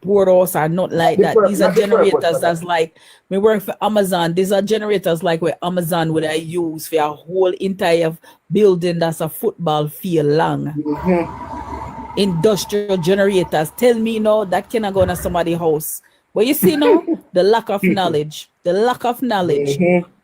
boardhouse or not like that. These are generators that's like, we work for Amazon. These are generators like where Amazon would I use for a whole entire building that's a football field long. Industrial generators. Tell me no, that cannot go to somebody's house. But you see now, the lack of knowledge. The lack of knowledge.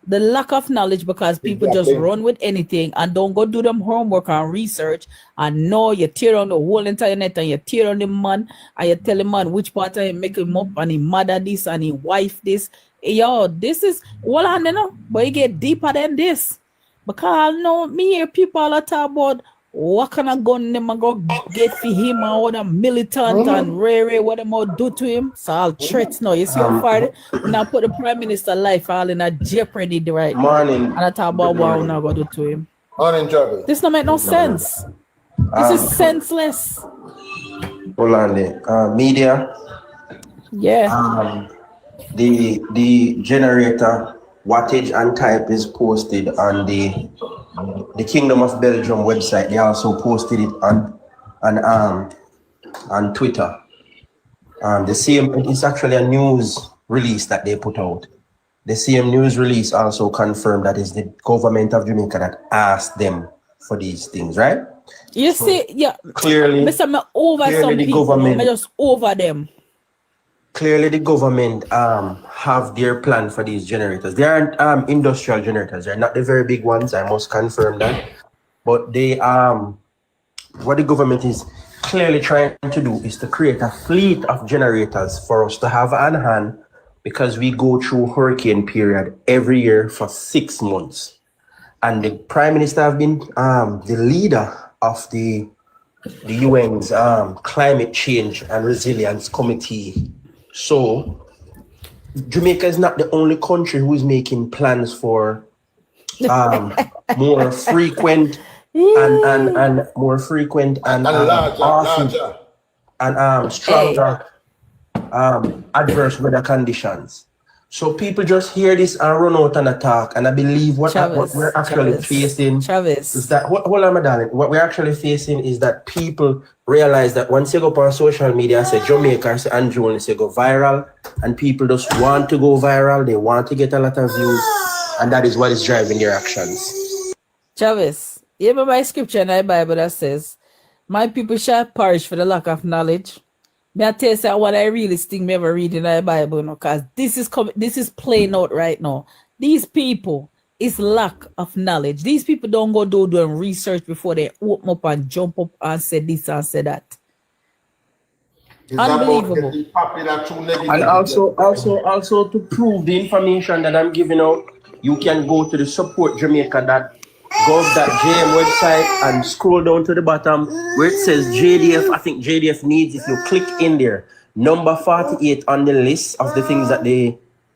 The lack of knowledge because people just run with anything and don't go do them homework and research and know you tear on the whole internet and you tear on the man and you tell the man which part of him make him up and he mother this and he wife this. Yo, this is well I know, but you get deeper than this. Because I know me hear people all talk about what kind of gun them go get for him and what a militant and rare what them all do to him. So all threats now. You see how far now put the Prime Minister life all in a jeopardy right now. Morning. And I talk about what I'm not gonna do to him. Morning, Travis. This don't make no sense. This is senseless. Hold on there. Media. Yeah. The generator wattage and type is posted on the Kingdom of Belgium website. They also posted it on Twitter. The same, it's actually a news release that they put out. The same news release also confirmed that it's the government of Jamaica that asked them for these things, right? You see, yeah. Clearly, Mr. Over some people, I'm just over them. Clearly, the government have their plan for these generators. They aren't industrial generators. They're not the very big ones. I must confirm that. But they what the government is clearly trying to do is to create a fleet of generators for us to have on hand because we go through hurricane period every year for 6 months. And the Prime Minister have been the leader of the UN's Climate Change and Resilience Committee. So Jamaica is not the only country who is making plans for more frequent and more frequent and larger and stronger adverse weather conditions. So people just hear this and run out and attack. And I believe what we're actually facing is that, hold on, my darling, what we're actually facing is that people realize that once you go on social media and say Jamaica, say Andrew, and say go viral, and people just want to go viral, they want to get a lot of views, and that is what is driving their actions. Chavez, you remember my scripture in the Bible that says, my people shall perish for the lack of knowledge. May I tell you what I really think me ever read in the Bible, because this is playing out right now. These people is lack of knowledge. These people don't go doing research before they open up and jump up and say this and say that. Unbelievable. And also to prove the information that I'm giving out, you can go to the supportjamaica.gov.jm website and scroll down to the bottom where it says JDF. I think JDF needs, if you click in there, number 48 on the list of the things that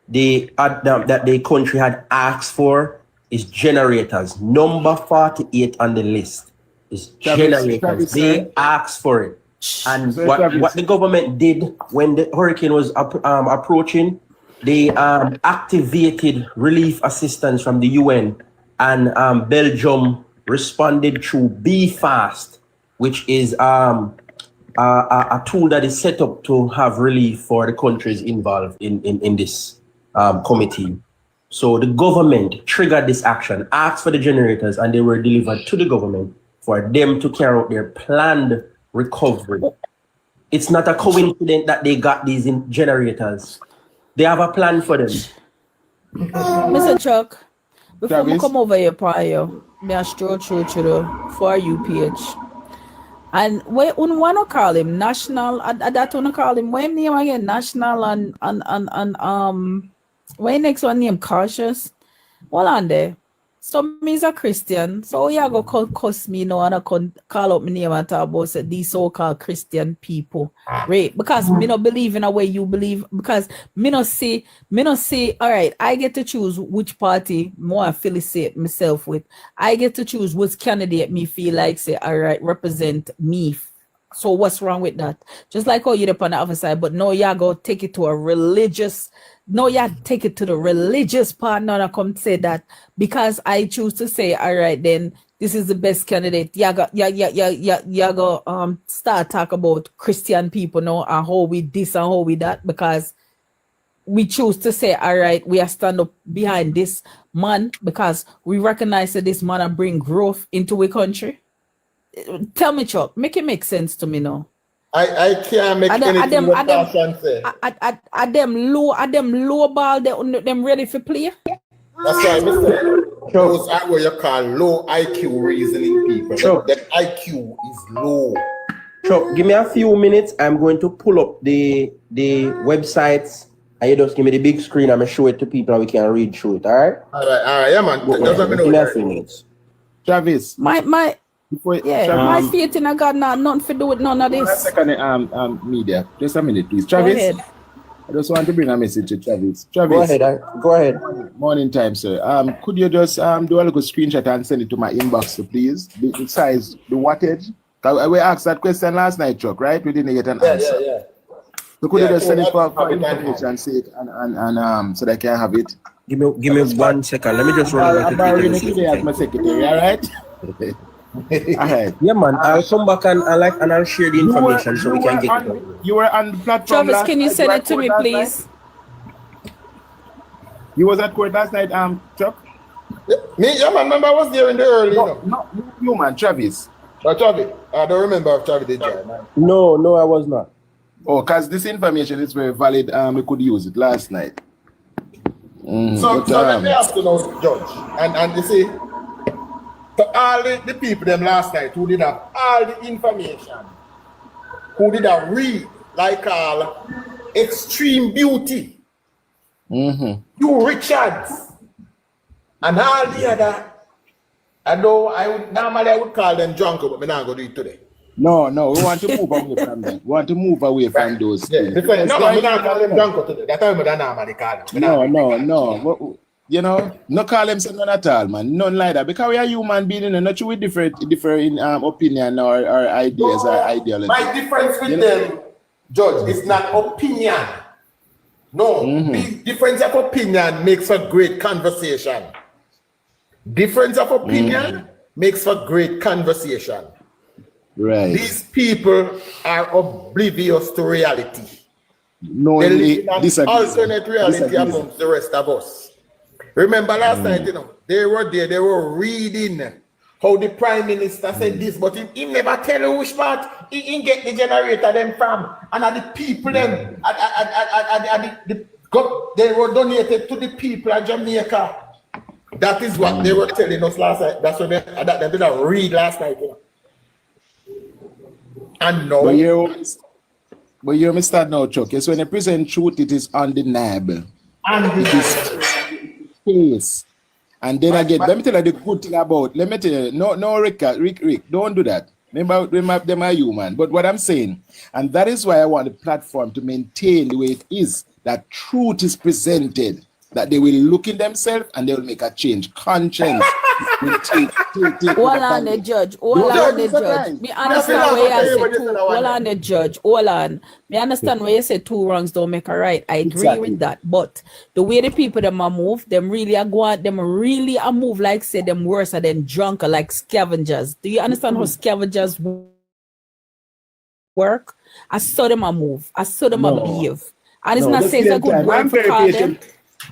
that the country had asked for is generators. Number 48 on the list is generators. They asked for it. And what the government did when the hurricane was approaching, they activated relief assistance from the UN, and Belgium responded through Be Fast, which is a tool that is set up to have relief for the countries involved in this committee. So the government triggered this action, asked for the generators, and they were delivered to the government for them to carry out their planned recovery. It's not a coincidence that they got these generators. They have a plan for them. Mr. Chuck, before we come over here, prior, may I stroll through to the For You page. And we want to call him national. I don't want to call him. When name again? National and when next one name cautious. Well, on there. So me is a Christian. So you go cuss me now and I can call up my name and talk about these so-called Christian people. Right? Because me not believe in a way you believe. Because me not say, all right, I get to choose which party more affiliate myself with. I get to choose which candidate me feel like say, all right, represent me. So what's wrong with that? Just like how you're up on the other side, but no, you go take it to a religious. No, you take it to the religious part. Now I come say that because I choose to say, all right, then this is the best candidate. You go start talk about Christian people now and how we this and how we that, because we choose to say, all right, we are stand up behind this man because we recognize that this man will bring growth into a country. Tell me, Chuck, make it make sense to me now. I can't make anything what Tashan say. Are them low ball, them ready for play? That's why I said those are what you call low IQ reasoning people. Sure. That IQ is low. Chuck, give me a few minutes. I'm going to pull up the websites, and you just give me the big screen. I'm gonna show it to people and we can read through it. All right, yeah, man. Give me a few minutes. Travis. My faith in a God now, nothing to do with none of this. A second, media. Just a minute, please. Travis, I just want to bring a message to Travis. Travis. Go ahead. Morning time, sir. Could you just do a little screenshot and send it to my inbox, please? The size, the wattage. We asked that question last night, Chuck, right? We didn't get an answer. Yeah. So could you just send it for information sake and so that I can have it? Give me 1 second. Let me just run I'm borrowing it today as my secretary, all right? All right. Yeah, man. I'll come back and I'll share the information so we can get it. You were on the platform. Travis, can you send it to me, please? You was at court last night, Chuck? Me, yeah, man. Remember I was there in the early. No, you man, Travis. But Travis, I don't remember if Travis did that, man. No, I was not. Oh, because this information is very valid. We could use it last night. So let me ask you now, Judge. And you see, so all the people them last night who did have all the information, who did have read, like all Extreme Beauty, you Richards, and all the other, normally I would call them drunk, but I'm not going to do it today. No, we want to move away from them. We want to move away from those things. No, I'm not call them drunk today. That's how I normally call them. No. You know, no call them none at all, man. None like that. Because we are human beings, not with different opinion or ideas or ideology. My difference with them, Judge, is not opinion. No, the difference of opinion makes for great conversation. Difference of opinion makes for great conversation. Right. These people are oblivious to reality. No, they live in an alternate reality amongst the rest of us. Remember last night, they were there, they were reading how the Prime Minister said this, but he never tell you which part he get the generator them from. And the people them, they were donated to the people of Jamaica. That is what they were telling us last night. That's what they did read last night. And no. But you understand now, Chuck. Yes, when they present truth, it is undeniable. It is face. And then again, let me tell you the good thing about. Let me tell you, no, Rick, don't do that. Remember, them are human. But what I'm saying, and that is why I want the platform to maintain the way it is, that truth is presented, that they will look in themselves and they will make a change. Conscience will take Hold on the judge. Me understand where you say two. Hold on the judge. Hold on. Me understand where you say two wrongs don't make a right. I agree with that. But the way the people them are move, them really are going, them really are move like say them worse than drunk or like scavengers. Do you understand how scavengers work? I saw them a move. I saw them a behave. And it's not saying it's a good word for call them.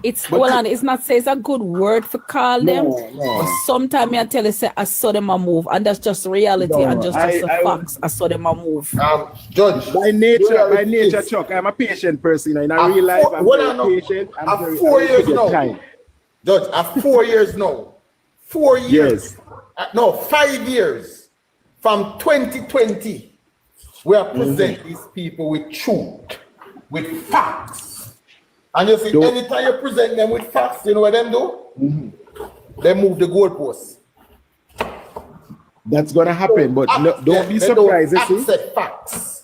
It's not saying it's a good word for call them. But sometimes I tell you say I saw them a move, and that's just reality and just the facts. I saw them a move. Judge, by nature, Chuck, I'm a patient person. In a real life, I'm very patient. I'm 4 years now. Judge, I'm 4 years now. 4 years. No, 5 years. From 2020, we are present these people with truth, with facts. And you see, anytime you present them with facts, you know what them do? They move the goalposts. That's gonna happen, but don't be surprised. Facts.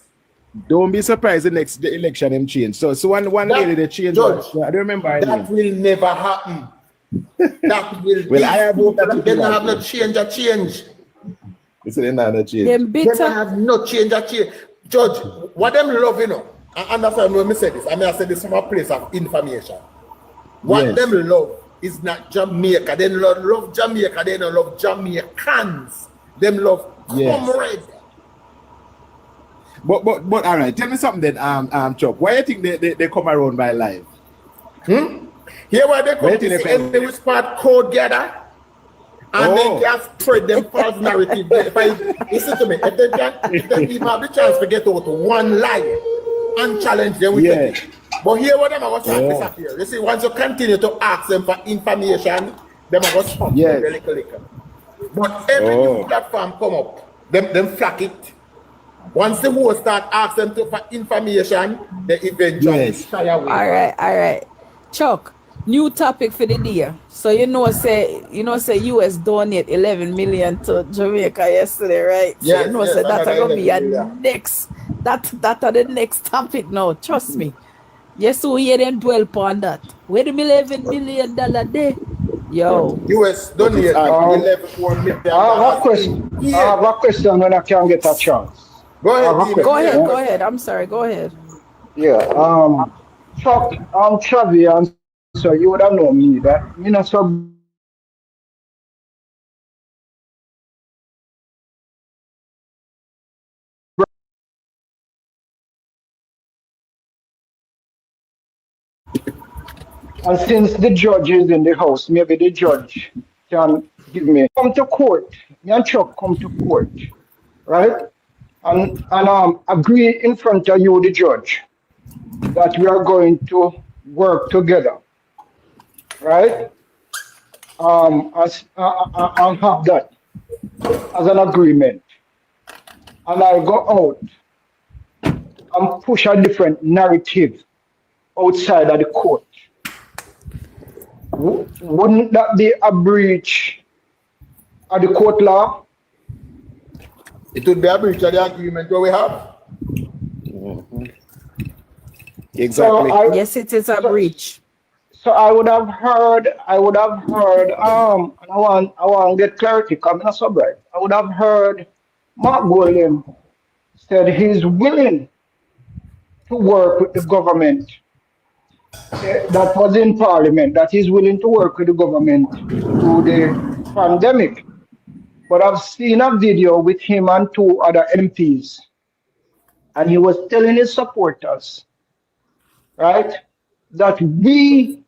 Don't be surprised the election them change. So one lady they change. Judge, I don't remember her that name. will never happen. That will. Well, I have hope that they don't have no change. It's another change. Them bitter. They don't have no change. Judge, what them love, you know. And that's why when I say this, I said this from a place of information. What them love is not Jamaica. They don't love Jamaica. They don't love Jamaicans. Them love comrade. But all right, tell me something then, Chuck. Why do you think they come around by live? Here where they come to see every spot code gather and then just spread them false narrative. Listen to me, if they even have the chance to get out one lie and challenge them with it. But here what them are going to disappear. You see, once you continue to ask them for information, them are going to stop little. But every new platform come up, them flack it. Once the host start asking them for information, they eventually shy away. All right. Chuck, new topic for the day. So say US donate 11 million to Jamaica yesterday, right? Yeah. So say that's gonna be a next that are the next topic now. Trust me. Yes, so hear them dwell upon that. Where the $11 million there? Yo. US donate 11 million. I have a question when I can get a chance. Go ahead. I'm sorry. Go ahead. Yeah. Chuck, Chavi, and so you would have known me that me not so. And since the judge is in the house, maybe the judge can give me come to court. Me and Chuck come to court, right? And agree in front of you, the judge, that we are going to work together, right? And have that as an agreement. And I go out and push a different narrative outside of the court. Wouldn't that be a breach of the court law? It would be a breach of the agreement that we have. Exactly. So Yes, it is a breach. So I would have heard, and I want to get clarity coming up right. I would have heard Mark William said he's willing to work with the government that was in Parliament, that he's willing to work with the government through the pandemic. But I've seen a video with him and two other MPs, and he was telling his supporters, right, that we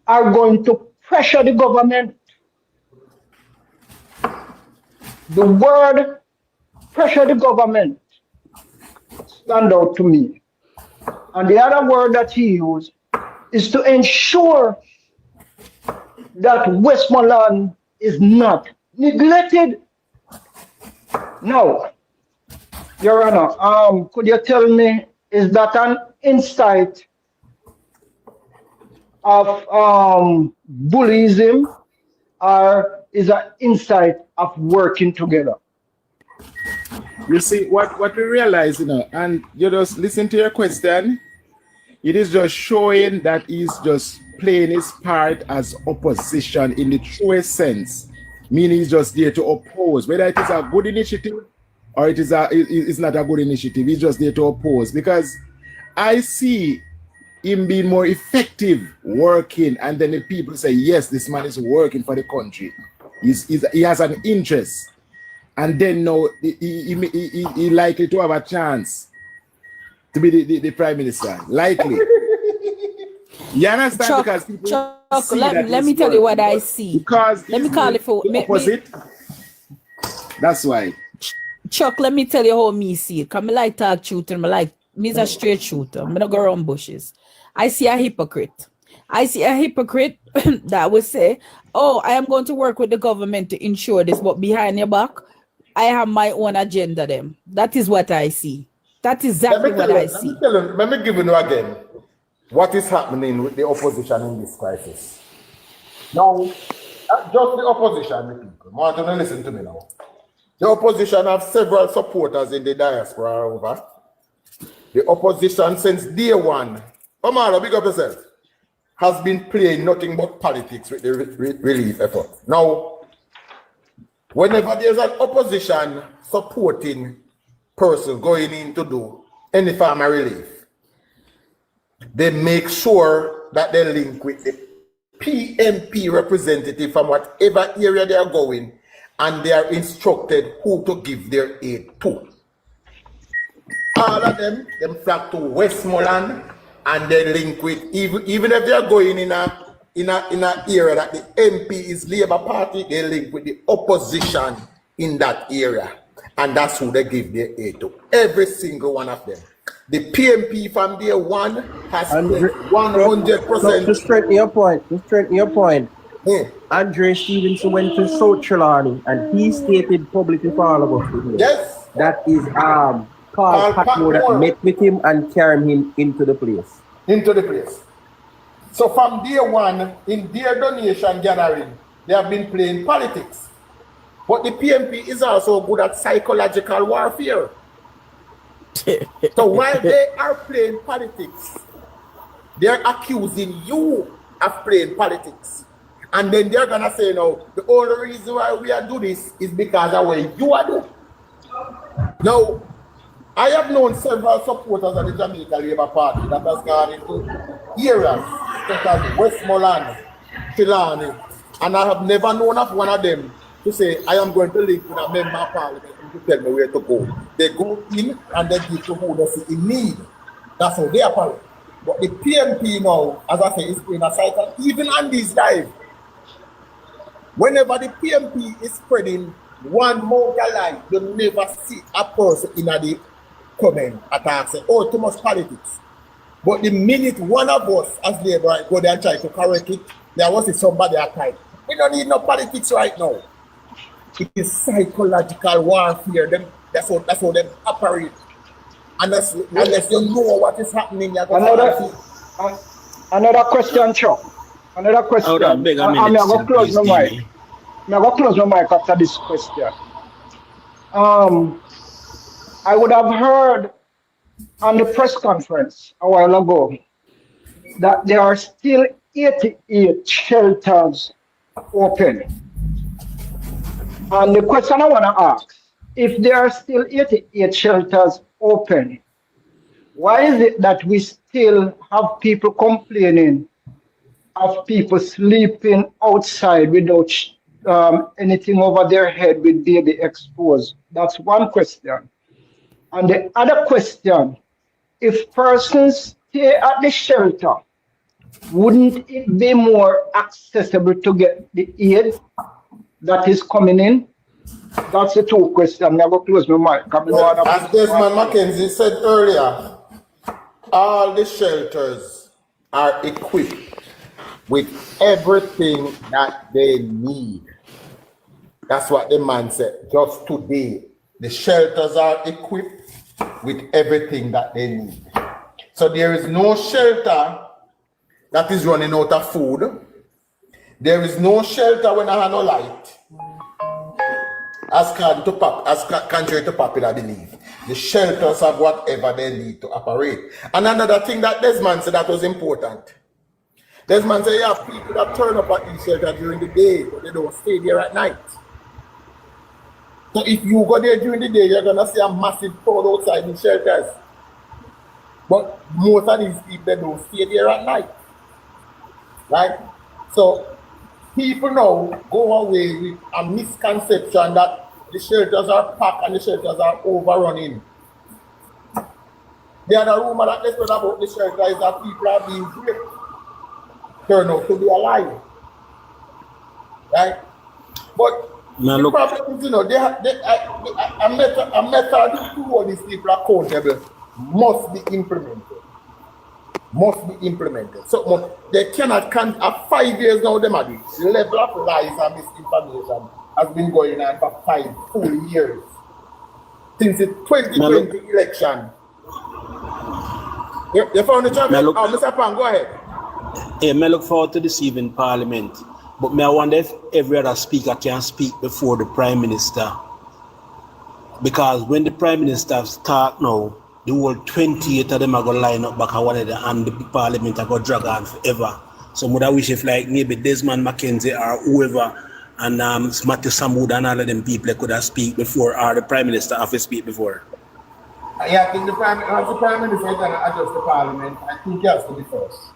are going to pressure the government. The word pressure the government stand out to me. And the other word that he used is to ensure that Westmoreland is not neglected. Now, Your Honor, could you tell me, is that an insight of bullyism, or is an insight of working together? You see, what we realize, and you just listen to your question, it is just showing that he's just playing his part as opposition in the truest sense, meaning he's just there to oppose, whether it is a good initiative or it's not a good initiative. He's just there to oppose, because I see him being more effective working, and then the people say, yes, this man is working for the country. He has an interest. And then now he likely to have a chance to be the prime minister. Likely. You understand? Chuck, because people Chuck, see let me tell you what I see. Because let me call it for the opposite. That's why. Chuck, let me tell you how me see it. Because I like talk truth, and me's a straight shooter. I'm not go around bushes. I see a hypocrite. I see a hypocrite that would say, oh, I am going to work with the government to ensure this, but behind your back, I have my own agenda them. That is what I see. That is exactly what I see. Let me give you again what is happening with the opposition in this crisis. Now, not just the opposition, the people. I want you to listen to me now. The opposition have several supporters in the diaspora over. The opposition since day one, Omar, big up yourself, has been playing nothing but politics with the relief effort. Now, whenever there's an opposition supporting person going in to do any form of relief, they make sure that they link with the PMP representative from whatever area they are going, and they are instructed who to give their aid to. All of them flock to Westmoreland, and they link with, even if they are going in a area that the MP is Labour Party, they link with the opposition in that area, and that's who they give their aid to. Every single one of them. The PMP from day one has 100%. To straighten your point, Yeah. Andre Stevenson went to South Trelawney and he stated publicly for all of us to hear. Yes. That is Paul Patmore that met with him and carried him into the place. So from day one, in their donation gathering, they have been playing politics. But the PMP is also good at psychological warfare. So while they are playing politics, they are accusing you of playing politics. And then they're going to say, no, the only reason why we are doing this is because of what you are doing. Now, I have known several supporters of the Jamaica Labour Party that has gone into areas such as Westmoreland, Trelawney, and I have never known of one of them to say, I am going to link with a member of parliament to tell me where to go. They go in and they give to who they see in need. That's how they operate. But the PMP now, as I say, is playing a cycle, even on this live. Whenever the PMP is spreading one more lie, you never see a person in the comment attack say, oh, too much politics. But the minute one of us as Labour go there and try to correct it, there was somebody attack. We don't need no politics right now. It is psychological warfare. That's how they operate. Unless you know what is happening, you're going to see. Another question, Chuck. Another question. I'm going to close my mic. I'm going to close my mic after this question. I would have heard on the press conference a while ago that there are still 88 shelters open. And the question I want to ask, if there are still 88 shelters open, why is it that we still have people complaining of people sleeping outside without anything over their head with baby exposed? That's one question. And the other question, if persons stay at the shelter, wouldn't it be more accessible to get the aid that is coming in? That's the two questions. I'm going to close my mic. As Desmond Mackenzie said earlier, all the shelters are equipped with everything that they need. That's what the man said just today. The shelters are equipped with everything that they need. So there is no shelter that is running out of food. There is no shelter when I have no light. As contrary to popular belief, the shelters have whatever they need to operate. And another thing that Desmond said that was important. Desmond said you have people that turn up at these shelters during the day, but they don't stay there at night. So if you go there during the day, you're gonna see a massive crowd outside the shelters. But most of these people, they don't stay there at night. Right? So people now go away with a misconception that the shelters are packed and the shelters are overrunning. The other rumor that they spread about the shelter is that people are being raped, turn out to be alive. Right? But the problem is, you know, a method to hold these people accountable must be implemented. So they cannot, 5 years now, them are doing. The level of lies and misinformation has been going on for 5 full years. Since the 2020 election. You found the champion? Mr. Pan, go ahead. Hey, I look forward to this evening Parliament. But I wonder if every other speaker can speak before the Prime Minister. Because when the Prime Minister start now, the whole 28 of them are going to line up back and the Parliament are going to drag on forever. So I wish if like maybe Desmond Mackenzie or whoever and Matthew Samwood and all of them people could have speak before, or the Prime Minister have to speak before. Yeah, I think the Prime Minister is going to address the Parliament. I think he has to be first.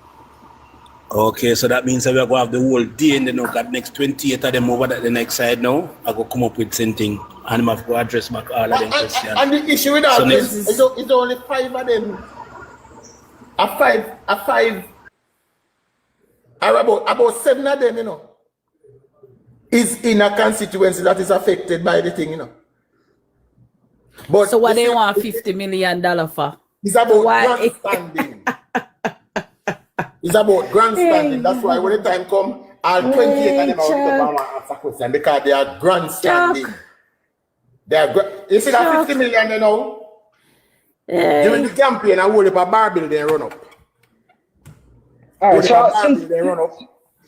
Okay, so that means that we're going to have the whole day and then we've got next 28 of them over at the next side now. I go come up with something and I'm going to address back all of them questions. And the issue with that is it's only 5 of them. About 7 of them, you know, is in a constituency that is affected by the thing, you know. But so what they want $50 million for? It's about grandstanding. It's about grandstanding. That's why when the time come, all 28 of them are answer question because they are grandstanding. They are you see that 50 million you know? During the campaign, I will up a bar bill, they run up. All right, so they run up.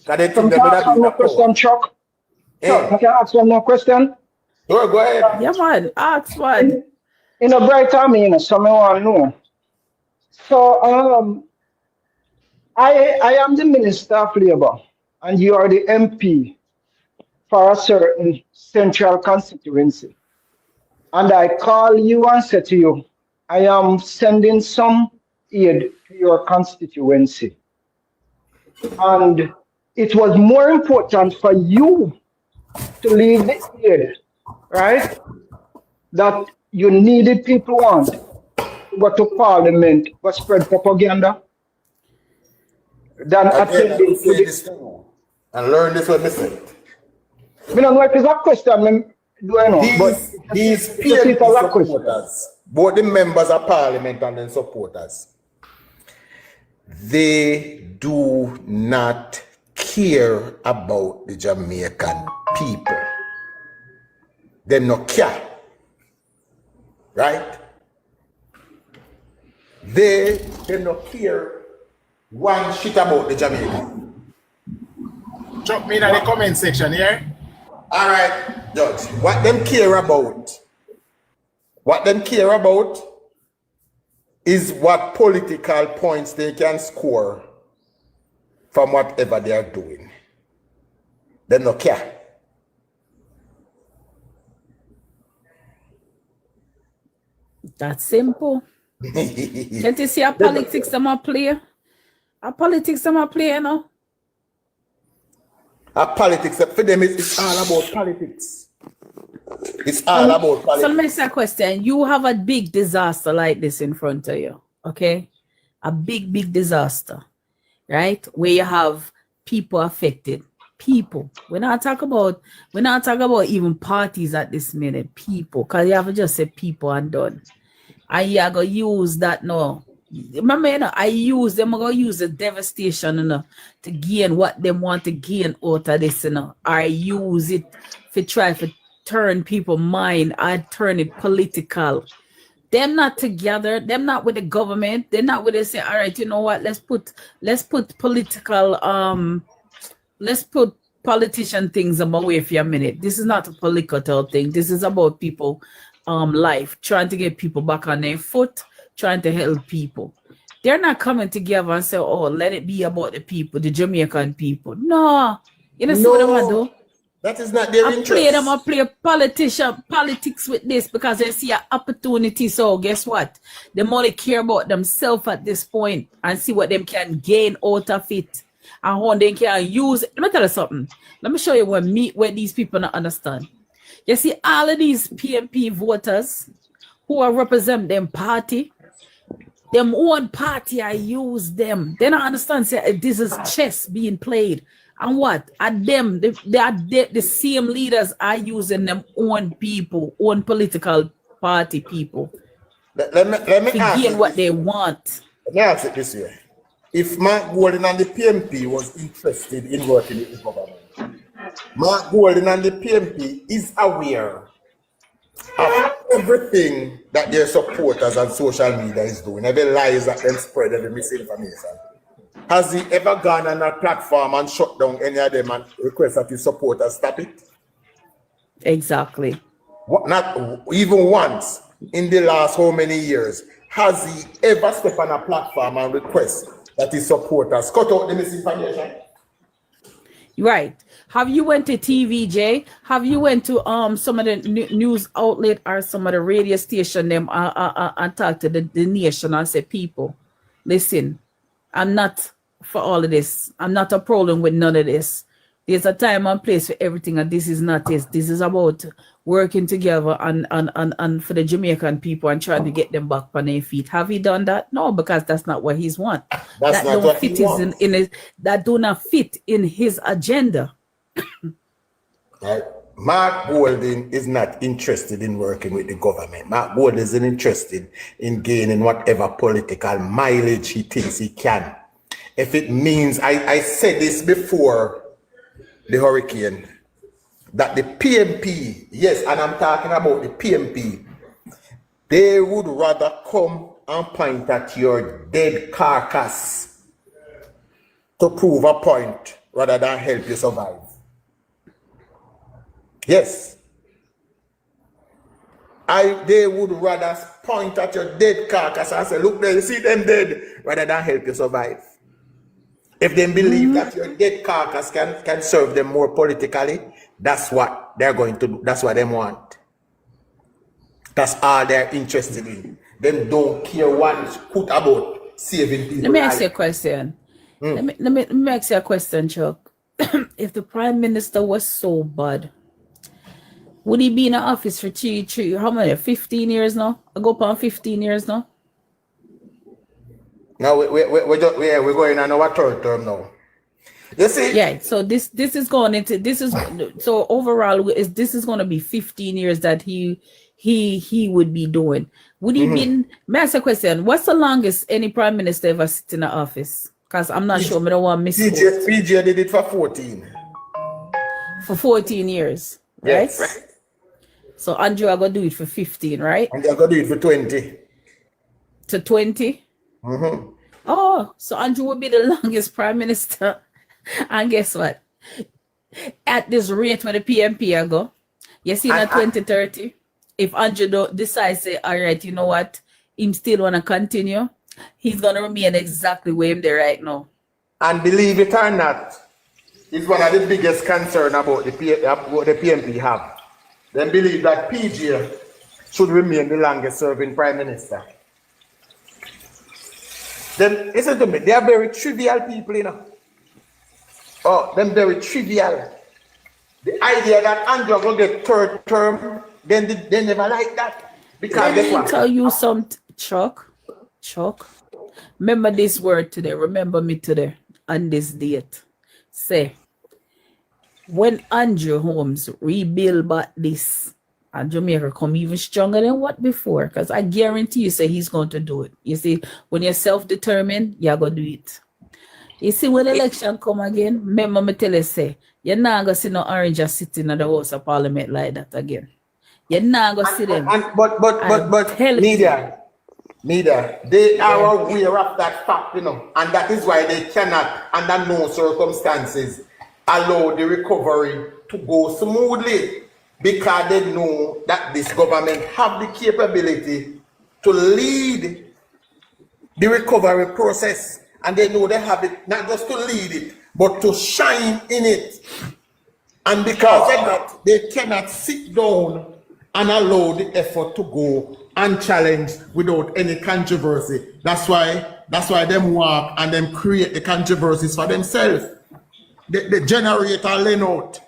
Can I ask one more question, Chuck? Chuck, can I ask one more question? Sure, go ahead. Yeah, man. Ask one. In a bright time, you know, some want to know. So, I am the Minister of Labour, and you are the MP for a certain central constituency. And I call you and say to you, I am sending some aid to your constituency. And it was more important for you to leave the aid, right? That you needed people want to go to Parliament, but spread propaganda than attending to this. And learn this what I said. I don't know if it's a question, do I know? These supporters, both the members of Parliament and the supporters, they do not care about the Jamaican people. They don't care. Right? They don't care one shit about the Jamaican. Drop me in the comment section here. All right, Judge. What them care about is what political points they can score from whatever they are doing. They don't care. That's simple. Can't you see a politics them a play? A politics them a play, you know? A politics, for them, it's all about politics. It's all about politics. So let me ask you a question. You have a big disaster like this in front of you, okay? A big, big disaster, right? Where you have people affected. People. We're not talking about even parties at this minute. People. Because you have to just say people and done. And you are going to use that now. Remember, you know, I'm going to use the devastation, you know, to gain what they want to gain out of this, you know. I use it to try to turn people's mind. I turn it political. They're not together. They're not with the government. They're not with they say, all right, you know what, let's put political, let's put politician things away for a minute. This is not a political thing. This is about people life, trying to get people back on their foot, trying to help people. They're not coming together and say, oh, let it be about the people, the Jamaican people. No. You know what I'm going to do? That is not their interest. I play politics with this because they see an opportunity. So guess what? They only care about themselves at this point and see what they can gain out of it. And how they can use it. Let me tell you something. Let me show you where these people don't understand. You see, all of these PNP voters who are represent them party, them own party, I use them. They don't understand. Say, this is chess being played. And what? At them, they are the same leaders are using them own people, own political party people. Let me to ask gain what they want. Let me ask it this way. If Mark Golden and the PNP was interested in working with the government, Mark Golden and the PNP is aware of everything that their supporters on social media is doing, every lies that them spread, every misinformation. Has he ever gone on a platform and shut down any of them and request that his supporters stop it? Exactly. Not even once in the last how many years has he ever stepped on a platform and request that his supporters cut out the misinformation? Right. Have you went to TVJ? Have you went to some of the news outlet or some of the radio station them and talk to the nation and say, people, listen, I'm not for all of this. I'm not a problem with none of this. There's a time and place for everything, and this is not it. This is about working together and for the Jamaican people and trying to get them back on their feet. Have he done that? No, because that's not what he's want. That's that not don't what fit he wants. in his, that do not fit in his agenda. Right? Mark Golding is not interested in working with the government. Mark Golding isn't interested in gaining whatever political mileage he thinks he can. If it means, I said this before the hurricane, that the PMP, yes, and I'm talking about the PMP, they would rather come and point at your dead carcass to prove a point rather than help you survive. Yes. They would rather point at your dead carcass and say, look there, you see them dead, rather than help you survive. If they believe that your dead carcass can serve them more politically, that's what they're going to do. That's what they want. That's all they're interested in. They don't care one scoot about saving people. Let me ask you a question. Let me ask you a question, Chuck. If the Prime Minister was so bad, would he be in the office for how many? 15 years now? I go on 15 years now. Now we're going on our third term now. You see? Yeah. So this is going into so overall this is going to be 15 years that he would be doing. Would he been? May I ask a question? What's the longest any prime minister ever sit in the office? Because I'm not sure. I don't want to miss. PJ did it for 14. For 14 years, right? Yes. So Andrew are gonna do it for 15, right? And they're gonna do it for 20. To 20. Oh, so Andrew would be the longest prime minister. And guess what? At this rate when the PMP are go, you see in 2030, if Andrew don't decide say, all right, you know what, him still wanna continue, he's gonna remain exactly where him there right now. And believe it or not, it's one of the biggest concern about the PMP have. They believe that PJ should remain the longest serving prime minister. Then listen to me, they are very trivial people, you know. Oh, them very trivial. The idea that Andrew will get third term, then they never like that. Because let me tell you something, Chuck. Remember this word today. Remember me today on this date. Say, when Andrew Holmes rebuild back this, and Jamaica come even stronger than what before, because I guarantee you say he's going to do it. You see, when you're self-determined, you're going to do it. You see, when the election come again, remember me tell you, say, you're not going to see no orange sitting in the House of Parliament like that again. You're not going to see them. But neither. They are aware of that fact, you know, and that is why they cannot, under no circumstances, allow the recovery to go smoothly, because they know that this government have the capability to lead the recovery process, and they know they have it not just to lead it, but to shine in it. And because of that, they cannot sit down and allow the effort to go unchallenged without any controversy. That's why them work and them create the controversies for themselves. The generator lay out.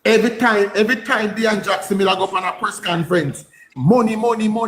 Every time Dean Jackson Miller go up on a press conference, money, Matthew.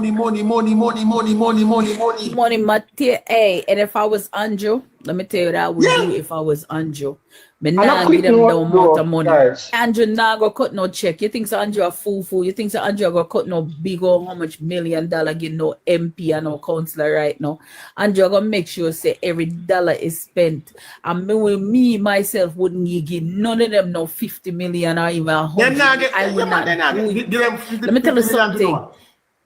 Hey, and if I was Andrew, let me tell you that I would do if I was Andrew. Me nah give them no amount of money. Guys. Andrew nah go cut no check. You think so Andrew a fool? You think so Andrew go cut no big old how much $1 million get no MP and no councillor right now? Andrew gonna make sure say every dollar is spent. And me myself wouldn't give none of them no 50 million or even 100. I would not do it. Let me tell you something.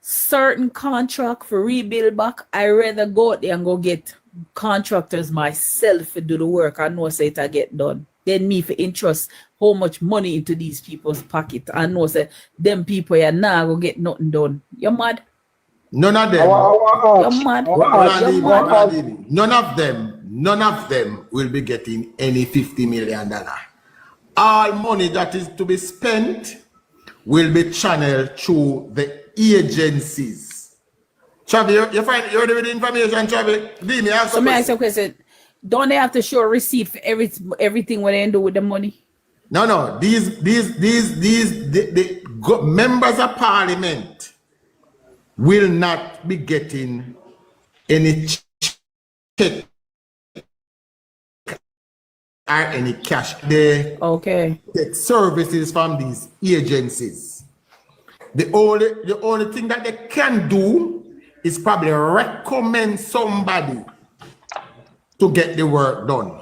Certain contract for rebuild back, I rather go out there and go get contractors myself to do the work. I know say it I get done. Then me for interest how much money into these people's pocket. I know say them people are now go get nothing done. You're mad? None of them. You're mad. None of them will be getting any $50 million. All money that is to be spent will be channeled through the agencies. Chavi, you find you're with the information, Chavi? So may I ask a question? Don't they have to show a receipt for everything what they do with the money? No. The members of parliament will not be getting any check or any cash. They take services from these agencies. The only thing that they can do is probably recommend somebody to get the work done.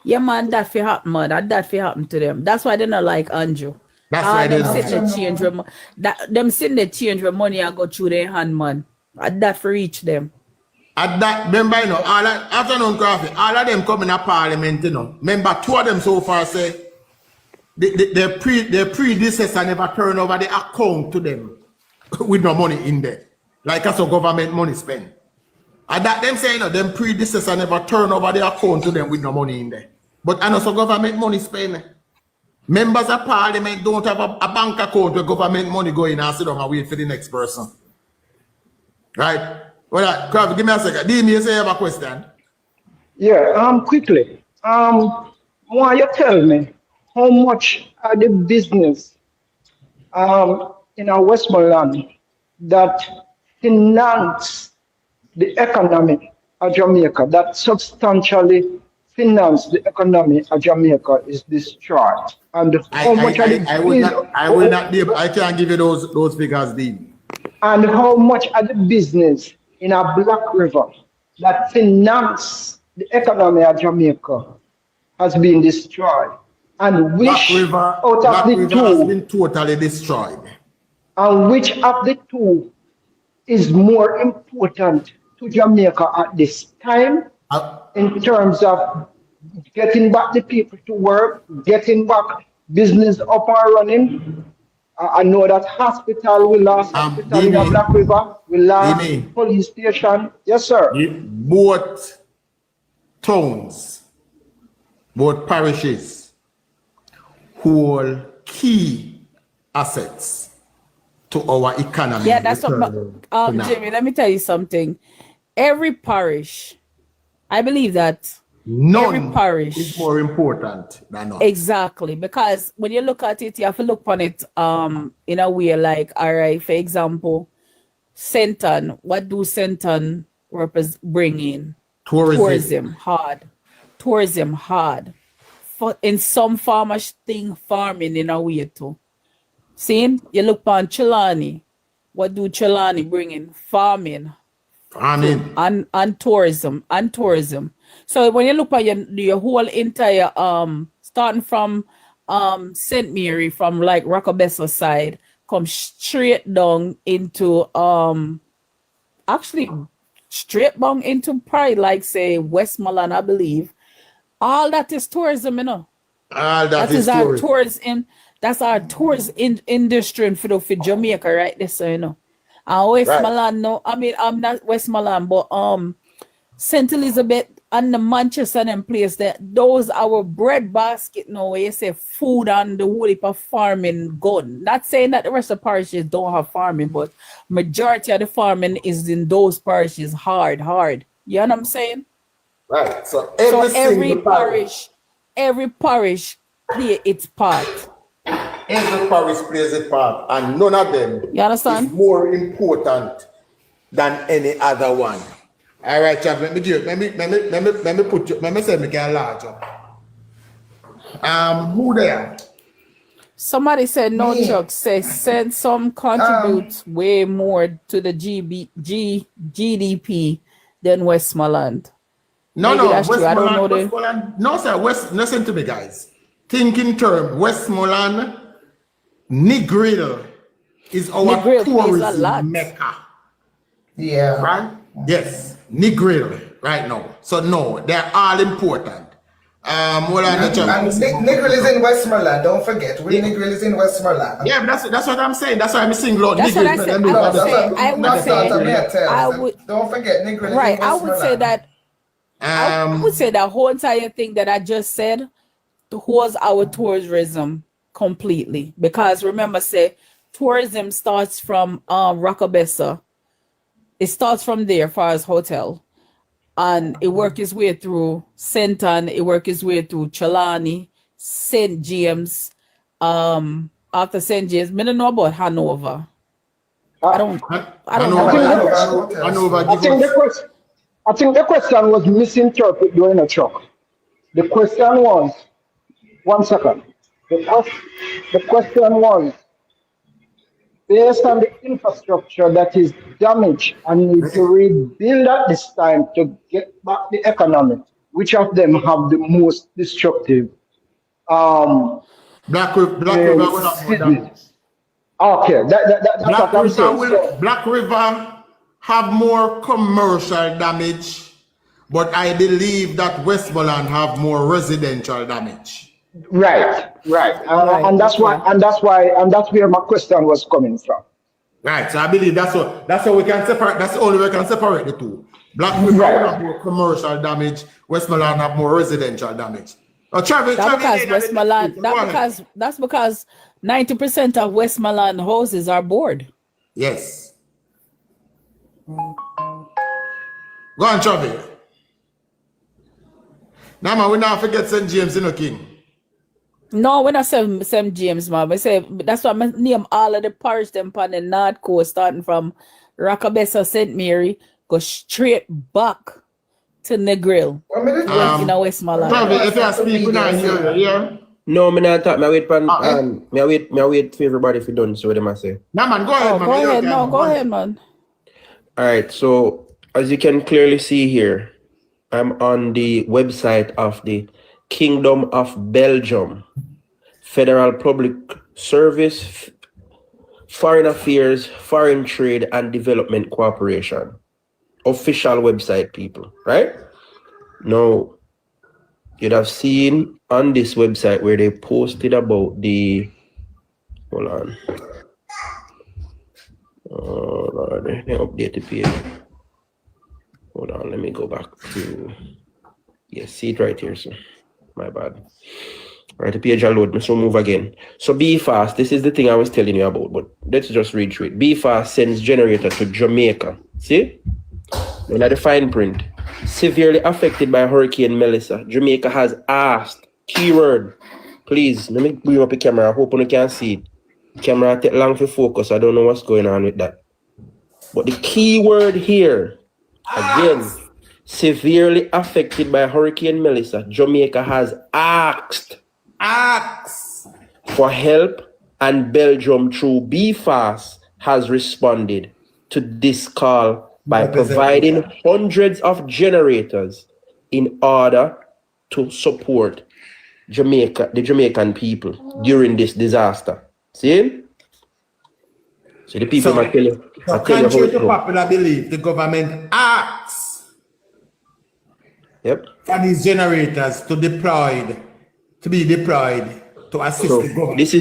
Yeah, man, that fi happen, man. That fi happen to them. That's why they not like Andrew. That's why they them sitting there change with them sitting there change with money and go through their hand, man. That for reach them. At that, remember, you know, afternoon coffee, all of them come in a parliament, you know. Remember, 2 of them so far say their predecessor never turn over the account to them with no money in there. Like as a government money spent. And that them say, you know, them predecessor never turn over the account to them with no money in there. But and also government money spent. Members of parliament don't have a bank account where government money go in and sit down and wait for the next person. Right? Well, Krav, give me a second. Do you say you have a question? Yeah, quickly. Why you tell me how much are the business in our Westmoreland that finance the economy of Jamaica, that substantially finance the economy of Jamaica is destroyed? And how much I will not be able, I can't give you those figures, Dean. And how much are the business in a Black River that finance the economy of Jamaica has been destroyed? And which Black River out of the two has been totally destroyed. And which of the two is more important to Jamaica at this time in terms of getting back the people to work, getting back business up and running? I know that hospital will last, hospital in Black River will last, police station. Yes, sir. Both towns, both parishes hold key assets to our economy. Yeah, that's what, Jimmy, let me tell you something. Every parish, I believe that every parish is more important than us. Exactly, because when you look at it, you have to look on it in a way like, all right, for example, Senton, what do Senton bring in? Tourism hard. In some farming in a way too. See, you look on Chilani, what do Chilani bring in? Farming and tourism. So when you look at your whole entire starting from St. Mary, from like Rockabessa side, come straight down into actually straight down into probably like say Westmoreland, I believe. All that is tourism, you know. All that is our tourism. That's our tourism industry for Jamaica, right there, so you know. And Westmoreland, no, I mean I'm not Westmoreland, but St. Elizabeth and the Manchester and place that those our bread basket now where you say food and the whole heap of farming gone. Not saying that the rest of the parishes don't have farming, but majority of the farming is in those parishes hard. You know what I'm saying? Right. So every parish play its part. Every parish plays a part, and none of them is more important than any other one. All right, Chav, let me say me can large up. Who there? Somebody said no, Chuck. Say send some contributes way more to the GDP than Westmoreland. No, Westmoreland. I don't know Westmoreland. No, sir. Listen to me, guys. Think in terms. Westmoreland, Negril is our tourism mecca. Yeah. Right? Yes. Negril right now. So no, they're all important. Negril is in Westmoreland. Don't forget, Negril is in Westmoreland. Yeah, but that's what I'm saying. That's why I'm saying Lord. That's Negril, what I would say. Don't forget Negril. Right. I would say that. I would say that whole entire thing that I just said was our tourism completely, because remember, say tourism starts from Rockabessa. It starts from there, as far as hotel. and it worked its way through Senton, it worked its way through Chalani, St. James. After St. James, I don't know about Hanover. I don't know. Hanover, I think the question was misinterpreted during a truck. The question was, 1 second. The question was, based on the infrastructure that is damaged and needs to rebuild at this time to get back the economy, which of them have the most destructive? Black River would have more damage. Okay, that's what I'm saying. Black River have more commercial damage, but I believe that Westmoreland have more residential damage. Right. And that's where my question was coming from. Right, so I believe that's how we can separate. That's the only way we can separate the two. Black River have more commercial damage. Westmoreland have more residential damage. That's because 90% of Westmoreland houses are board. Yes. Go on, Chavi. Now, man, we not forget St. James, King. No, we're not St. James, man. We say that's why I name all of the parish them on the North Coast, starting from Rockabessa, St. Mary, go straight back to Negril. In Westmoreland. Chavi, if you speak, we not hear you, yeah? No, me not talk. Me wait for everybody if you done. So what am I say? Nah, man, go ahead, man. Go ahead, man. All right. So as you can clearly see here, I'm on the website of the Kingdom of Belgium, Federal Public Service, Foreign Affairs, Foreign Trade and Development Corporation. Official website, people, right? Now, you'd have seen on this website where they posted about the, hold on. Oh, Lord, they update the page. Hold on, let me go back to, yes, see it right here, so my bad. All right, the page will load, so move again. So Be Fast, this is the thing I was telling you about, but let's just read through it. Be Fast sends generator to Jamaica. See? In the fine print. Severely affected by Hurricane Melissa, Jamaica has asked, keyword, please, let me bring up the camera, I hope you can see it. The camera take long to focus, I don't know what's going on with that. But the keyword here, again, severely affected by Hurricane Melissa, Jamaica has asked for help, and Belgium through Be Fast has responded to this call by providing hundreds of generators in order to support the Jamaican people during this disaster. See? So the people might tell you. Contrary to popular belief, the government asks for these generators to be deployed to assist the government. This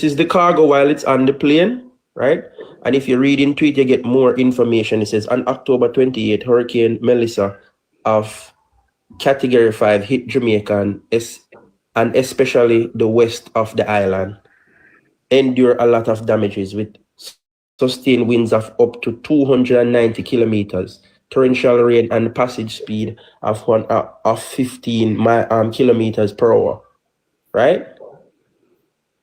is the cargo while it's on the plane, right? And if you read into it, you get more information. It says on October 28th, Hurricane Melissa of Category 5 hit Jamaica and especially the west of the island. Endure a lot of damages with sustained winds of up to 290 kilometers, torrential rain and passage speed of 15 kilometers per hour, right?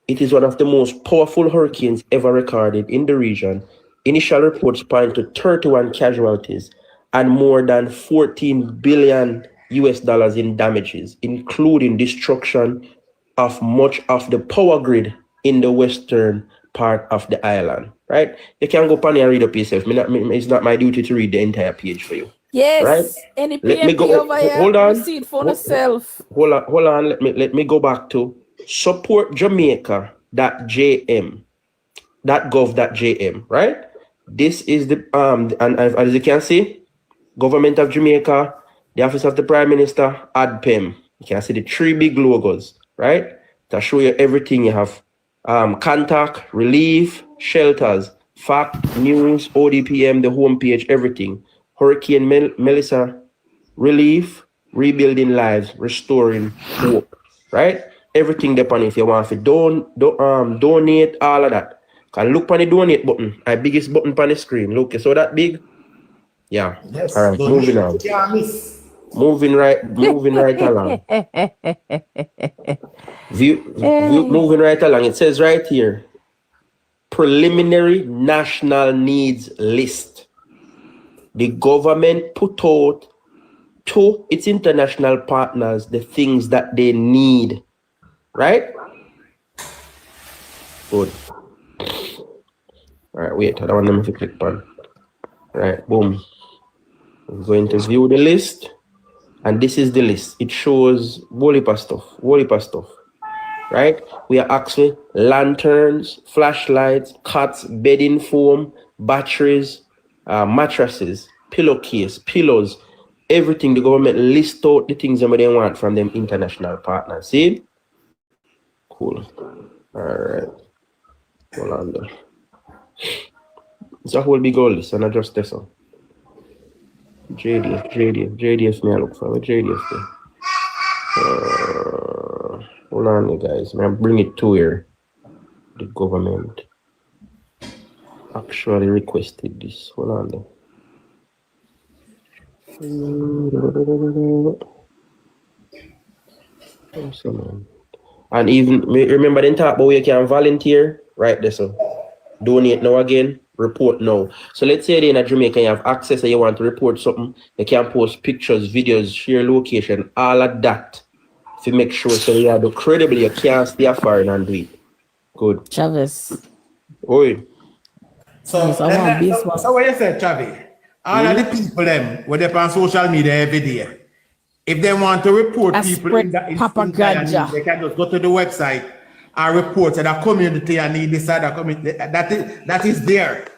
It is one of the most powerful hurricanes ever recorded in the region. Initial reports point to 31 casualties and more than $14 billion in damages, including destruction of much of the power grid in the western part of the island, right? You can go pan and read up yourself. It's not my duty to read the entire page for you. Yes. Right? Any PMP over here, hold on. Receipt for yourself. Hold on. Let me go back to supportjamaica.gov.jm, right? This is the and as you can see, Government of Jamaica, the Office of the Prime Minister, ADPEM. You can see the three big logos, right? To show you everything you have. Contact, relief, shelters, fact, news, ODPM, the homepage, everything. Hurricane Melissa, relief, rebuilding lives, restoring hope, right? Everything depends if you want to donate, all of that. Can look on the donate button, the biggest button on the screen. Look, you saw that big? Yeah. Yes. All right, moving on. Yeah, miss. Moving right along. Moving right along. It says right here, preliminary national needs list. The government put out to its international partners the things that they need. Right? Good. All right, wait. I don't want them to click on. Right, boom. I'm going to view the list. And this is the list. It shows whole heap of stuff. Right? We are actually lanterns, flashlights, cots, bedding foam, batteries, mattresses, pillowcase, pillows, everything. The government lists out the things that they want from them international partners. See? Cool. All right. Hold on there. It's a whole big old list, and I just this one. JDF may I look for JDF there. Hold on, you guys. May I bring it to here. The government actually requested this. Hold on there. And even remember then talk about where you can volunteer, right there. So donate now again, report now. So let's say in Jamaica you have access and you want to report something, you can post pictures, videos, share location, all of that. To make sure so you have the credible, you can't stay foreign and do it. Good. Travis. Oi. So what you said, Chavi, all of the people them when they're on social media every day, if they want to report people in that propaganda, they can just go to the website and report to the community and need this other community. That is there.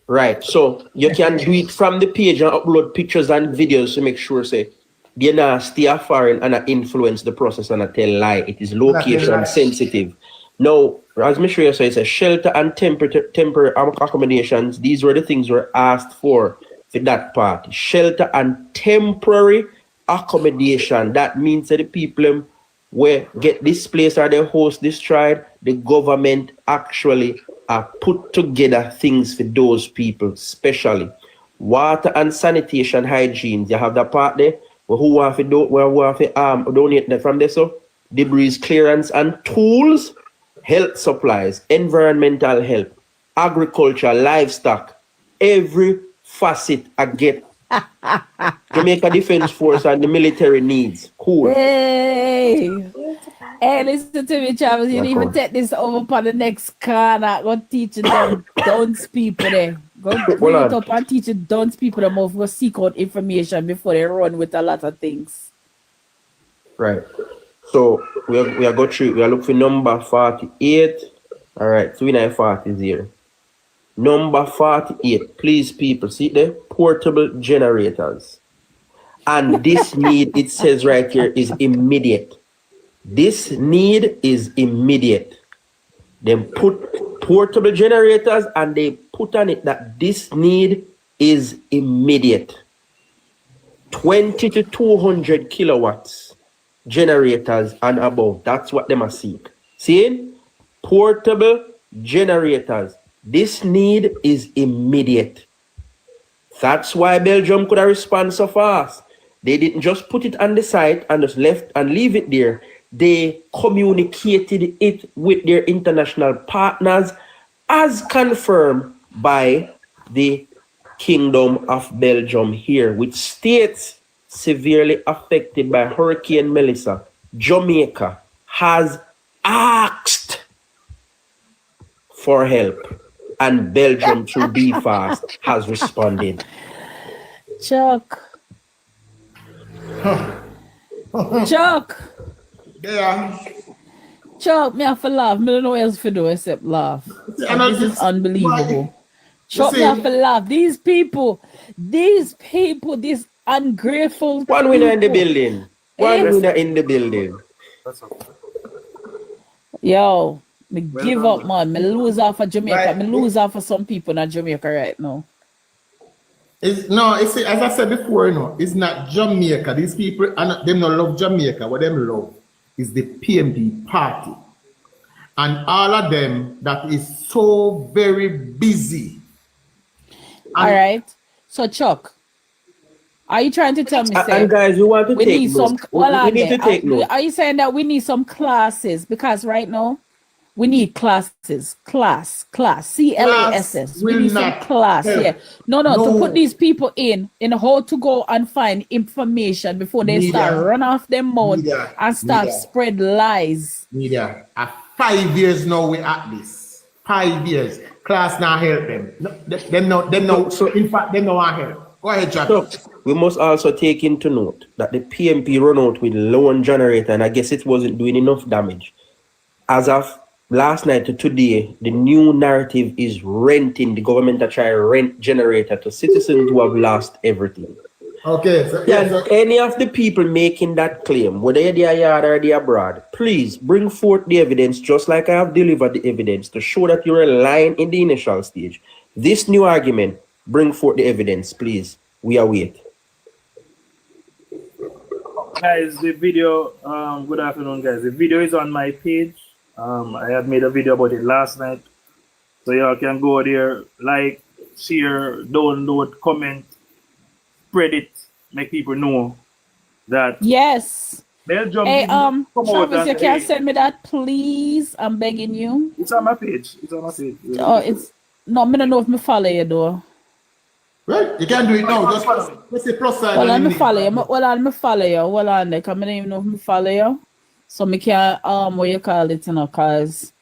Right. So you can do it from the page and upload pictures and videos to make sure say they not stay foreign and influence the process and tell lie. It is location sensitive. Now, as Mr. Sure said, it's a shelter and temporary accommodations. These were the things were asked for that part. Shelter and temporary accommodation. That means that the people where get this place or they host this tribe, the government actually put together things for those people, especially water and sanitation hygiene. You have that part there. Who want to donate that from there? So debris clearance and tools, health supplies, environmental help, agriculture, livestock, every facet I get. Jamaica Defense Force and the military needs. Cool. Hey, listen to me, Travis. You need to take this over for the next corner. Go teach them dunce people there. Go bring it up and teach the dunce people them how to seek out information before they run with a lot of things. Right. So we are go through. We are looking for number 48. All right. 3940 is here. Number 48. Please, people, see there? Portable generators. And this need, it says right here, is immediate. This need is immediate. Then put portable generators and they put on it that this need is immediate. 20 to 200 kilowatts generators and above. That's what they must seek. See? Portable generators. This need is immediate. That's why Belgium could have responded so fast. They didn't just put it on the site and just left and leave it there. They communicated it with their international partners as confirmed by the Kingdom of Belgium here, which states severely affected by Hurricane Melissa. Jamaica has asked for help, and Belgium, to be fast, has responded. Chuck. Chuck. Yeah. Chuck, me have to laugh. I don't know what else to do except laugh. This is unbelievable. Chuck, me have to laugh. These people, this ungrateful One winner in the building. One winner in the building. Yo, me give up, man. Me lose off of Jamaica. Me lose off of some people in Jamaica right now. It's as I said before, it's not Jamaica. These people, them don't love Jamaica. What them love is the PMP party. And all of them that is so very busy. All right. So, Chuck, Are you trying to tell me, say, And guys, we want to we take need note. some? We need to take note. Are you saying that we need some classes? Because right now we need classes, class, CLASS. We will need some not class. help. Yeah, no, to No. put these people in how to go and find information before they start Media. run off their mouth Media. and start Media. spread lies. Media. 5 years now we at this. 5 years. Class now help them. No, them no. So in fact, them no want help. Go ahead, Jack. So we must also take into note that the PMP run out with loan generator, and I guess it wasn't doing enough damage. As of last night to today, the new narrative is renting. The government are trying to rent generator to citizens who have lost everything. Okay. So, Any of the people making that claim, whether they are yard or they are abroad, please bring forth the evidence, just like I have delivered the evidence to show that you're lying in the initial stage. This new argument, bring forth the evidence, please. We await. Guys, the video, good afternoon, guys. The video is on my page. I had made a video about it last night. So y'all can go there, like, share, download, comment, spread it, make people know that. Yes. Belgium. Hey, Travis, you can send me that, please. I'm begging you. It's on my page. It's on my page. Oh, it's no, I don't know if me follow you though. Right, you can do it now. Just press the plus sign. Well, let me follow you. Me follow you. Hold on, there. Cause I don't even know if me follow you. So me can what you call it, you know, cause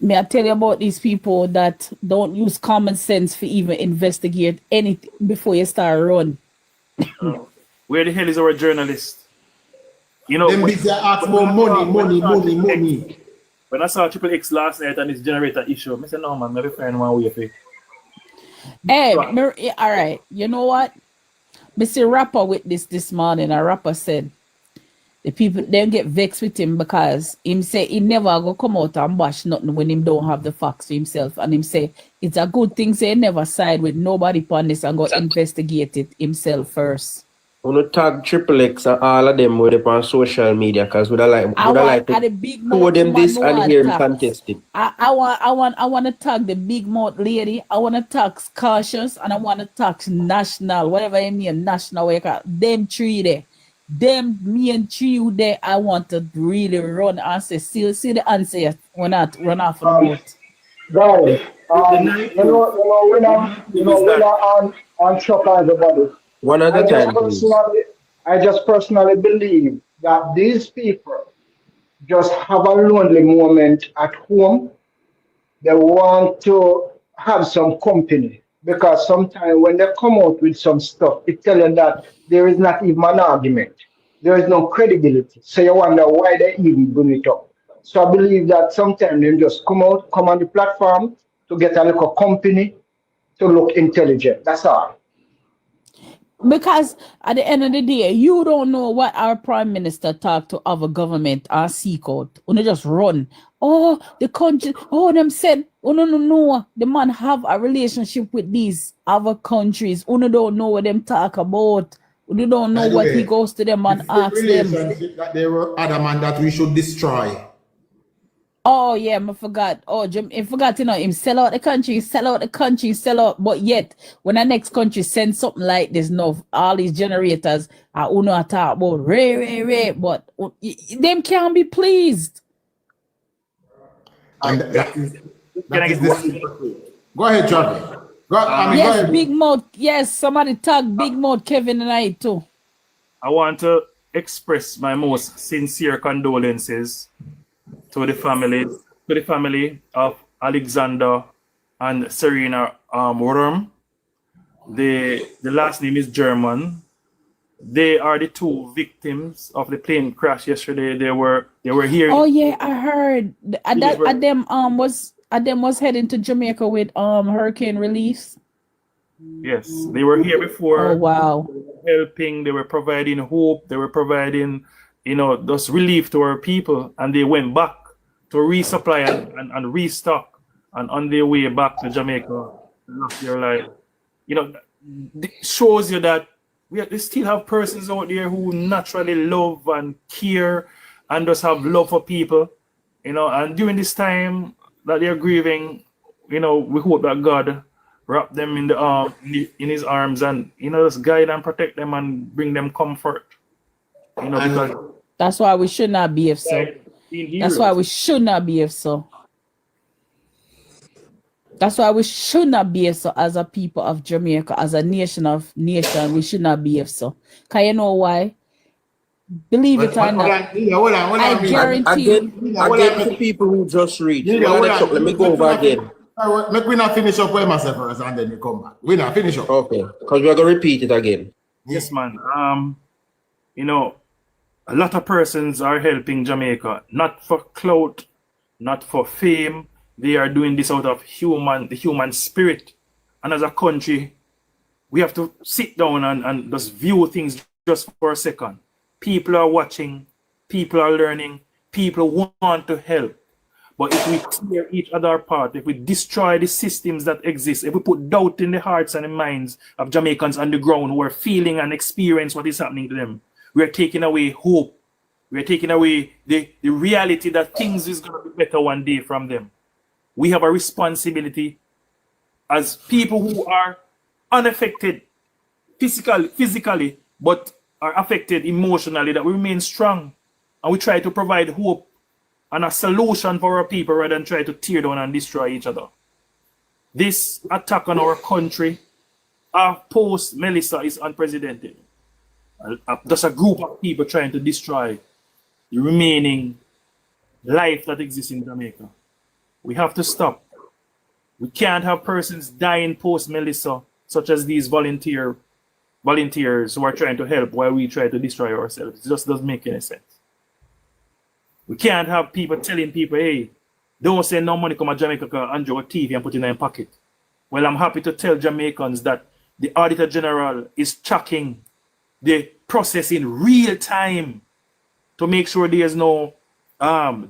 me I tell you about these people that don't use common sense for even investigate anything before you start run. Where the hell is our journalist? You know, them busy ask about money. When I saw Triple X last night and his generator issue, I said, no man, maybe find one way for it. Hey, all right. You know what? Me see rapper with this morning. A rapper said the people then get vexed with him because him say he never go come out and bash nothing when him don't have the facts for himself. And him say it's a good thing say he never side with nobody upon this and go investigate it himself first. I want to tag Triple X and all of them with it on social media because would I like to show them this and hear him contest it. I want to tag the big mouth lady. I want to tag Cautious and I want to tag National, whatever you mean, National. Them three there. Them me and three there. I want to really run and say, see the answer when I run off the boat. Guys, we're not on shock everybody. One at a time. I just personally believe that these people just have a lonely moment at home. They want to have some company because sometimes when they come out with some stuff, it tells you that there is not even an argument. There is no credibility. So you wonder why they even bring it up. So I believe that sometimes they just come on the platform to get a little company to look intelligent. That's all. Because at the end of the day, you don't know what our prime minister talk to other government or seek out. When they just run. Oh, the country, them said, no. The man have a relationship with these other countries. Don't know what them talk about. You don't know what he goes to them and asks them. That they were adamant that we should destroy. Oh yeah, I forgot. Oh, Jim, I forgot. Him sell out the country, sell out. But yet, when the next country sends something like this, all these generators are talk about Ray, but them can't be pleased. And that is the Go ahead, Charlie. Go ahead. Big Mouth. Yes, somebody tag Big Mouth Kevin and I too. I want to express my most sincere condolences to the family of Alexander and Serena Worm. The last name is German. They are the two victims of the plane crash yesterday. They were here. Oh yeah, I heard. Them was heading to Jamaica with hurricane relief. Yes, they were here before. Oh wow. Helping, they were providing hope, they were providing, those relief to our people, and they went back to resupply and restock, and on their way back to Jamaica, lost their life. It shows you that we still have persons out there who naturally love and care and just have love for people, and during this time that they're grieving, we hope that God wrap them in the in his arms, and just guide and protect them and bring them comfort. Because that's why we should not behave so. That's why we should not behave so. That's why we should not behave so as a people of Jamaica, as a nation, we should not behave so. Can you know why? Believe it or not, I guarantee. Again, for people who just read. Let me go over again. Make we not finish up with myself first and then we come back. We not finish up. Okay, because we're going to repeat it again. Yes, man. A lot of persons are helping Jamaica, not for clout, not for fame. They are doing this out of the human spirit. And as a country, we have to sit down and just view things just for a second. People are watching, people are learning, people want to help. But if we tear each other apart, if we destroy the systems that exist, if we put doubt in the hearts and the minds of Jamaicans on the ground who are feeling and experience what is happening to them, we are taking away hope. We are taking away the reality that things is going to be better one day from them. We have a responsibility as people who are unaffected physically, but are affected emotionally, that we remain strong and we try to provide hope and a solution for our people rather than try to tear down and destroy each other. This attack on our country, post Melissa, is unprecedented. Just a group of people trying to destroy the remaining life that exists in Jamaica. We have to stop. We can't have persons dying post Melissa, such as these volunteers who are trying to help while we try to destroy ourselves. It just doesn't make any sense. We can't have people telling people, hey, don't send no money come to Jamaica and draw a TV and put it in their pocket. Well, I'm happy to tell Jamaicans that the Auditor General is tracking the process in real time to make sure there's no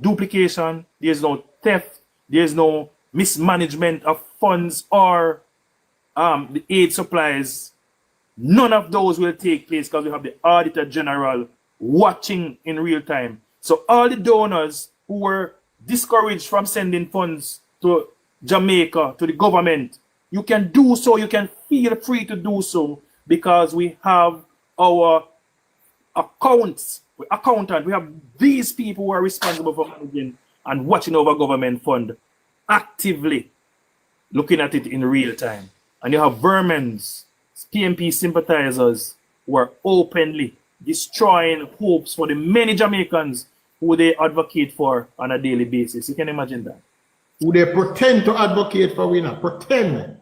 duplication, there's no theft, there's no mismanagement of funds or the aid supplies. None of those will take place because we have the Auditor General watching in real time. So all the donors who were discouraged from sending funds to Jamaica, to the government, you can do so, you can feel free to do so, because we have our accountant, we have these people who are responsible for managing and watching over government fund, actively looking at it in real time. And you have vermins, PNP sympathizers, who are openly destroying hopes for the many Jamaicans who they advocate for on a daily basis. You can imagine that. Who they pretend to advocate for, we not pretend.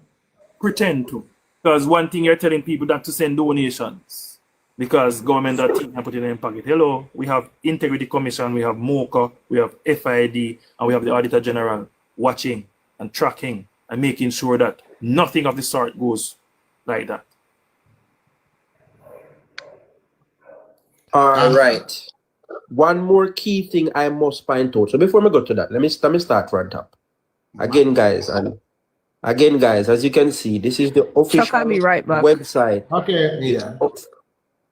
Pretend to. Because one thing you're telling people not to send donations because government are taking and putting it in pocket. Hello, we have Integrity Commission, we have MOCA, we have FID, and we have the Auditor General watching and tracking and making sure that nothing of the sort goes like that. All right. One more key thing I must point out. So before we go to that, let me start from top. Again, guys, as you can see, this is the official website. Okay, yeah.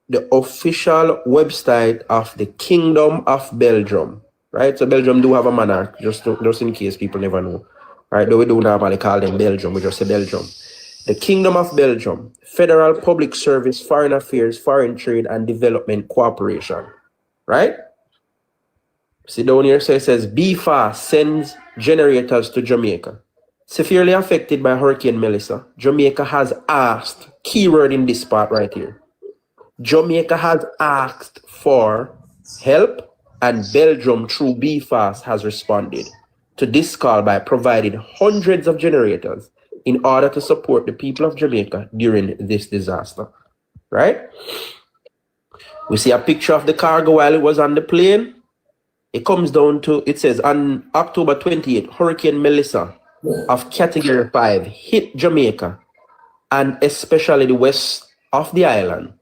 The official website of the Kingdom of Belgium, right? So Belgium do have a monarch, just in case people never know, right? Though we don't normally call them Belgium, we just say Belgium. The Kingdom of Belgium, Federal Public Service, Foreign Affairs, Foreign Trade and Development Corporation, right? See down here, so it says BFA sends generators to Jamaica. Severely affected by Hurricane Melissa, Jamaica has asked, keyword in this part right here, Jamaica has asked for help, and Belgium through BFAS has responded to this call by providing hundreds of generators in order to support the people of Jamaica during this disaster, right? We see a picture of the cargo while it was on the plane. It comes down to, it says on October 28th, Hurricane Melissa of Category 5 hit Jamaica and especially the west of the island,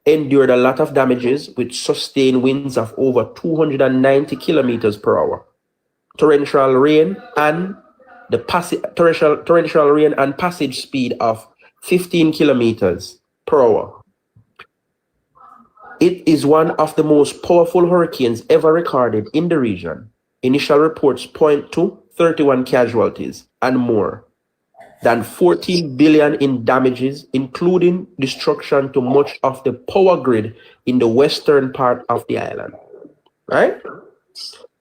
endured a lot of damages with sustained winds of over 290 kilometers per hour, torrential rain and torrential rain and passage speed of 15 kilometers per hour. It is one of the most powerful hurricanes ever recorded in the region. Initial reports point to 31 casualties and more. than 14 billion in damages, including destruction to much of the power grid in the western part of the island. Right?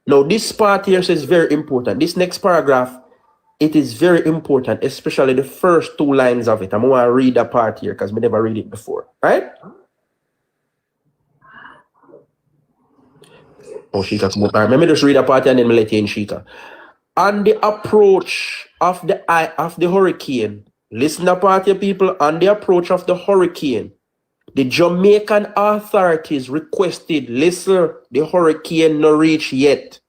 Now, this part here is very important. This next paragraph, it is very important, especially the first 2 lines of it. I'm going to read that part here because we never read it before. Right? Oh, Shika, come on. Let me just read a part and then I'll let you in, Shika. On the approach of the hurricane, listen to part here, people. On the approach of the hurricane, the Jamaican authorities requested, listen, the hurricane no reach yet.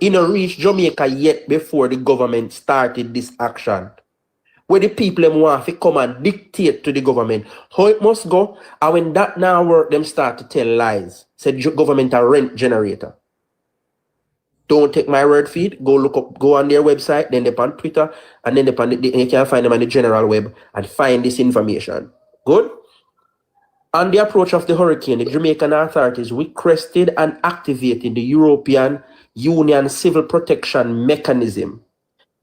It no reach Jamaica yet before the government started this action. Where the people them want to come and dictate to the government how it must go, and when that now work, them start to tell lies. Said government a rent generator. Don't take my word for it. Go look up, go on their website, then they on Twitter, and then you can find them on the general web and find this information. Good? On the approach of the hurricane, the Jamaican authorities requested and activated the European Union Civil Protection Mechanism,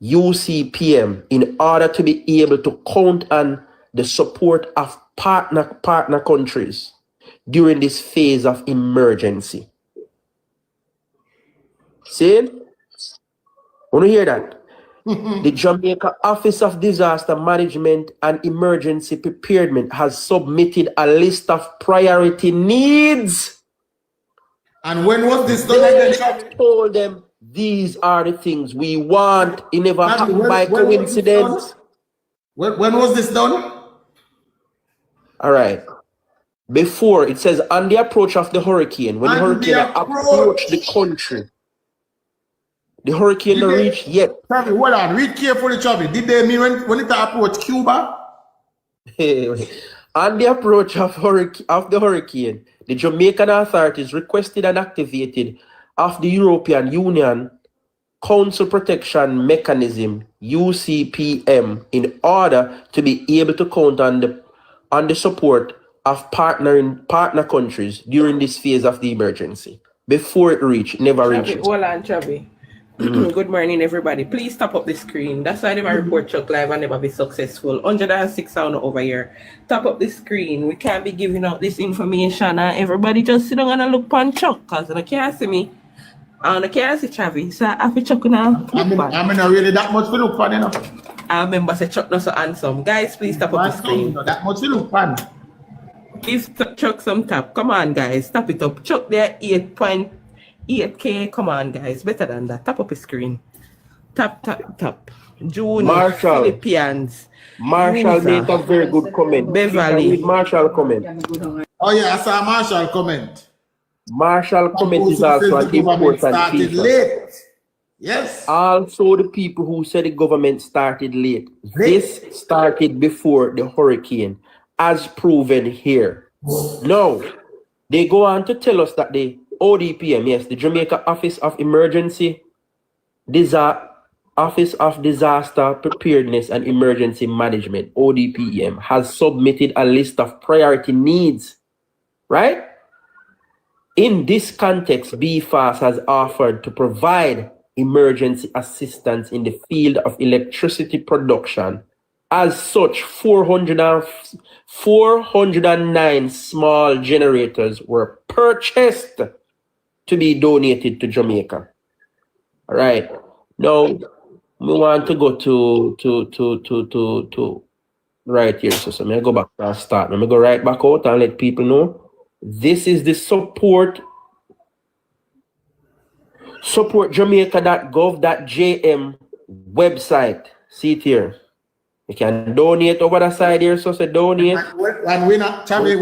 UCPM, in order to be able to count on the support of partner countries during this phase of emergency. See? Want to hear that? The Jamaica Office of Disaster Management and Emergency Preparedness has submitted a list of priority needs. And when was this done again? Told them these are the things we want. It never happened by coincidence. When was this done? All right. Before, it says on the approach of the hurricane, when the hurricane approached the country, the hurricane not reached yet. Chavi, hold on, read carefully, Chavi. Did they mean when it approached Cuba? On the approach of the hurricane, the Jamaican authorities requested and activated of the European Union Council Protection Mechanism, UCPM, in order to be able to count on the support of partner countries during this phase of the emergency. Before it reached, never reached. Hold on, Chavi. Good morning, everybody. Please stop up the screen. That's why they might report Chuck live and never be successful. 106 sound over here. Tap up the screen. We can't be giving out this information. Everybody just sit down and look on Chuck because they can't see me. And I can't see Chavi. So I have to Chuck now. I'm not really that much to look for, you know. I remember say Chuck not so handsome. Guys, please tap up the screen. That much to look for. Give Chuck some tap. Come on, guys. Tap it up. Chuck there 8.8K. Come on, guys. Better than that. Tap up the screen. Tap. June. Marshall. Philippians. Marshall made a very good comment. Beverly. Marshall comment. Oh yeah, I saw Marshall comment. Marshall comment is also an important started feature. late. Yes. Also, the people who said the government started late. This started before the hurricane, as proven here. Now, they go on to tell us that the ODPM, yes, the Jamaica Office of Office of Disaster Preparedness and Emergency Management, ODPM, has submitted a list of priority needs, right? In this context, BFAS has offered to provide emergency assistance in the field of electricity production. As such, 409 small generators were purchased to be donated to Jamaica. All right. Now, we want to go to right here. So let me go back and start. Let me go right back out and let people know. This is the supportjamaica.gov.jm website. See it here. You can donate over the side here, so say donate. And we're not, Chavi,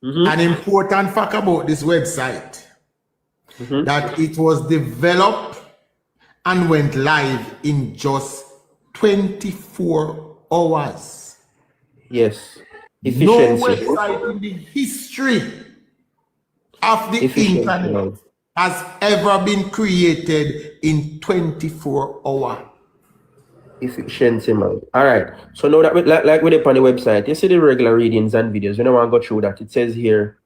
an important fact about this website, that it was developed and went live in just 24 hours. Yes. No website in the history of the internet has ever been created in 24 hours. Efficiency, man. All right. So now that like we're up on the website, you see the regular readings and videos. We don't want to go through that. It says here,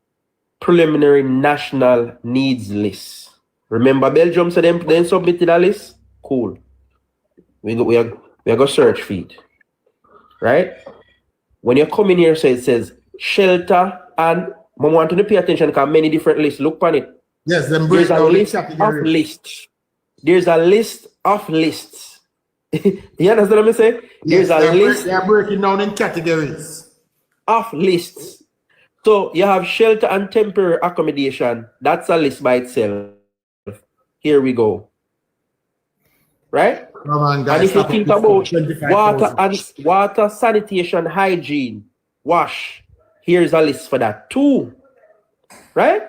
preliminary national needs list. Remember Belgium said they submitted a list? Cool. We are going to search for it. Right? When you come in here, so it says shelter, and I want you to pay attention because many different lists. Look on it. Yes, them There's break a down the list of categories. lists. There's a list of lists. You understand what I'm saying? Yes, There's a list they are breaking down in categories. of lists. So you have shelter and temporary accommodation. That's a list by itself. Here we go. Right? Come on, And guys. if you think about 25,000. water, sanitation, hygiene, wash, here's a list for that too. Right?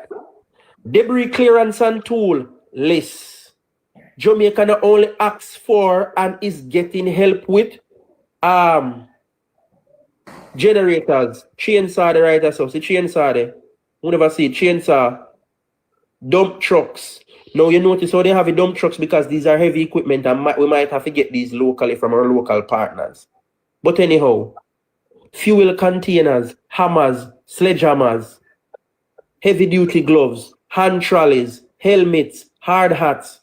Debris clearance and tool list. Jamaica not only asks for and is getting help with generators, chainsaw the right so see chainsaw there. Who never see chainsaw, dump trucks. Now you notice how they have a dump trucks because these are heavy equipment and we might have to get these locally from our local partners. But anyhow, fuel containers, hammers, sledgehammers, heavy duty gloves, hand trolleys, helmets, hard hats,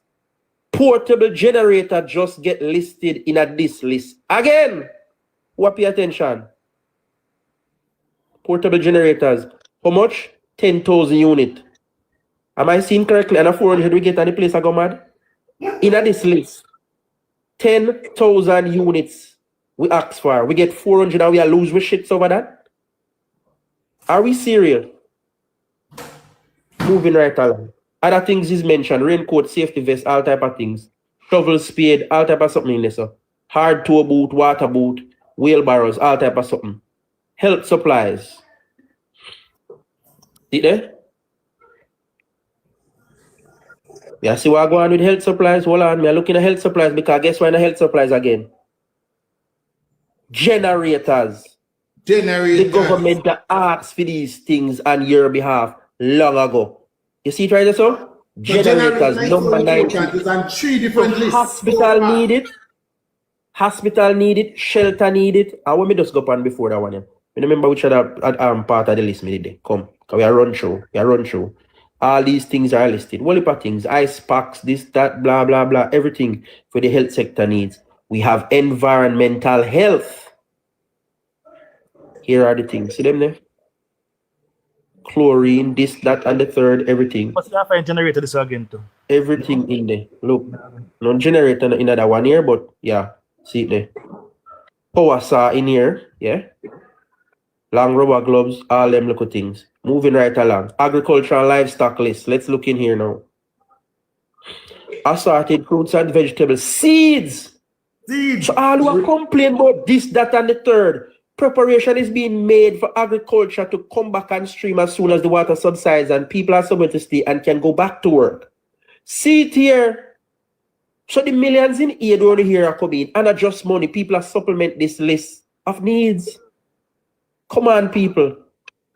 portable generator just get listed in this list. Again, what pay attention? Portable generators. How much? 10,000 units. Am I seeing correctly? And a 400 we get on the place I go mad? In this list, 10,000 units we ask for. We get 400 and we are lose with shits over that? Are we serious? Moving right along. Other things is mentioned. Raincoat, safety vest, all type of things. Shovel, spade, all type of something in there. So. Hard tow boot, water boot, wheelbarrows, all type of something. Health supplies. See there? Yeah, see what I go on with health supplies? Hold on, me looking at health supplies because guess why in the health supplies again? Generators. The government asked for these things on your behalf long ago. You see it right there, so? Generators, number 90. On 3 different lists. Hospital needed. Hospital needed. Shelter needed. And when me just go on before that one, yeah. I remember which other part of the list me did. Come, we are run through. All these things are listed. What heap of things? Ice packs, this, that, blah, blah, blah. Everything for the health sector needs. We have environmental health. Here are the things. See them there? Chlorine, this, that, and the third, everything. What's the find generator this again too? Everything in there. Look. No generator in that one here, but yeah. See it there. Power saw in here. Yeah. Long rubber gloves, all them little things. Moving right along. Agricultural livestock list. Let's look in here now. Assorted fruits and vegetables. Seeds. So all who are complaining about this, that, and the third. Preparation is being made for agriculture to come back on stream as soon as the water subsides and people are somewhere to stay and can go back to work. See it here. So the millions in aid over here are coming and not just money. People are supplement this list of needs. Come on, people.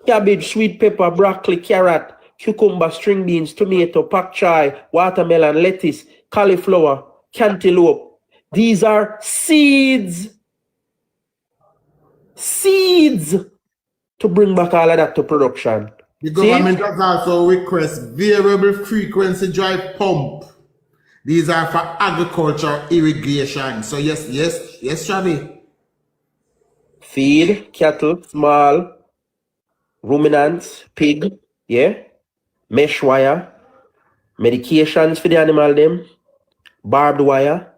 Cabbage, sweet pepper, broccoli, carrot, cucumber, string beans, tomato, pak chai, watermelon, lettuce, cauliflower, cantaloupe. These are seeds. Seeds to bring back all of that to production. The government does also request variable frequency drive pump. These are for agriculture irrigation. So yes, Travi. Feed cattle, small ruminants, pig, yeah, mesh wire, medications for the animal them, barbed wire,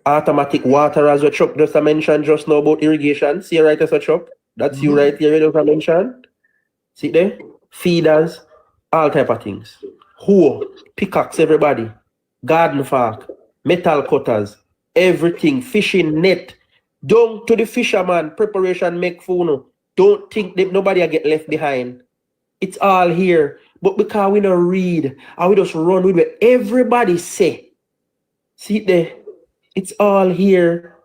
automatic water as a Chuck just mentioned just now about irrigation. See right as a Chuck? That's you right here just mentioned. See there? Feeders, all type of things. Hoe, pickaxe, everybody, garden fork, metal cutters, everything, fishing net, down to the fisherman, preparation make food. Don't think that nobody will get left behind. It's all here. But because we don't read, and we just run with what everybody say. See it there? It's all here.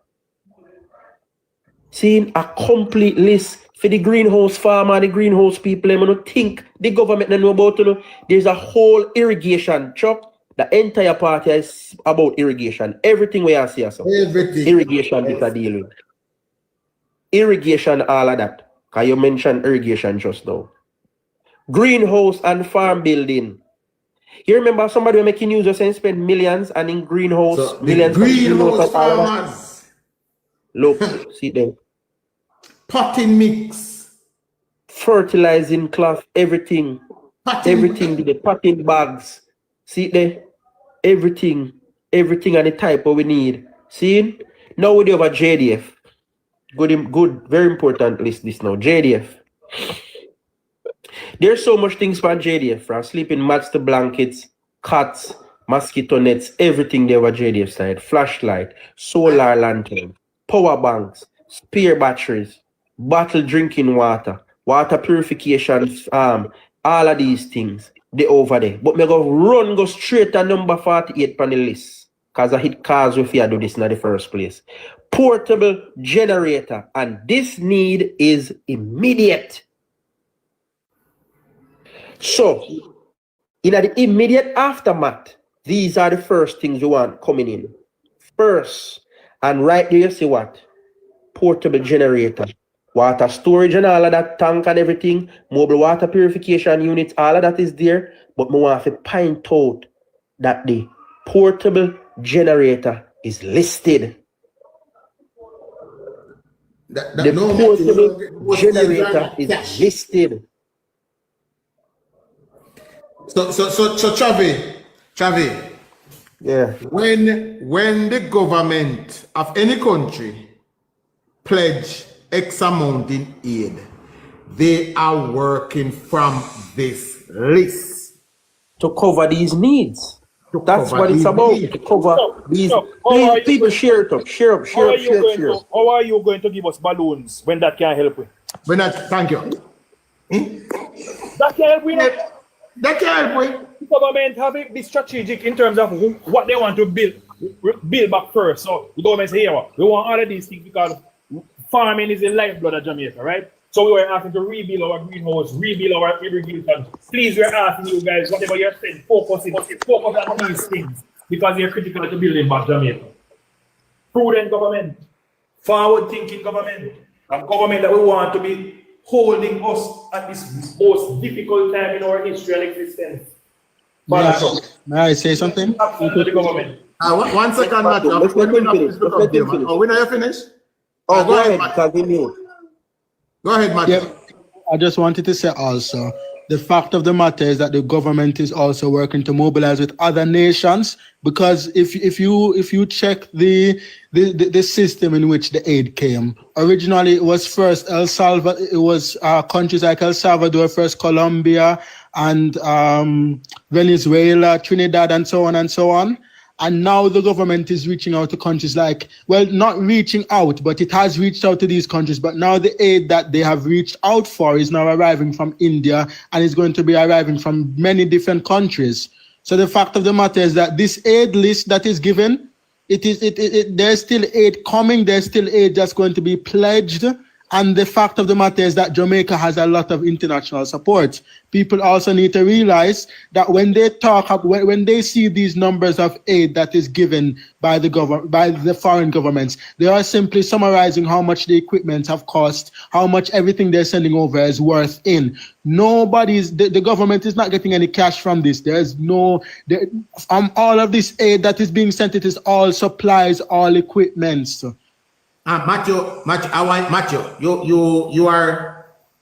Seeing a complete list for the greenhouse farmer, the greenhouse people. I don't think the government don't know about it. There's a whole irrigation, Chuck. The entire party is about irrigation. Everything we are seeing. So. Everything. Irrigation is a deal with. Irrigation, all of that. Because you mentioned irrigation just now. Greenhouse and farm building. You remember somebody were making news saying spend millions and in greenhouse, So the millions for greenhouse all of that. farmers, Look, see them. potting mix, Fertilizing cloth, everything. potting Everything, the potting bags. See there? Everything and the type of we need. See? Now we do have a JDF. Good, very important list this now. JDF. There's so much things for JDF, from sleeping mats to blankets, cots, mosquito nets, everything there was JDF side. Flashlight, solar lantern, power banks, spare batteries, bottled drinking water, water purification, all of these things, they over there. But me go straight to number 48 on the list. Because I hit cars if you do this in the first place. Portable generator. And this need is immediate. So, in the immediate aftermath, these are the first things you want coming in. First, and right there you see what? Portable generator. Water storage and all of that, tank and everything, mobile water purification units, all of that is there. But I want to point out that the portable generator is listed. The portable generator is listed. So Chavi, yeah. When the government of any country pledge X amount in aid, they are working from this list to cover these needs. That's what it's about. To cover these. Please, people, share it up. Share. How are you going to give us balloons when that can't help you? Thank you. That can't help you. That can't help you. The government have to be strategic in terms of what they want to build back first. So the government say, here, we want all of these things because farming is the lifeblood of Jamaica, right? So we were asking to rebuild our greenhouse, rebuild our irrigation. Please, we're asking you guys, whatever you're saying, focus on these things because they're critical to building back Jamaica. Prudent government, forward-thinking government, a government that we want to be holding us at this most difficult time in our history and existence. May I say something? Absolutely, government. 1 second, Matt. Oh, when are you finished? Oh, go ahead, Go ahead, Matt. Yeah, I just wanted to say also, the fact of the matter is that the government is also working to mobilize with other nations, because if you check the system in which the aid came, originally it was first El Salvador, it was countries like El Salvador, first Colombia and Venezuela, Trinidad, and so on and so on. And now the government is reaching out to countries like, well, not reaching out, but it has reached out to these countries. But now the aid that they have reached out for is now arriving from India and is going to be arriving from many different countries. So the fact of the matter is that this aid list that is given, there's still aid coming. There's still aid that's going to be pledged. And the fact of the matter is that Jamaica has a lot of international support. People also need to realize that when they when they see these numbers of aid that is given by the foreign governments, they are simply summarizing how much the equipment have cost, how much everything they're sending over is worth in. The government is not getting any cash from this. There's all of this aid that is being sent, it is all supplies, all equipments. Matthew,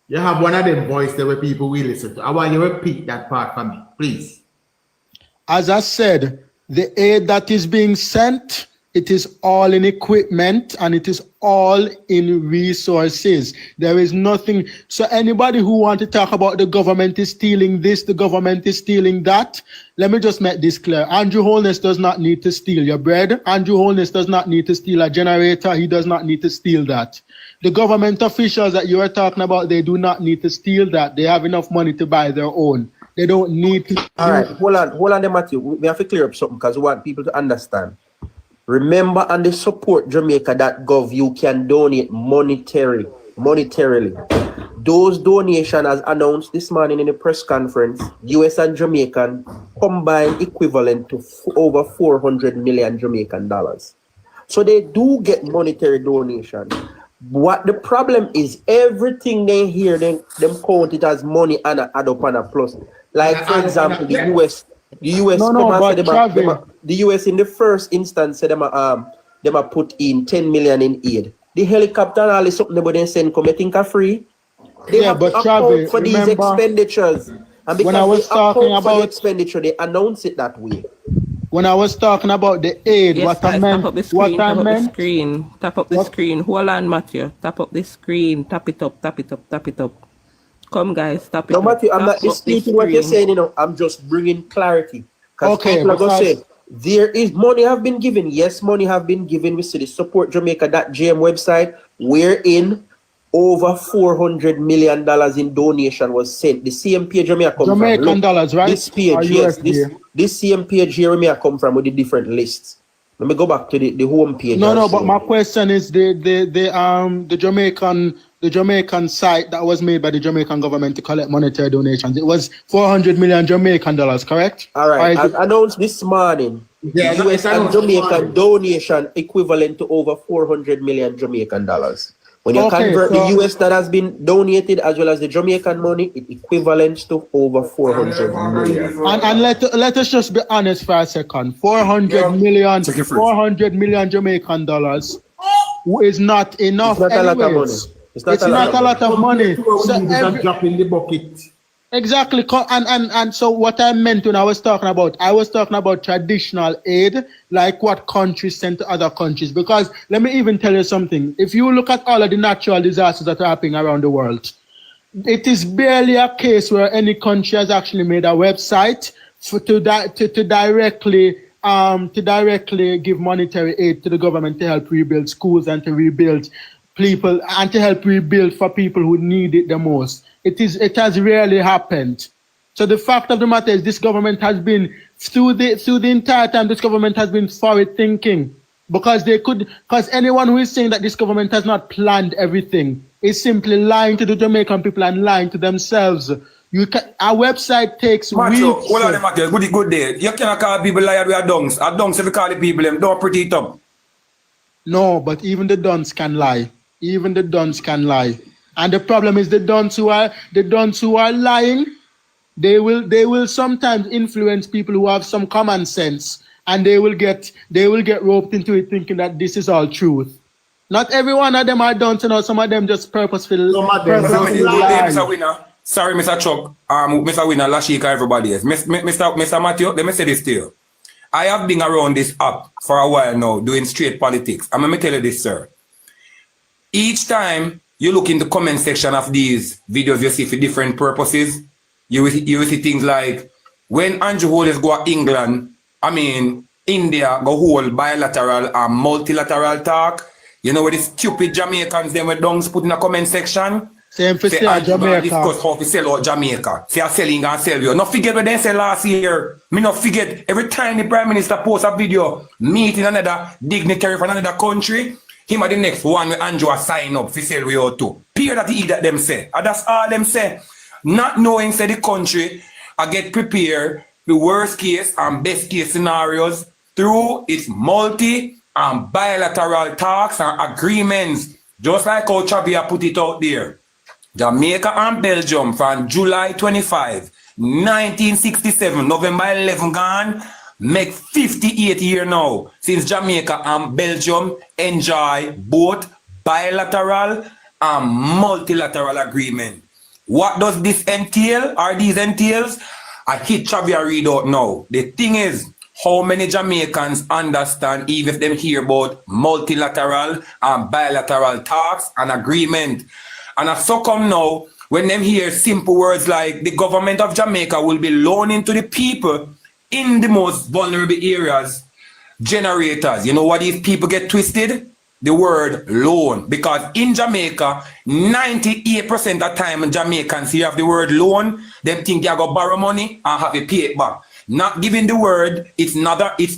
you have one of them voices where people will listen to. I want you to repeat that part for me, please. As I said, the aid that is being sent, it is all in equipment and it is all in resources. There is nothing. So anybody who wants to talk about the government is stealing this, the government is stealing that, let me just make this clear. Andrew Holness does not need to steal your bread. Andrew Holness does not need to steal a generator. He does not need to steal that. The government officials that you are talking about, they do not need to steal that. They have enough money to buy their own. They don't need to. All right, hold on there, Matthew. We have to clear up something because we want people to understand. Remember, on the support Jamaica.gov, you can donate monetarily. Those donations, as announced this morning in the press conference, US and Jamaican combined equivalent to over 400 million Jamaican dollars. So they do get monetary donations. What the problem is, everything they hear, them count it as money and add up and a plus. Like, for example, the US, The US No, come no, and say but Travis, the US in the first instance said them a put in 10 million in aid. The helicopter and all is something they send come. You think are free? They yeah, have to but account Travis, for these remember expenditures. And when I because they was talking account for the about expenditure, they announce it that way. the aid, Yes, guys, tap up the screen, what I tap up the meant, screen, tap up the what screen. Hold on, Matthew. Tap up the screen, tap it up, tap it up, tap it up. Come, guys, tap it No, up. Matthew, I'm Tap not up the disputing what you're screen. saying, I'm just bringing clarity. Because okay, people are going to because say, there is money have been given. Yes, money have been given. We see the Support Jamaica.jm website, wherein over $400 million in donation was sent. The same page where I come from. Jamaican Look, dollars, right? this page, Or yes, USD? this same page here where I come from with the different lists. Let me go back to the home page. No, and no, show but my you. question is the Jamaican site that was made by the Jamaican government to collect monetary donations. It was 400 million Jamaican dollars, correct? All Or right, is as it, announced this morning, Yeah, the US it's and announced this Jamaican morning. donation equivalent to over 400 million Jamaican dollars. When you okay, convert the so US that has been donated as well as the Jamaican money, it equivalents to over 400 million. and let us just be honest for a second. 400 million Jamaican dollars is not It's enough not a lot of money. anyways. It's not It's a lot not of a money. lot of money. Compared to what So we need is a drop in the bucket. exactly, and so what I meant when I was talking about traditional aid, like what countries send to other countries. Because let me even tell you something. If you look at all of the natural disasters that are happening around the world, it is barely a case where any country has actually made a website to directly give monetary aid to the government to help rebuild schools and to rebuild people and to help rebuild for people who need it the most. It has rarely happened. So the fact of the matter is this government has been through the entire time this government has been forward thinking, because anyone who is saying that this government has not planned everything is simply lying to the Jamaican people and lying to themselves. Our website takes Macho, weeks. all of them Macho, good day. You cannot call people liar with a dunks. A dunks if you call the people them, don't pretty it up. No, but even the dons can lie. Even the dons can lie. And the problem is the dons who are lying, they will sometimes influence people who have some common sense, and they will get roped into it thinking that this is all truth. Not every one of them are dons, some of them just purposefully lie. Mr. Winner. Sorry, Mr. Chuck, Mr. Winner, Lashika, everybody else. Mr. Matthew, let me say this to you. I have been around this app for a while now, doing straight politics. And let me tell you this, sir. Each time you look in the comment section of these videos you see for different purposes, you will see things like, when Andrew Hollis go to England, India go hold bilateral and multilateral talk, you know what the stupid Jamaicans them with dongs put in the comment section? Same for Jamaica. Discuss how to sell out Jamaica. Say I'm selling and sell you. Not forget what they said last year. Me not forget every time the Prime Minister posts a video meeting another dignitary from another country, him are the next one with Andrew sign up for sell we out too. Period that he that them say. And that's all them say. Not knowing say the country I get prepared the worst case and best case scenarios through its multi and bilateral talks and agreements. Just like how Chavia put it out there. Jamaica and Belgium from July 25, 1967, November 11 gone, make 58 years now since Jamaica and Belgium enjoy both bilateral and multilateral agreement. What does this entail? Are these entails? I hit Chavia read out now. The thing is, how many Jamaicans understand even if them hear about multilateral and bilateral talks and agreement? And I so come now, when them hear simple words like the government of Jamaica will be loaning to the people in the most vulnerable areas, generators. You know what these people get twisted? The word loan. Because in Jamaica, 98% of the time Jamaicans hear of the word loan, them think you go borrow money and have it pay it back. Not giving the word, it's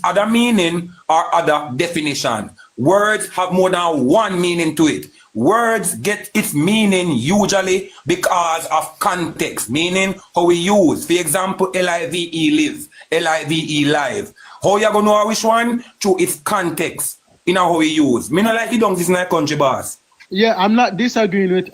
other meaning or other definition. Words have more than one meaning to it. Words get its meaning usually because of context, meaning how we use. For example, L-I-V-E live, L-I-V-E live. How you gonna know which one? Through its context, in how we use. Me not like you don't this in our country, boss. Yeah, I'm not disagreeing with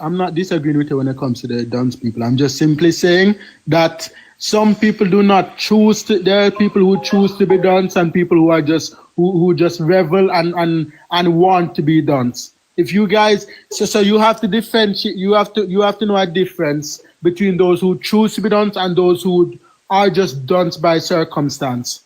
you when it comes to the dunce people. I'm just simply saying that some people do not choose to. There are people who choose to be dunce and people who are just who just revel and want to be dunce. If you guys, so you have to differentiate. You have to know a difference between those who choose to be dunce and those who are just dunce by circumstance.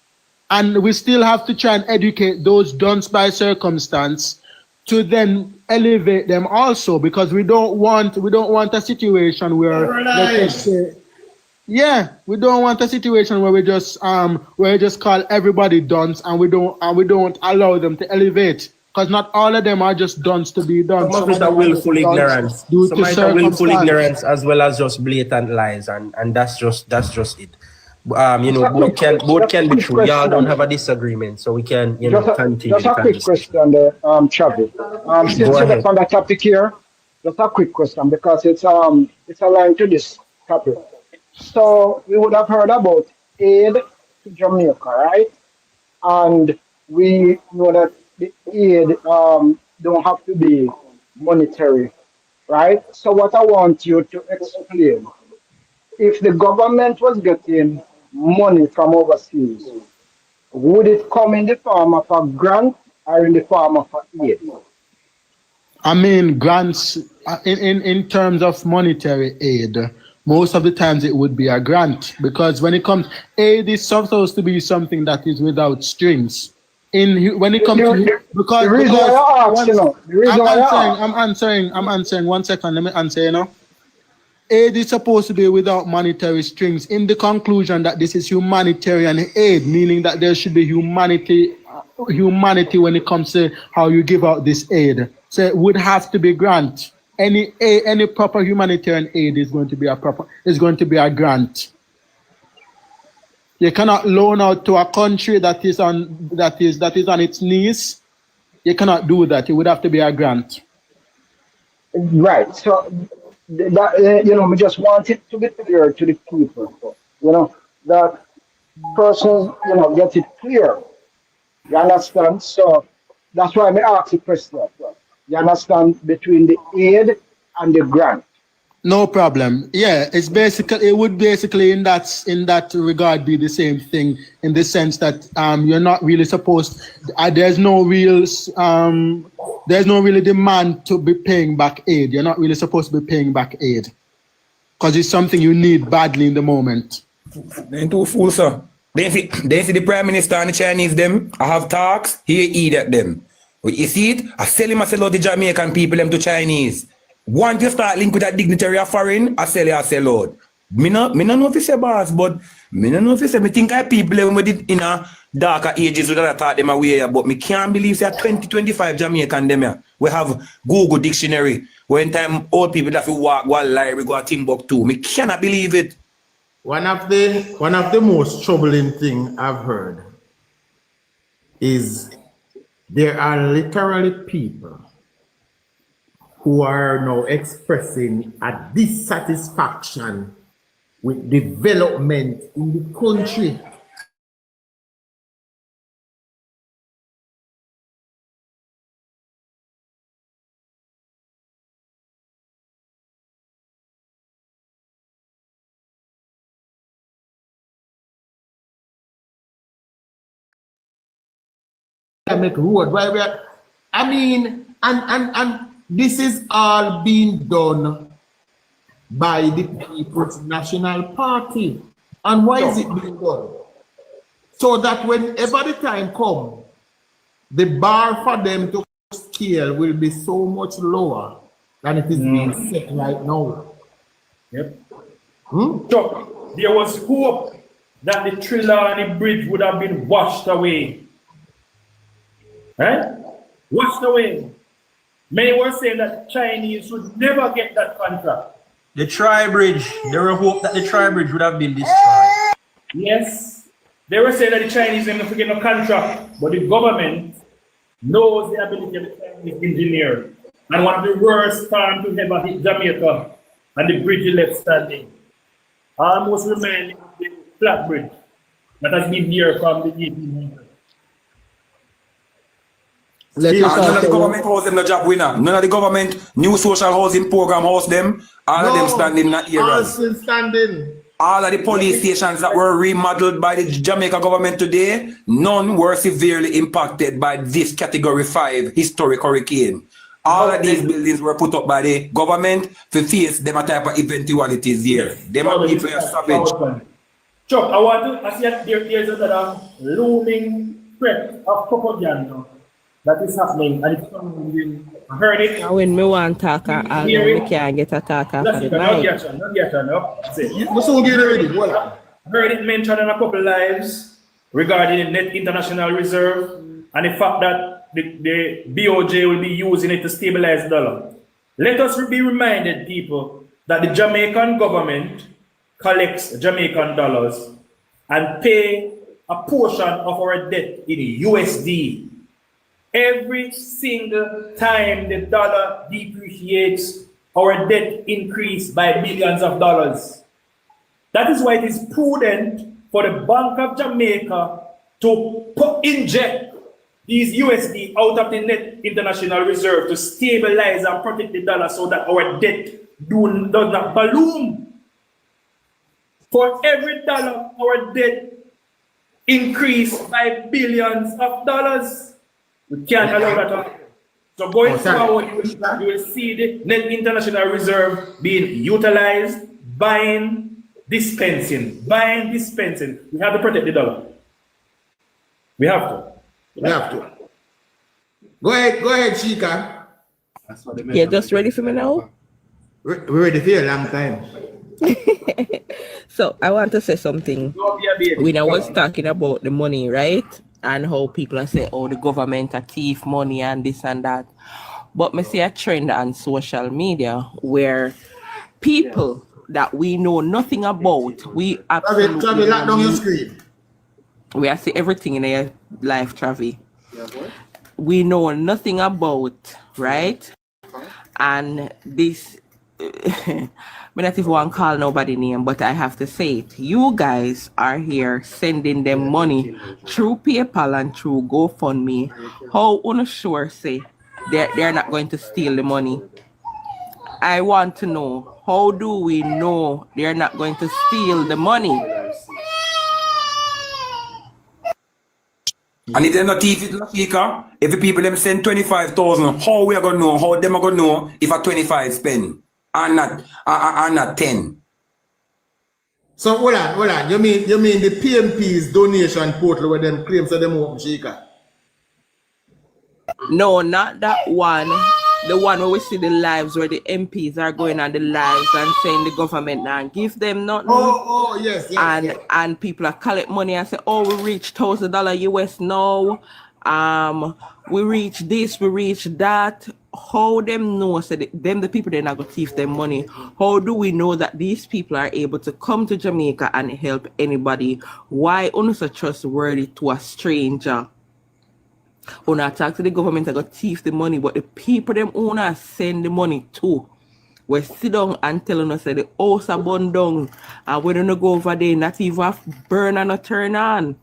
And we still have to try and educate those dunce by circumstance to then elevate them also, because we don't want a situation where let's just say, yeah, we don't want a situation where we just call everybody dunce and we don't allow them to elevate, because not all of them are just dunce to be dunce. Some of it are willful ignorance. Some of it are willful ignorance as well as just blatant lies, and that's just it. Both can be true. Y'all don't have a disagreement, so we can continue. Just a quick question, Chavi. Since you're on the topic here, just a quick question because it's aligned to this topic. So we would have heard about aid to Jamaica, right? And we know that the aid don't have to be monetary, right? So what I want you to explain, if the government was getting money from overseas, would it come in the form of a grant or in the form of an aid? I mean, grants in terms of monetary aid, most of the times it would be a grant, because when it comes, aid is supposed to be something that is without strings. When it comes to, because the reason I'm answering 1 second, let me answer, aid is supposed to be without monetary strings, in the conclusion that this is humanitarian aid, meaning that there should be humanity when it comes to how you give out this aid. So it would have to be grant. Any proper humanitarian aid is going to be a grant. You cannot loan out to a country that is on its knees. You cannot do that. It would have to be a grant. Right. So that, we just want it to be clear to the people. That persons, get it clear. You understand? So that's why I ask the question. You understand, between the aid and the grant? No problem. Yeah, it would basically in that regard be the same thing, in the sense that you're not really supposed. There's no real demand to be paying back aid. You're not really supposed to be paying back aid, because it's something you need badly in the moment. They ain't too fool, sir. They see the Prime Minister and the Chinese them. I have talks, he eat at them. You see it? I sell out the Jamaican people them to Chinese. Once you start link with that dignitary of foreign, I sell out. Me no know if you say boss, but me no know if you say, me think I people them with it in a darker ages with that I thought them away, but me can't believe say 2025 Jamaican them here. We have Google Dictionary. When time old people that walk go library, go to Timbuktu. Me cannot believe it. One of the most troubling thing I've heard is there are literally people who are now expressing a dissatisfaction with development in the country. Road, and this is all being done by the People's National Party. And why is it being done? So that whenever the time comes, the bar for them to scale will be so much lower than it is being set right now. Yep. So there was hope that the Trelawney Bridge would have been washed away. Right? Washed away. Many were saying that the Chinese would never get that contract. The Tri-Bridge, there were hope that the Tri-Bridge would have been destroyed. Yes. They were saying that the Chinese are not get no contract, but the government knows the ability of the Chinese engineer. And one of the worst storms to ever hit Jamaica, and the bridge left standing. Almost reminding of the flat bridge that has been here from the 1800s. Let And us none of the also government house them no job winner. None of the government new social housing program house them. All of them standing in that all areas. still standing. All of the police stations that were remodeled by the Jamaica government today, none were severely impacted by this category 5 historic hurricane. All of these buildings were put up by the government to face them a type of eventualities here. Them are people are savage. Chuck, I see that there's another looming threat of propaganda that is happening, and it's coming. I heard it. And when me want to talk, I know me can't get a talk after the Not mic. yet, no. You so get ready. Voila. I heard it mentioned in a couple lives regarding the net international reserve and the fact that the BOJ will be using it to stabilize the dollar. Let us be reminded, people, that the Jamaican government collects Jamaican dollars and pay a portion of our debt in USD. Every single time the dollar depreciates, our debt increases by billions of dollars. That is why it is prudent for the Bank of Jamaica to inject these USD out of the net international reserve to stabilize and protect the dollar so that our debt does not balloon. For every dollar, our debt increased by billions of dollars. We can't allow that to happen. So going forward, you will see the net international reserve being utilized, buying, dispensing. We have to protect the dollar. We have to. Go ahead, Chica. You're just ready for me now? We're ready for a long time. So I want to say something. When I was talking about the money, right? And how people are saying, oh, the government are thief money and this and that. But I see a trend on social media where people that we know nothing about, we absolutely Travi, lock down your screen. We are see everything in their life, Travi. We know nothing about, right? And this, I not even want to call nobody name, but I have to say it. You guys are here sending them money through PayPal and through GoFundMe. How unsure say they're not going to steal the money? I want to know, how do we know they're not going to steal the money? And if they're not thief it, Lashika, if the people them send 25,000, how we are gonna know? How them are gonna know if a 25 spend and not 10? So hold on. You mean the PNP's donation portal where them claims that them open, Chica? No, not that one. The one where we see the lives where the MPs are going on the lives and saying the government now give them nothing. Oh, yes. And people are collect money and say, oh, we reached $1,000 US now. We reach this, we reach that. How them know? So them the people they're not gonna thief them money. How do we know that these people are able to come to Jamaica and help anybody? Why only so trustworthy to a stranger? When I talk to the government, I got thief the money, but the people them owner send the money to. We sit down and telling us that the house are burned down and we don't go over there, not even burn and not turn on.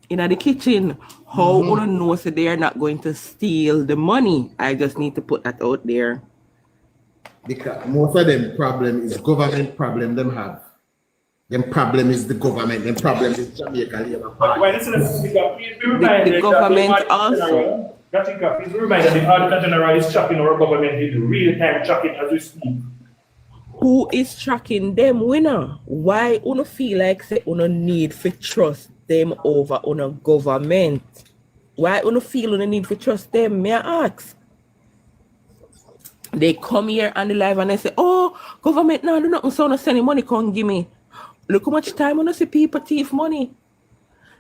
In the kitchen, how would know so they are not going to steal the money? I just need to put that out there. Because most of them problem is government problem them have. Them problem is the government, them problem is Jamaica Labour Party. The government also. Please be reminded the Auditor General is tracking our government in real-time tracking as we speak. Who is tracking them, winner? Why uno feel like say uno need to trust them over uno government? Why uno feel uno need to trust them? May I ask? They come here on the live and they say, oh, government now do nothing, so no send money, come give me. Look how much time uno see people thief money.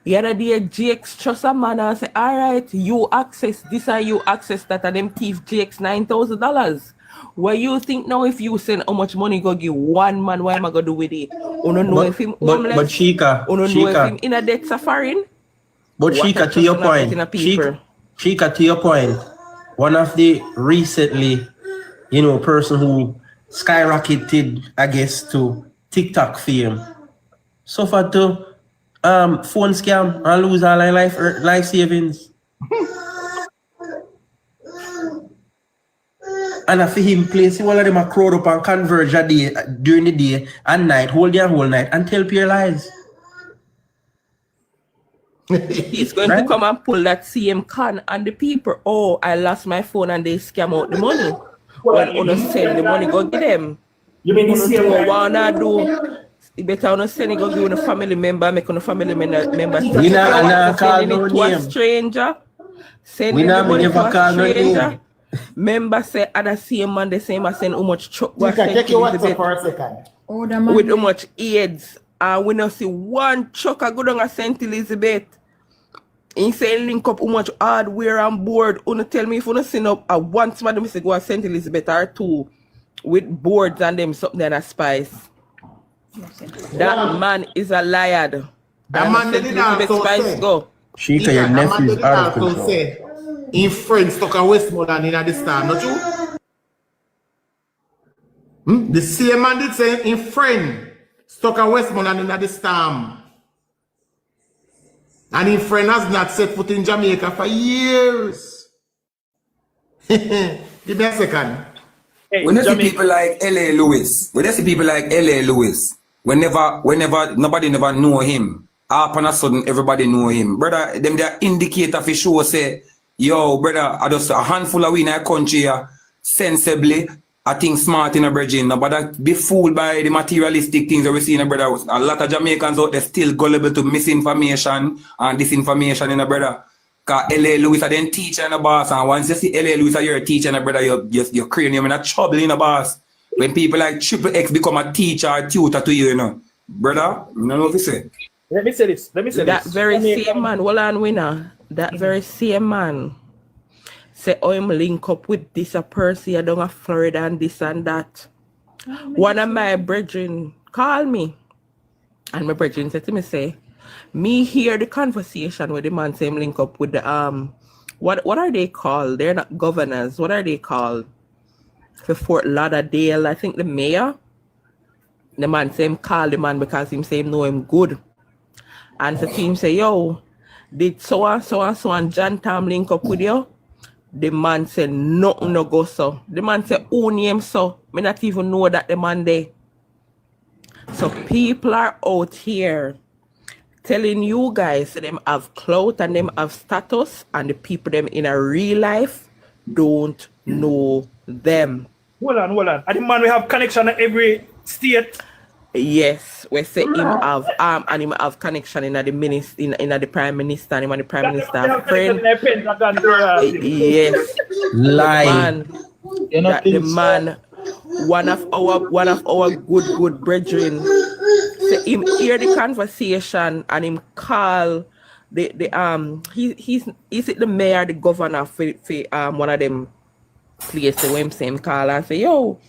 The other day, GX trust a man and say, all right, you access this and you access that, and them thief GX $9,000. What you think now if you send how much money go give one man, what am I going to do with it? Uno know if him homeless. But Chica, Uno know if him in a debt suffering. But Chica, to your point, Chica, to your point, one of the recently, person who skyrocketed, I guess, to TikTok fame, suffered to phone scam and lose all her life savings. And for him place all of them a crowd up and converge a day during the day and night, whole day and whole night, and tell pure lies. He's going to come and pull that same con on the people. Oh, I lost my phone and they scam out the money. When you send the money, go get them. You mean this year? Wanna do? You better on send it, go give a family member, make a family member. We not call no it to a name. stranger. Send We the not money to never a call no stranger. name. Member say, and the same man, the same as send how much truck was Tika, sent check to your Elizabeth WhatsApp for a second. Oh, the man. with how much AIDS. And we not see one truck a go down a St. Elizabeth. He say link up how much hardware and board. Una tell me if una send up a one somebody me say go a St. Elizabeth or two with boards and them something and a spice. That man is a liar. That man St. did Elizabeth also spice say. go. She Tika, your that man nephew's did out of also control. say, in friends stuck a Westmoreland in this time, not you? The same man did say in friend stuck a Westmoreland in this time. And in friend has not set foot in Jamaica for years. Give me a second. Hey, When you see Jamaica. people like L.A. Lewis, whenever nobody never know him, all of a sudden everybody know him. Brother, them they indicator for sure say, yo, brother, I just a handful of we in our country here, sensibly, I think smart in a bridging. Nobody be fooled by the materialistic things that we see in a brother. A lot of Jamaicans out there still gullible to misinformation and disinformation in a brother. Because L.A. Lewis are then teacher and a boss, and once you see L.A. Lewis are your teacher and a brother, you're cranium in a trouble in a boss. When people like Triple X become a teacher or tutor to you, you know. Brother, you know what to say. Let me say this. That very same man, hold on, winner. That very same man say, oh, him link up with this a person here down in Florida and this and that. One of my brethren call me, and my brethren said to me, say, me hear the conversation with the man same link up with the what are they called? They're not governors. What are they called? For Fort Lauderdale, I think the mayor. The man same call the man because him say him know him good. And the team say, yo, did so and John Tam link up with you? The man said, nothing no go so. The man said, who name so? Me not even know that the man there. So people are out here telling you guys them have clout and them have status, and the people them in a real life don't know them. Hold on. And the man we have connection in every state. Yes, we say him have and him have connection in the minister, in the prime minister, and him and the prime minister friend. Yes, Lie. The man, one of our good brethren, say him hear the conversation and him call he's it the mayor, the governor for one of them places where him say him call and say, yo,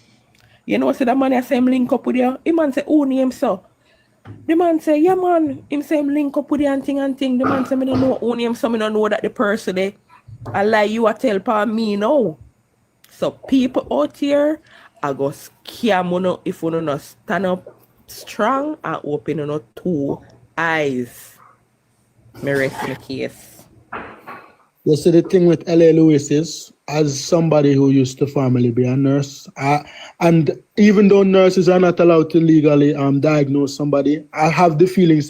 you know, say that man I say him link up with you. The man say, who name so? The man say, yeah man, him say him link up with you and thing. The man say, me don't know who name so, me don't know that the person there. I lie you a tell pa me now. So people out here I go scam you if you not stand up strong and open your two eyes. Me rest in the case. You see, the thing with L.A. Lewis is, as somebody who used to formerly be a nurse, and even though nurses are not allowed to legally diagnose somebody, I have the feeling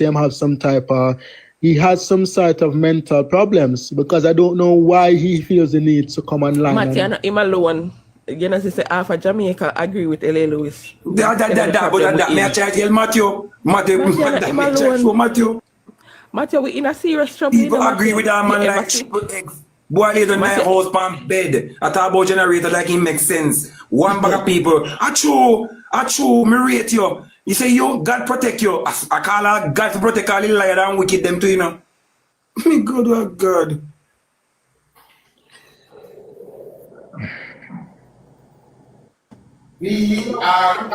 he has some sort of mental problems, because I don't know why he feels the need to come online. Matthew, him alone. You know, say half of Jamaica agree with L.A. Lewis. May I tell Matthew? Matthew, we in a serious trouble. People agree with that man like Triple X. Boy, later in my house on bed. I talk about generator like it makes sense. One bag of people. Achoo, me rate you. You say, yo, God protect you. I call her God to protect all the liar and wicked them too, you know. Me God, oh God. We are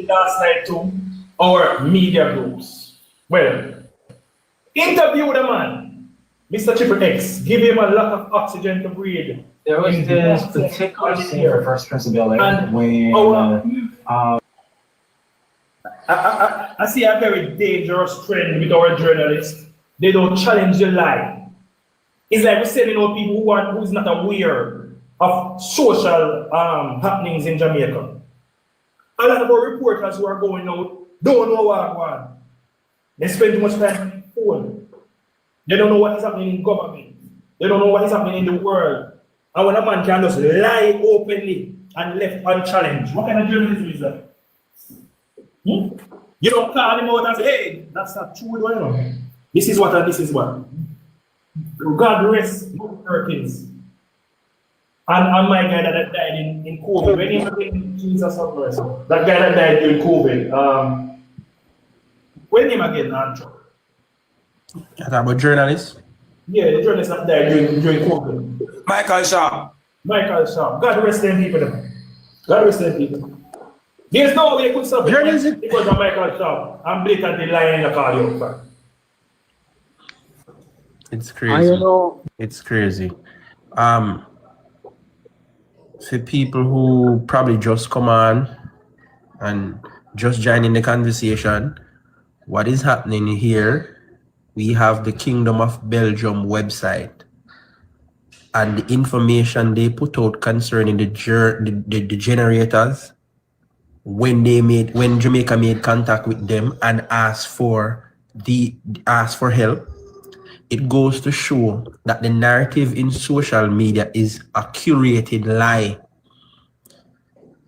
last night to our media groups. Well, interview the man, Mr. Triple X. Give him a lot of oxygen to breathe. There was this particular scene for First Prince of Bel-Air when I see a very dangerous trend with our journalists. They don't challenge the lie. It's like we're sending out people who's not aware of social happenings in Jamaica. A lot of our reporters who are going out don't know what going on. They spend too much time on the phone. They don't know what is happening in government. They don't know what is happening in the world. And when a man can just lie openly and left unchallenged, what kind of journalism is that? You don't call him out and say, hey, that's not true, you know. This is what and this is what. God rest Perkins. And my guy that died in COVID. When he was in Jesus of Christ. That guy that died during COVID. When name again, Andrew? About journalists? Yeah, the journalist that died during COVID. Michael Sharp. Michael Sharp. God rest them people. God rest them people. There's no way you could stop it because of Michael Sharp. I'm blatantly lying in the car, you. It's crazy. It's crazy. For people who probably just come on and just join in the conversation, what is happening here? We have the Kingdom of Belgium website, and the information they put out concerning the generators when Jamaica made contact with them and asked for help. It goes to show that the narrative in social media is a curated lie,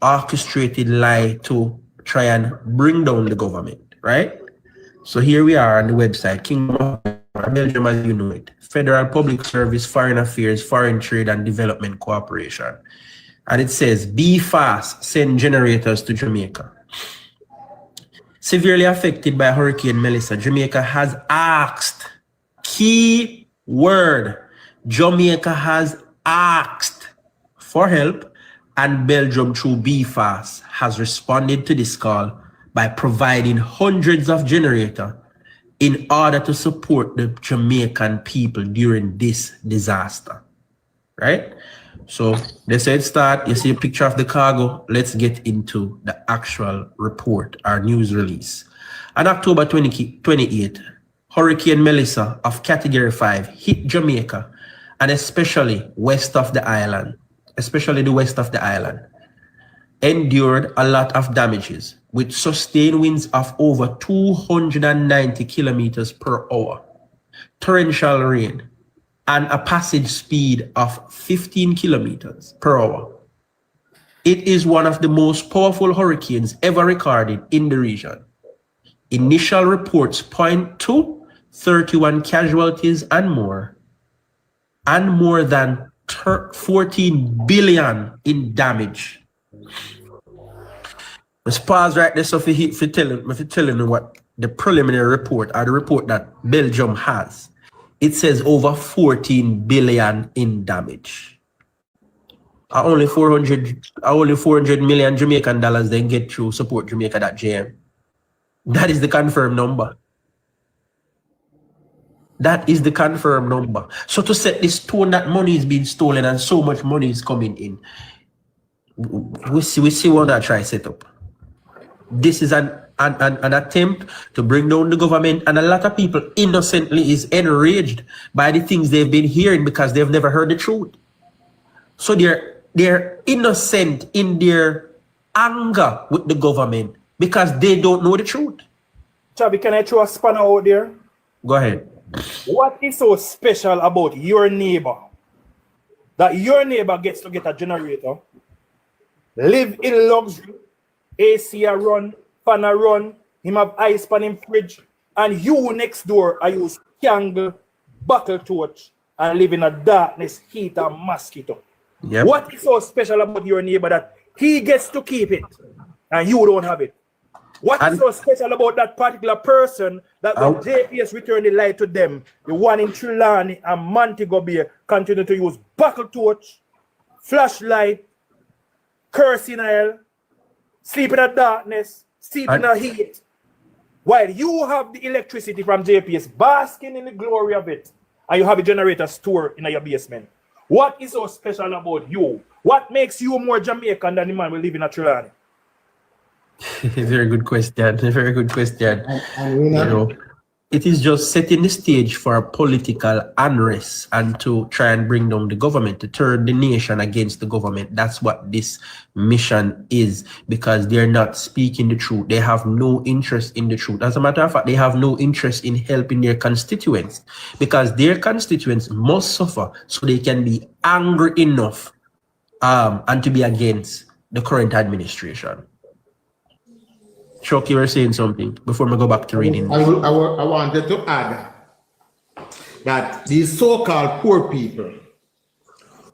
orchestrated lie to try and bring down the government, right? So here we are on the website, Kingdom of Belgium, as you know it, Federal Public Service, Foreign Affairs, Foreign Trade and Development Cooperation. And it says, be fast, send generators to Jamaica. Severely affected by Hurricane Melissa, Jamaica has asked, key word, Jamaica has asked for help, and Belgium through BFAS has responded to this call by providing hundreds of generators in order to support the Jamaican people during this disaster, right? So they said start, you see a picture of the cargo. Let's get into the actual report, our news release. On October 28th, Hurricane Melissa of Category 5 hit Jamaica, and especially west of the island, endured a lot of damages with sustained winds of over 290 kilometers per hour, torrential rain, and a passage speed of 15 kilometers per hour. It is one of the most powerful hurricanes ever recorded in the region. Initial reports point to 31 casualties and more than 14 billion in damage. Let's pause right there so if you telling you what the preliminary report or the report that Belgium has. It says over 14 billion in damage. Only 400 million Jamaican dollars then get through support Jamaica.jm. That is the confirmed number. That is the confirmed number. So to set this tone that money is being stolen and so much money is coming in, we see what I try set up. This is an attempt to bring down the government, and a lot of people innocently is enraged by the things they've been hearing because they've never heard the truth. So they're innocent in their anger with the government because they don't know the truth. Chabi, can I throw a spanner out there? Go ahead. What is so special about your neighbor that your neighbor gets to get a generator, live in luxury, AC a run, fan a run, him have ice pan in fridge, and you next door I use candle, buckle torch, and live in a darkness, heat and mosquito? Yep. What is so special about your neighbor that he gets to keep it and you don't have it? What is so special about that particular person that when JPS return the light to them, the one in Trelawney and Montego Bay continue to use buckle torch, flashlight, cursing hell, sleep in the darkness, sleep in the heat, while you have the electricity from JPS basking in the glory of it, and you have a generator stored in your basement? What is so special about you? What makes you more Jamaican than the man who live in Trelawney? Very good question. Very good question. it is just setting the stage for political unrest and to try and bring down the government, to turn the nation against the government. That's what this mission is, because they're not speaking the truth. They have no interest in the truth. As a matter of fact, they have no interest in helping their constituents, because their constituents must suffer so they can be angry enough and to be against the current administration. Chuck, you were saying something before we go back to reading. I wanted to add that these so-called poor people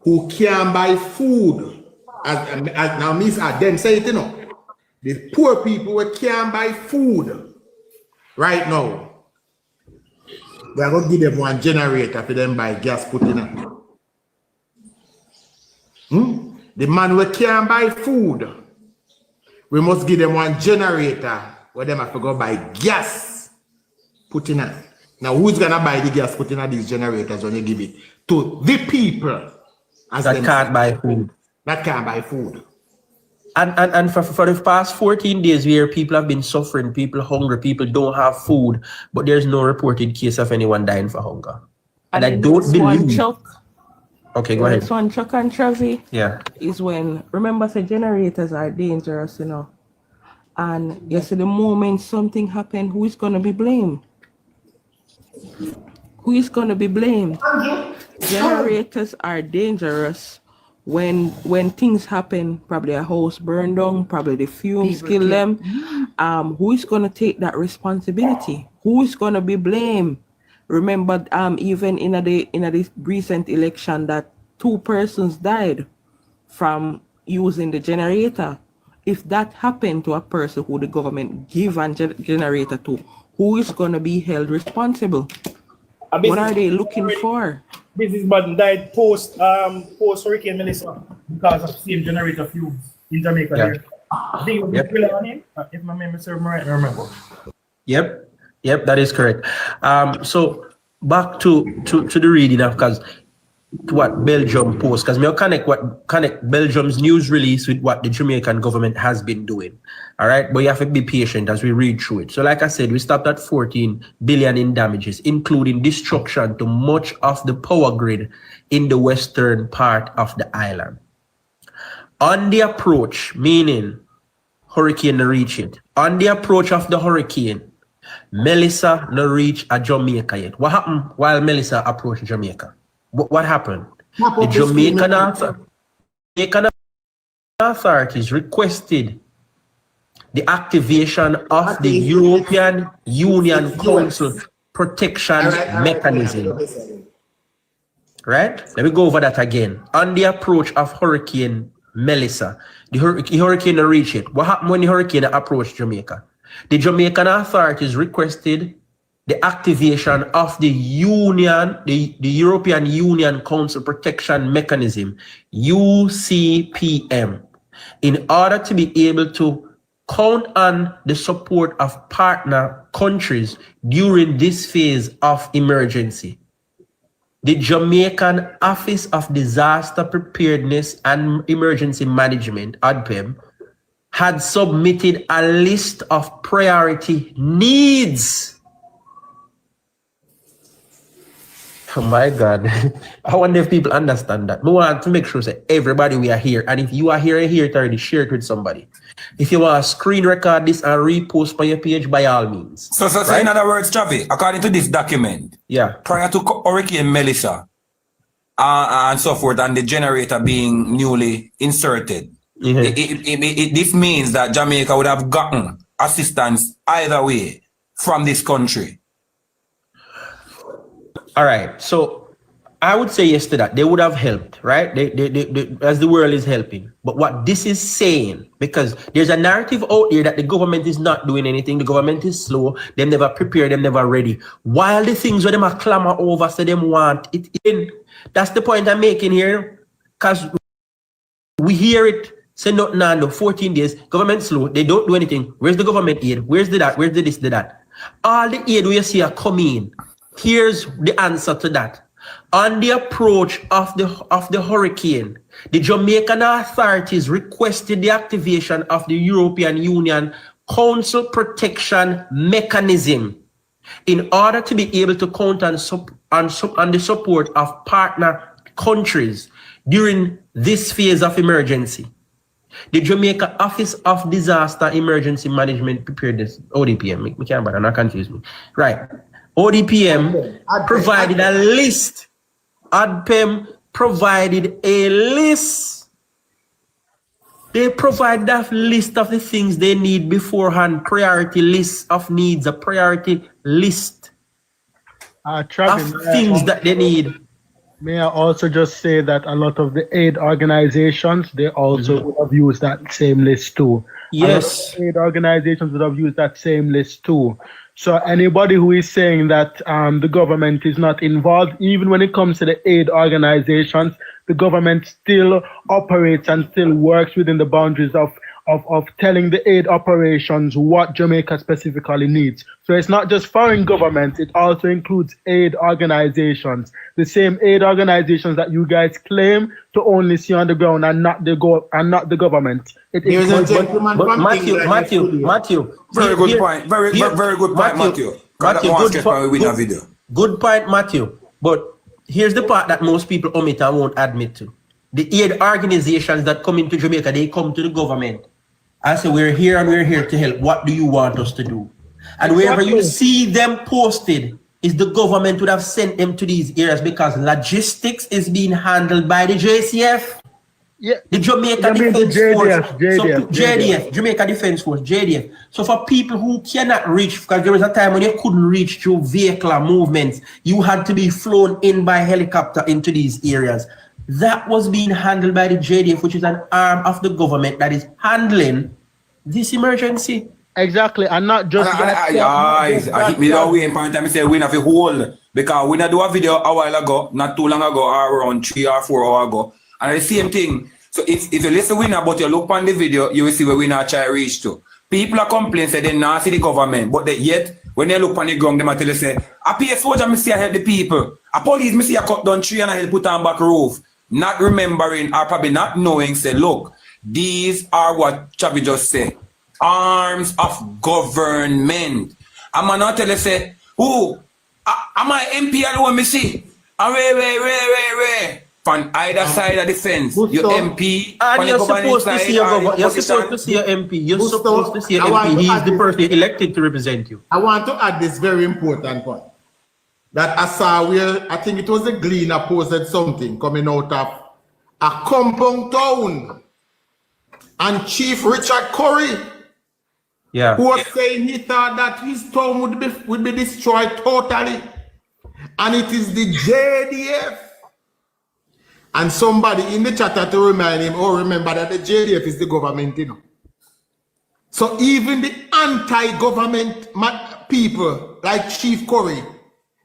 who can't buy food, as now Miss them say it, you know, the poor people who can't buy food right now, we are going to give them one generator for them buy gas put in it. The man who can't buy food, we must give them one generator where them have to go buy gas put in it. Now, who's going to buy the gas put in these generators when you give it to the people that can't buy food? That can't buy food. And for the past 14 days where people have been suffering, people hungry, people don't have food, but there's no reported case of anyone dying for hunger. And I don't believe. Okay, go ahead. This one, Chuck and Travi, yeah, is when, remember, the generators are dangerous, you know. And you see, the moment something happened, who is going to be blamed? Who is going to be blamed? Generators are dangerous when things happen, probably a house burned down, probably the fumes kill them. Who is going to take that responsibility? Who is going to be blamed? Remember, even in the recent election, that 2 persons died from using the generator. If that happened to a person who the government give a generator to, who is going to be held responsible? What are they looking for? Business man died post Hurricane Melissa because of same generator fumes in Jamaica. There. I think it was Thriller on him, if my memory serves me right, I remember. Yep, that is correct. So back to the reading of, because what Belgium post, because we'll connect Belgium's news release with what the Jamaican government has been doing. All right, but you have to be patient as we read through it. So like I said, we stopped at 14 billion in damages, including destruction to much of the power grid in the western part of the island. On the approach, meaning hurricane reach it. On the approach of the hurricane, Melissa no reach a Jamaica yet. What happened while Melissa approached Jamaica? What happened? The Jamaican authorities requested the activation of the European Union Council Protection Mechanism. Right? Let me go over that again. On the approach of Hurricane Melissa, the hurricane reached it. What happened when the hurricane approached Jamaica? The Jamaican authorities requested the activation of the European Union Council Protection Mechanism, UCPM, in order to be able to count on the support of partner countries during this phase of emergency. The Jamaican Office of Disaster Preparedness and Emergency Management, ADPEM, had submitted a list of priority needs. Oh my God. I wonder if people understand that. We want to make sure that everybody we are here, and if you are here and hear it already, share it with somebody. If you want to screen record this and repost on your page, by all means. So right? In other words, Chavi, according to this document, prior to Hurricane Melissa and so forth, and the generator being newly inserted, this means that Jamaica would have gotten assistance either way from this country. All right, so I would say yes to that. They would have helped, right? They, as the world is helping. But what this is saying, because there's a narrative out there that the government is not doing anything, the government is slow, they never prepared, them never ready. While the things where them are clamor over, so them want it in. That's the point I'm making here, because we hear it. Say no, 14 days, government slow, they don't do anything. Where's the government aid? Where's the that? Where's the this, the that? All the aid we see are coming. Here's the answer to that. On the approach of the hurricane, the Jamaican authorities requested the activation of the European Union Council Protection Mechanism, In order to be able to count on the support of partner countries during this phase of emergency, the Jamaica Office of Disaster Emergency Management Preparedness, ODPM, me can't bother, not confuse me. Right. ODPM provided a list. ADPM provided a list. They provide that list of the things they need beforehand, priority list of needs, a priority list of things that they need. May I also just say that a lot of the aid organizations, they also would have used that same list too. Yes. Aid organizations would have used that same list too. So anybody who is saying that the government is not involved, even when it comes to the aid organizations, the government still operates and still works within the boundaries of telling the aid operations what Jamaica specifically needs. So it's not just foreign governments, it also includes aid organizations. The same aid organizations that you guys claim to only see on the ground and not the government. There's a gentleman from Matthew. Very good point. Very good point, Matthew. Good point, Matthew. But here's the part that most people omit and won't admit to. The aid organizations that come into Jamaica, they come to the government and say, we're here and we're here to help. What do you want us to do? And wherever you see them posted, is the government would have sent them to these areas because logistics is being handled by the JCF. Yeah. The Jamaica Defense Force. JDF, Jamaica Defense Force, JDF. So for people who cannot reach, because there was a time when you couldn't reach through vehicular movements, you had to be flown in by helicopter into these areas. That was being handled by the JDF, which is an arm of the government that is handling this emergency. Exactly, and not just I hit me that way in point time say we have a hold because we not do a video a while ago, not too long ago, or around 3 or 4 hours ago. And the same thing. So if you listen to winner, but you look on the video, you will see where we not try to reach to. People are complaining say they not see the government, but yet when they look on the ground, they might tell you say, I pay a soldier, me see I help the people. A police, me see I cut down tree and I help put on back roof. Not remembering or probably not knowing, say, look, these are what Chavi just said. Arms of government. I'm not tell you say, who? Am I MP alone me see? And where? From either side of the fence. Your MP. And you're supposed to see your government. You're supposed to see your MP. You're supposed to see your MP. He's the person elected to represent you. I want to add this very important point. That I saw where, I think it was a Gleaner posted something coming out of a compound town. And Chief Richard Curry, who was saying he thought that his town would be destroyed totally. And it is the JDF. And somebody in the chat had to remind him, remember that the JDF is the government, you know. So even the anti-government people like Chief Curry,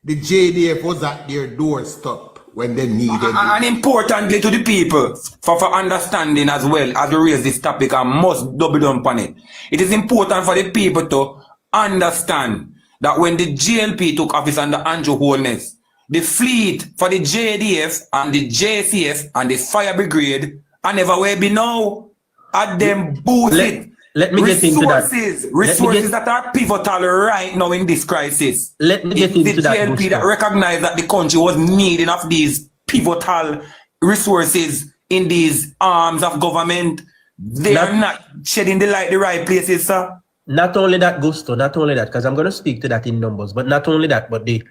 the JDF was at their doorstep when they needed it. And importantly to the people, for understanding as well, as we raise this topic, I must double down upon it. It is important for the people to understand that when the JLP took office under Andrew Holness, the fleet for the JDF and the JCF and the fire brigade are never where be now. At them boosted. Let me get into that. Resources that are pivotal right now in this crisis. Let me get into that. The JLP that recognize that the country was needing of these pivotal resources in these arms of government. They are not shedding the light the right places, sir. Not only that, Gusto, not only that, because I'm going to speak to that in numbers, but not only that, but the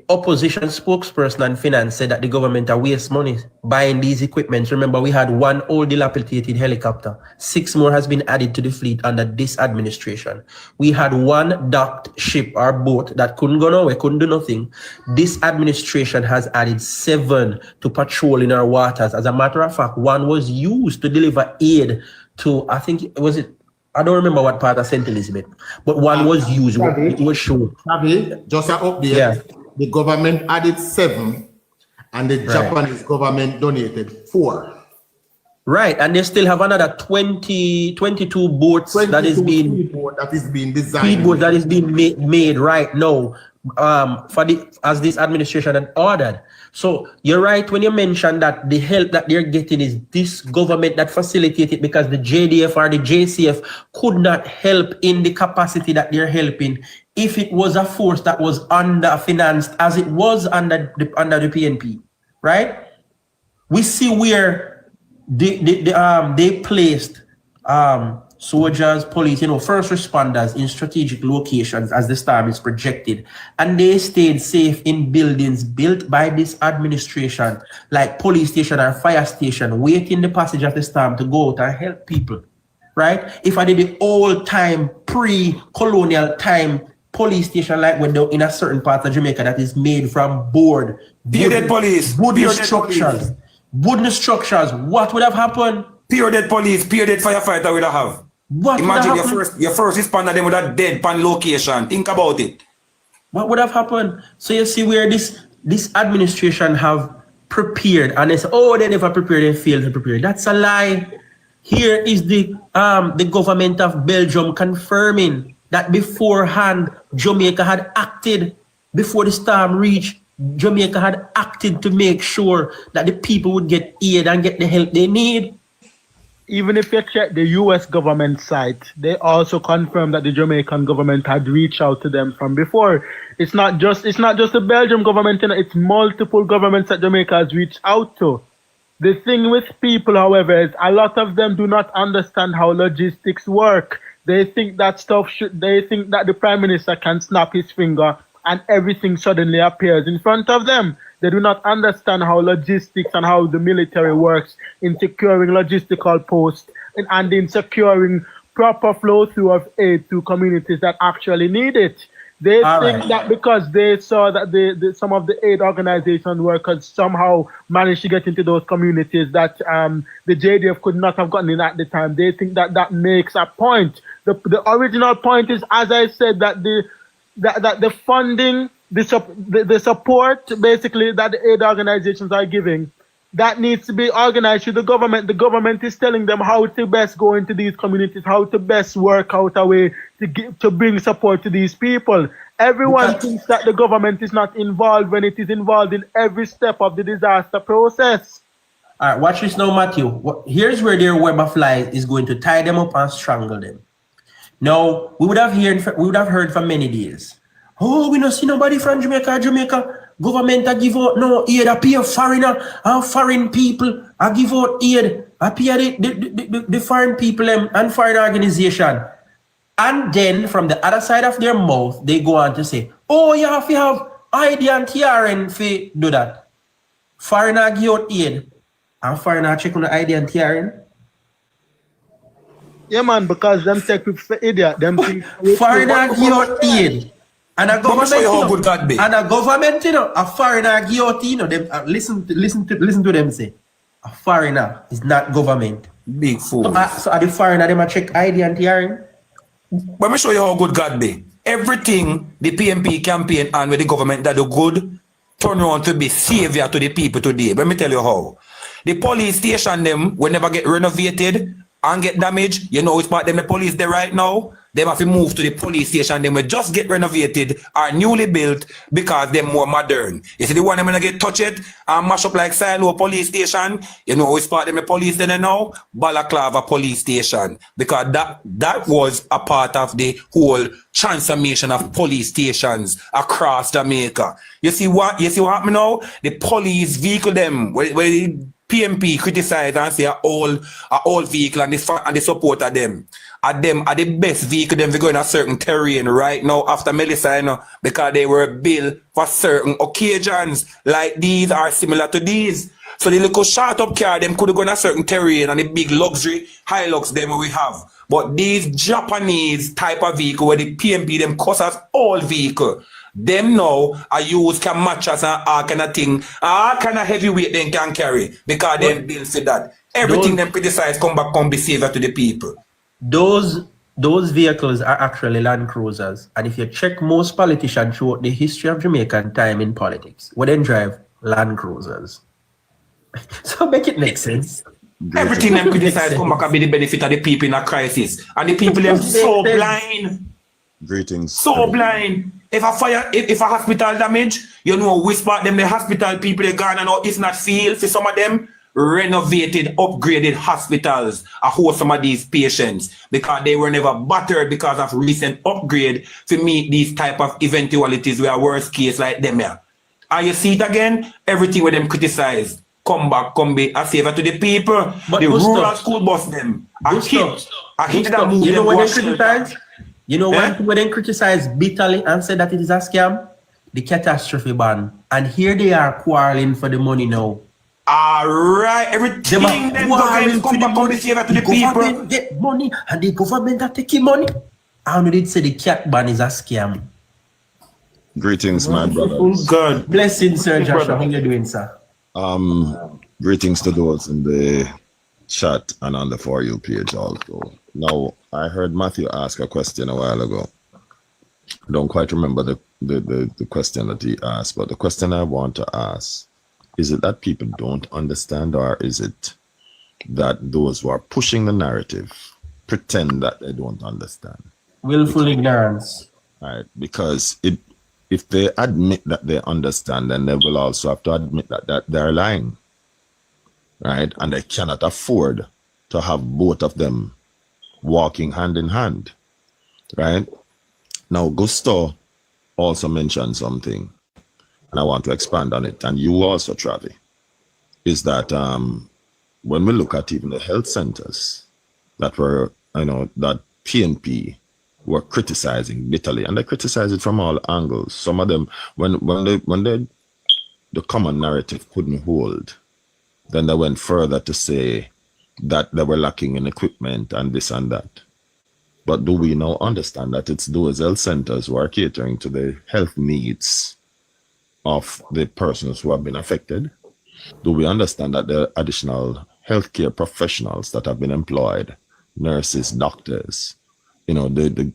opposition spokesperson on finance said that the government are waste money buying these equipments. Remember, we had one old dilapidated helicopter. 6 more has been added to the fleet under this administration. We had one docked ship or boat that couldn't go nowhere, couldn't do nothing. This administration has added 7 to patrol in our waters. As a matter of fact, one was used to deliver aid to, I think, I don't remember what part of St. Elizabeth, but one was used. It was shown. Just an update. Yeah. The government added 7 and the Japanese government donated 4. Right, and they still have another 22 boats that is being designed. Speedboat that is being made right now as this administration had ordered. So you're right when you mention that the help that they're getting is this government that facilitated, because the JDF or the JCF could not help in the capacity that they're helping if it was a force that was underfinanced as it was under the PNP, right? We see where they placed soldiers, police, first responders in strategic locations as the storm is projected. And they stayed safe in buildings built by this administration, like police station or fire station, waiting the passage of the storm to go out and help people, right? If I did the old time, pre-colonial time police station, like when they're in a certain part of Jamaica that is made from board, Bearded police, wooden structures, what would have happened? Pure dead police, pure dead firefighter would have. What Imagine your first responder them with a dead pan location. Think about it. What would have happened? So you see where this administration have prepared, and they say, oh, they never prepared, they failed to prepare. That's a lie. Here is the government of Belgium confirming that beforehand Jamaica had acted before the storm reached. Jamaica had acted to make sure that the people would get aid and get the help they need. Even if you check the US government site, they also confirmed that the Jamaican government had reached out to them from before. It's not just the Belgium government, it's multiple governments that Jamaica has reached out to. The thing with people, however, is a lot of them do not understand how logistics work. They think that the Prime Minister can snap his finger and everything suddenly appears in front of them. They do not understand how logistics and how the military works in securing logistical posts and in securing proper flow through of aid to communities that actually need it. They think that because they saw that some of the aid organization workers somehow managed to get into those communities that the JDF could not have gotten in at the time. They think that makes a point. The original point is, as I said, that the funding, the support basically that the aid organizations are giving, that needs to be organized through the government. The government is telling them how to best go into these communities, how to best work out a way to bring support to these people. Everyone thinks that the government is not involved when it is involved in every step of the disaster process. All right, watch this now, Matthew. Here's where their web of lies is going to tie them up and strangle them. Now, we would have heard for many days. Oh, we don't see nobody from Jamaica. Government I give out no aid. I pay a foreigner and foreign people. I give out aid. I pay the foreign people and foreign organization. And then from the other side of their mouth, they go on to say, oh, you have to have ID and TRN to do that. Foreigner give out aid. And foreigner check on the ID and TRN. Yeah, man, because them take people for idiot. Them think foreigner give out aid. And a government, a foreigner guillotine, them listen to them say, a foreigner is not government. Big fool. So are the foreigner them a check ID and TRN? Let me show you how good God be. Everything the PNP campaign and with the government that do good turn around to be savior to the people today. Let me tell you how. The police station them will never get renovated and get damaged. You know it's part them the police there right now. They have to move to the police station. They will just get renovated or newly built because they're more modern. You see the one them gonna get touched and mash up like Silo police station. You know it's part them the police there now. Balaclava police station, because that was a part of the whole transformation of police stations across Jamaica. You see what happened now? The police vehicle them where the PNP criticize and say a old vehicle and the support of them. Them are the best vehicle them we go in a certain terrain right now after Melissa, you know, because they were built for certain occasions like these are similar to these. So the little short up car them could go in a certain terrain and the big luxury Hilux them we have. But these Japanese type of vehicle where the PNP them cost us all vehicle. Them now are used can match us and all kind of thing, all kind of heavyweight they can carry because them built for that. Everything them criticize come back be saver to the people. Those vehicles are actually Land Cruisers, and if you check most politicians throughout the history of Jamaican time in politics, we then drive Land Cruisers. So make it make sense. Everything them criticize come back and be the benefit of the people in a crisis, and the people them so blind. Greetings. So blind. If a fire, if a hospital damage, you know, whisper them the hospital people they gone and if not feel for some of them, renovated, upgraded hospitals a host some of these patients because they were never battered because of recent upgrade to meet these type of eventualities where worst case like them here. And you see it again, everything with them criticized. Come back, come be a favor to the people. But the rural school bus them. I hit that move. You know what they criticize? criticize? You know when they criticize bitterly and say that it is a scam? The catastrophe ban. And here they are quarreling for the money now. Alright, everything them government come back on the favor to the people. Get money and the government are taking money. And did say the cat ban is a scam. Greetings, my brother. Oh God. Blessings, Sir Joshua. How you doing, sir? Greetings to those in the chat and on the For You page also. Now, I heard Matthew ask a question a while ago. I don't quite remember the question that he asked, but the question I want to ask, is it that people don't understand, or is it that those who are pushing the narrative pretend that they don't understand? Willful ignorance. Right, because if they admit that they understand, then they will also have to admit that they're lying, right? And they cannot afford to have both of them walking hand in hand, right? Now, Gusto also mentioned something, and I want to expand on it, and you also, Travi, is that when we look at even the health centers that were, that PNP were criticizing bitterly, and they criticize it from all angles. Some of them, when the common narrative couldn't hold, then they went further to say that they were lacking in equipment and this and that. But do we now understand that it's those health centers who are catering to the health needs of the persons who have been affected? Do we understand that there are additional healthcare professionals that have been employed, nurses, doctors, the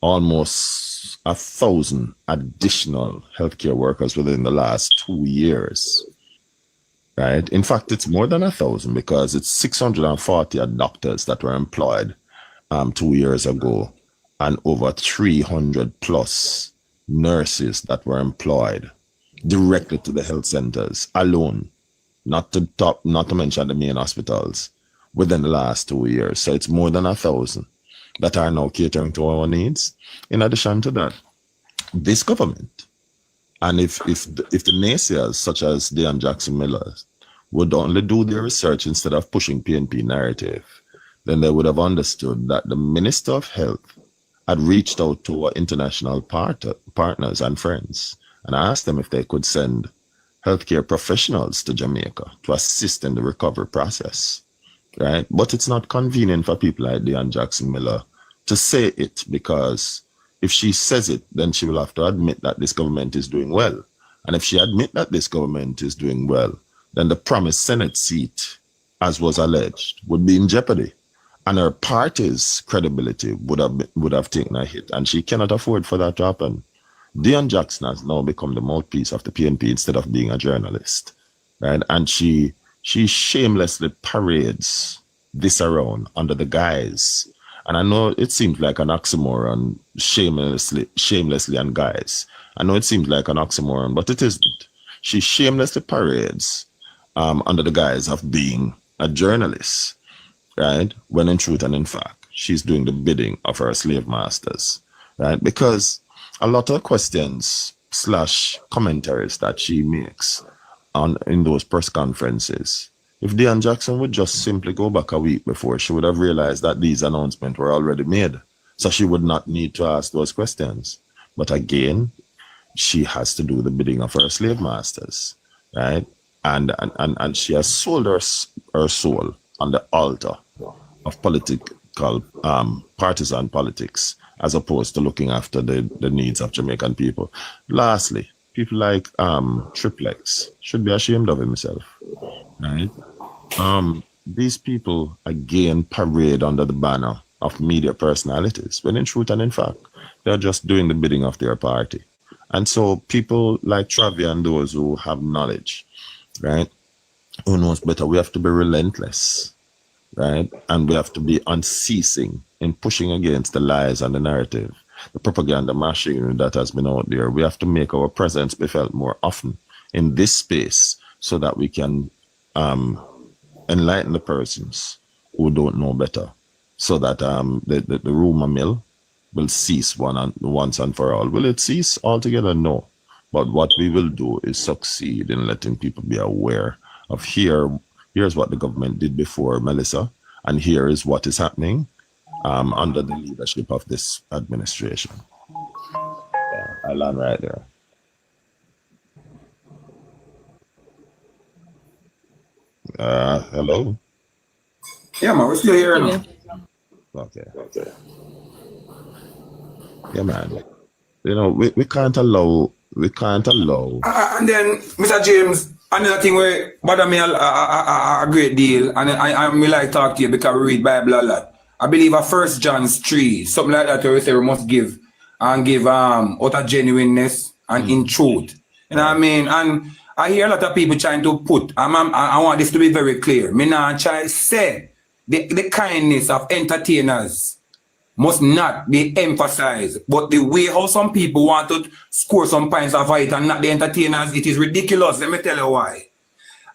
almost 1,000 additional healthcare workers within the last 2 years, right? In fact, it's more than 1,000 because it's 640 doctors that were employed 2 years ago, and over 300 plus nurses that were employed directly to the health centers alone, not to mention the main hospitals, within the last 2 years. So it's more than 1,000 that are now catering to our needs. In addition to that, this government, and if the naysayers such as Deon Jackson Miller would only do their research instead of pushing PNP narrative, then they would have understood that the Minister of Health had reached out to our international partners and friends and asked them if they could send healthcare professionals to Jamaica to assist in the recovery process, right? But it's not convenient for people like Deon Jackson Miller to say it, because if she says it, then she will have to admit that this government is doing well. And if she admits that this government is doing well, then the promised Senate seat, as was alleged, would be in jeopardy. And her party's credibility would have taken a hit, and she cannot afford for that to happen. Deon Jackson has now become the mouthpiece of the PNP instead of being a journalist, right? And she shamelessly parades this around under the guise. And I know it seems like an oxymoron, shamelessly and guise. I know it seems like an oxymoron, but it isn't. She shamelessly parades under the guise of being a journalist, right? When in truth and in fact, she's doing the bidding of her slave masters, right? Because a lot of questions / commentaries that she makes in those press conferences, if Deon Jackson would just simply go back a week before, she would have realized that these announcements were already made. So she would not need to ask those questions. But again, she has to do the bidding of her slave masters, right? And she has sold her soul on the altar of political partisan politics, as opposed to looking after the needs of Jamaican people. Lastly, people like Triplex should be ashamed of himself, right? These people again parade under the banner of media personalities, when in truth and in fact, they're just doing the bidding of their party. And so people like Travi and those who have knowledge, right, who knows better, we have to be relentless, right? And we have to be unceasing in pushing against the lies and the narrative. the propaganda machinery that has been out there. We have to make our presence be felt more often in this space so that we can enlighten the persons who don't know better, so that the rumor mill will cease once and for all. Will it cease altogether? No. But what we will do is succeed in letting people be aware of here's what the government did before, Melissa, and here is what is happening under the leadership of this administration. Yeah, I land right there. Hello? Yeah, man, we're still here now. Okay. Yeah, man. You know, we can't allow. And then, Mr. James, another thing where bother me a great deal, and I like to talk to you because we read Bible a lot. I believe a 1 John 3, something like that, where we say we must give out of genuineness and in truth. You know what I mean? And I hear a lot of people trying to put, I want this to be very clear. Me not try to say the kindness of entertainers must not be emphasized, but the way how some people want to score some points of it and not the entertainers, it is ridiculous. Let me tell you why.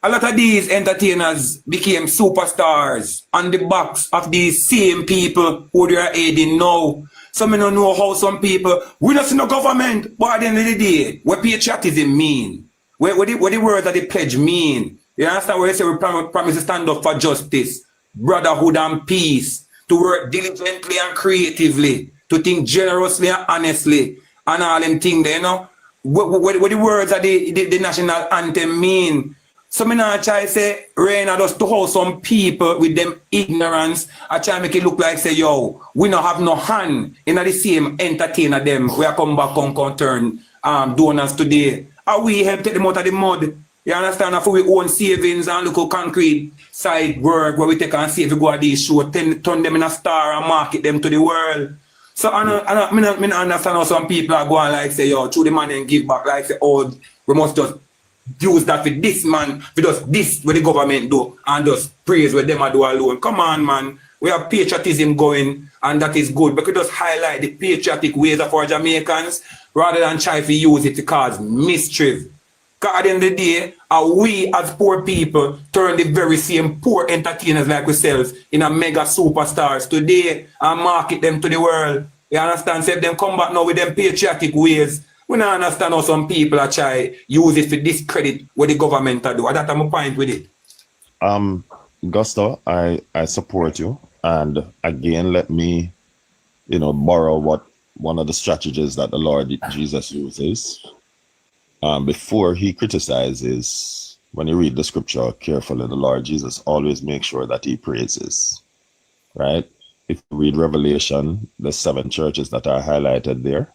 A lot of these entertainers became superstars on the backs of these same people who they are aiding now. Some don't know how some people, we don't see no government, but at the end of the day, what patriotism mean? What the words of the pledge mean? You understand what I say? We promise to stand up for justice, brotherhood and peace, to work diligently and creatively, to think generously and honestly, and all them things there, you know? What the words of the national anthem mean? So me not try to say, rain at us to how some people with them ignorance, I try to make it look like say, yo, we don't have no hand in the same entertainer them. We are come back on turn donors today. And we help take them out of the mud. You understand? For we own savings and look how concrete side work where we take and see if we go at these shows, turn them in a star and market them to the world. So I don't understand how some people are going like say, yo, through the money and give back, like say, oh, we must just use that for this man, for just this what the government do, and just praise what them do alone. Come on, man. We have patriotism going, and that is good. But we just highlight the patriotic ways of our Jamaicans rather than try to use it to cause mischief. Because at the end of the day, we as poor people turn the very same poor entertainers like ourselves in a mega superstars today and market them to the world. You understand? So if them come back now with them patriotic ways, we don't understand how some people are try use it to discredit what the government do. That's my point with it. Gusto, I support you. And again, let me, borrow what one of the strategies that the Lord Jesus uses. Before he criticizes, when you read the scripture carefully, the Lord Jesus always makes sure that he praises, right? If you read Revelation, the 7 churches that are highlighted there,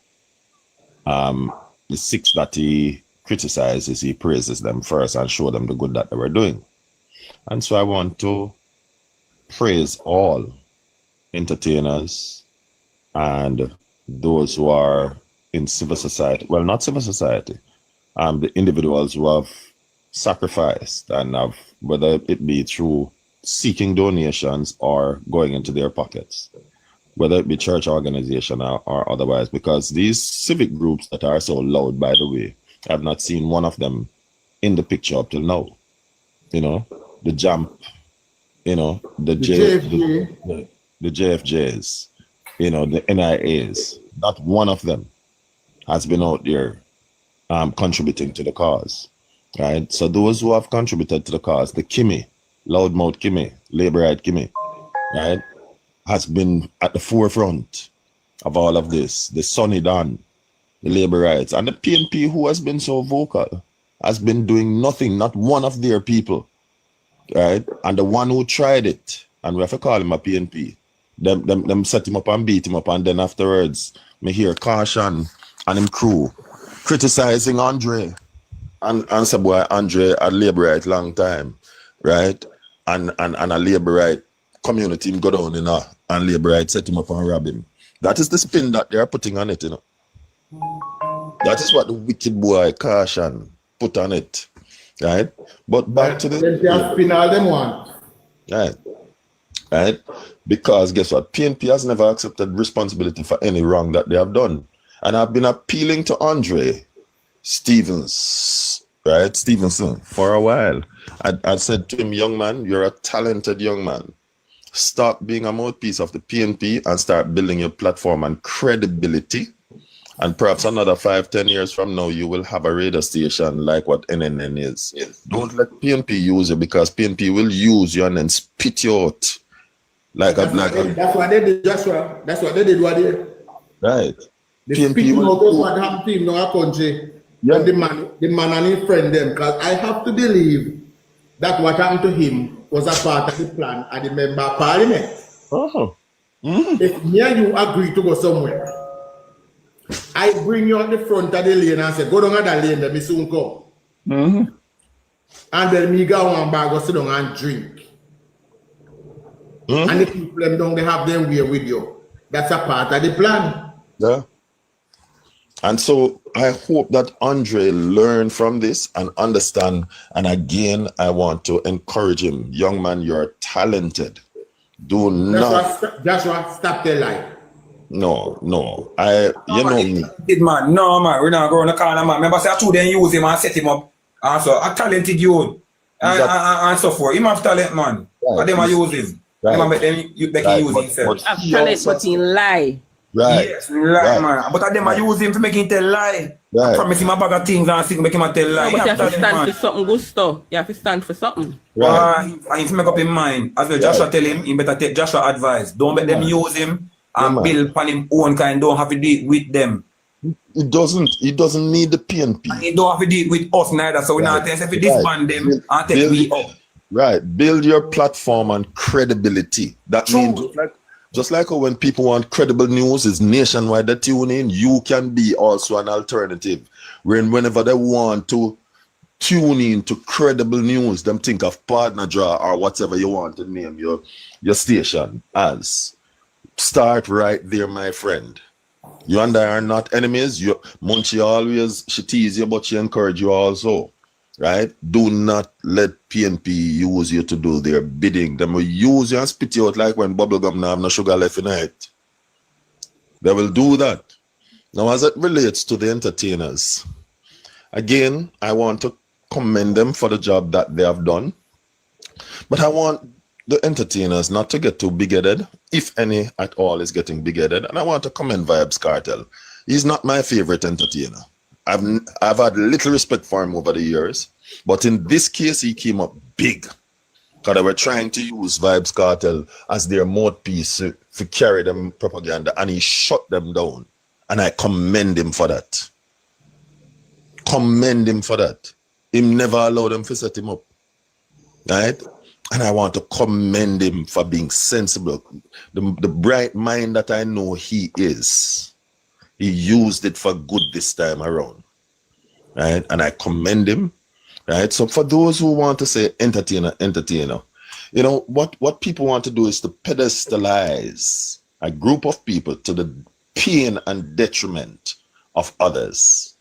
the 6 that he criticizes, he praises them first and show them the good that they were doing. And so I want to praise all entertainers and those who are in civil society, well, not civil society, the individuals who have sacrificed and have, whether it be through seeking donations or going into their pockets, whether it be church organization or otherwise, because these civic groups that are so loud, by the way, I've not seen one of them in the picture up till now. The JAMP, the JFJs, the NIAs, not one of them has been out there contributing to the cause, right? So those who have contributed to the cause, the Kimmy, loudmouth Kimmy, Labourite Kimmy, right, has been at the forefront of all of this. The Sonny Don, the Labourites, and the PNP, who has been so vocal, has been doing nothing, not one of their people, right? And the one who tried it, and we have to call him a PNP, them set him up and beat him up, and then afterwards, me hear Caution and him crew criticizing Andre, and say, boy, Andre a Labourite long time, right? And a Labourite community him go down, and Labourite set him up and rob him. That is the spin that they are putting on it, That is what the wicked boy Caution put on it, right? But back to the... They spin all them want. Right. right? Because guess what? PNP has never accepted responsibility for any wrong that they have done. And I've been appealing to Andre Stevenson, for a while. I said to him, young man, you're a talented young man. Stop being a mouthpiece of the PNP and start building your platform and credibility. And perhaps another 5-10 years from now, you will have a radio station like what NNN is. Don't let PNP use you, because PNP will use you and then spit you out. That's what they did, Joshua. That's what they did, what they. Right. They spit out what happened to him in our country. Yeah. The man and his friend them, because I have to believe that what happened to him was a part of the plan of the member of parliament. Oh. If me and you agree to go somewhere, I bring you on the front of the lane and say, go down that lane, let me soon come. And then me go on back, go sit down and drink. And the people them down, they have them way with you. That's a part of the plan. Yeah. And so I hope that Andre learn from this and understand. And again, I want to encourage him. Young man, you're talented. Do not. Joshua, stop the lie. No. You know me. Man, no, man, we're not going to call him, man. Remember, say I told them use him and set him up. And so, a talented youth. And so forth. Him have talent, man. Right. And them use him. Right. Them make him use himself. Have talent, but he lie. Right. Yes, lie, man. But them use him to make him tell lie. Right. I promise him a bag of things and make him tell lie. No, but you have to stand for something, Gusto. You have to stand for something. Right. And if make up his mind, as well, Joshua tell him, he better take Joshua advice. Don't let them use him and build upon him own kind. Don't have to deal with them. He doesn't need the PNP. And he don't have to deal with us neither. So we not say if we disband them and take we up. Right. Build your platform and credibility. That means just like when people want credible news, is nationwide that tune in, you can be also an alternative. Whenever they want to tune in to credible news, them think of Partner Draw or whatever you want to name your station as. Start right there, my friend. You and I are not enemies. Munchie always, she tease you, but she encourage you also. Right? Do not let PNP use you to do their bidding. They will use you and spit you out like when bubblegum now have no sugar left in it. They will do that. Now, as it relates to the entertainers, again, I want to commend them for the job that they have done. But I want the entertainers not to get too big-headed, if any at all is getting big-headed. And I want to commend Vibes Cartel. He's not my favorite entertainer. I've had little respect for him over the years, but in this case, he came up big because they were trying to use Vibes Cartel as their mouthpiece to carry them propaganda, and he shut them down. And I commend him for that. Commend him for that. He never allowed them to set him up. Right? And I want to commend him for being sensible. The bright mind that I know he is. He used it for good this time around, right? And I commend him, right? So for those who want to say entertainer, you know, what people want to do is to pedestalize a group of people to the pain and detriment of others.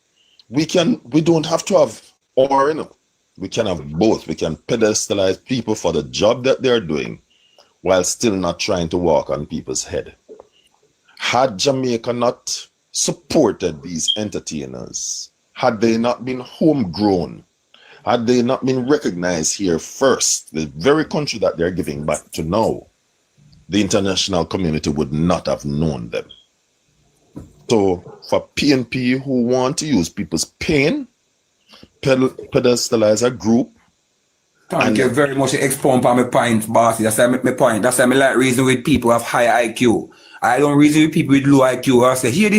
We don't have to have or, you know, we can have both. We can pedestalize people for the job that they're doing while still not trying to walk on people's head. Had Jamaica not supported these entertainers, had they not been homegrown, had they not been recognized here first, the very country that they're giving back to now, the international community would not have known them. So for PNP who want to use people's pain, pedestalize a group. Thank you very much for expound on my point, boss. That's my point. That's why I like reason with people who have high IQ. I don't reason with people with low IQ. I say, here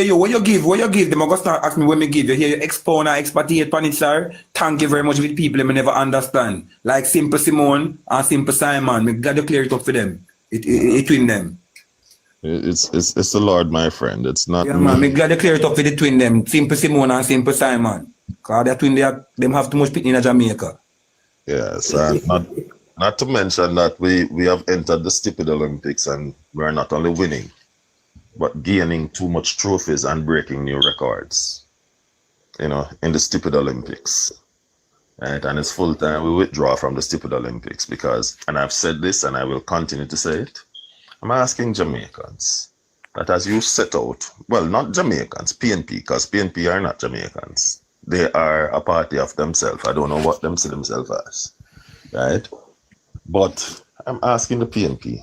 you, what you give, them are going to start asking me when me give you. Here you expound and expatiate on it, sir. Thank you very much with people that I never understand. Like Simple Simone and Simple Simon. Me got to clear it up for them. Between them. It's the Lord, my friend. It's not me. Man, me glad to clear it up for the twin them. Simple Simone and Simple Simon. Because they're twin, them have too much picking in Jamaica. Yes, not to mention that we have entered the stupid Olympics and we're not only winning, but gaining too much trophies and breaking new records, you know, in the stupid Olympics. right? And it's full time we withdraw from the stupid Olympics because, and I've said this and I will continue to say it, I'm asking Jamaicans that as you set out, well, not Jamaicans, PNP, because PNP are not Jamaicans. They are a party of themselves. I don't know what them see themselves as, right? But I'm asking the PNP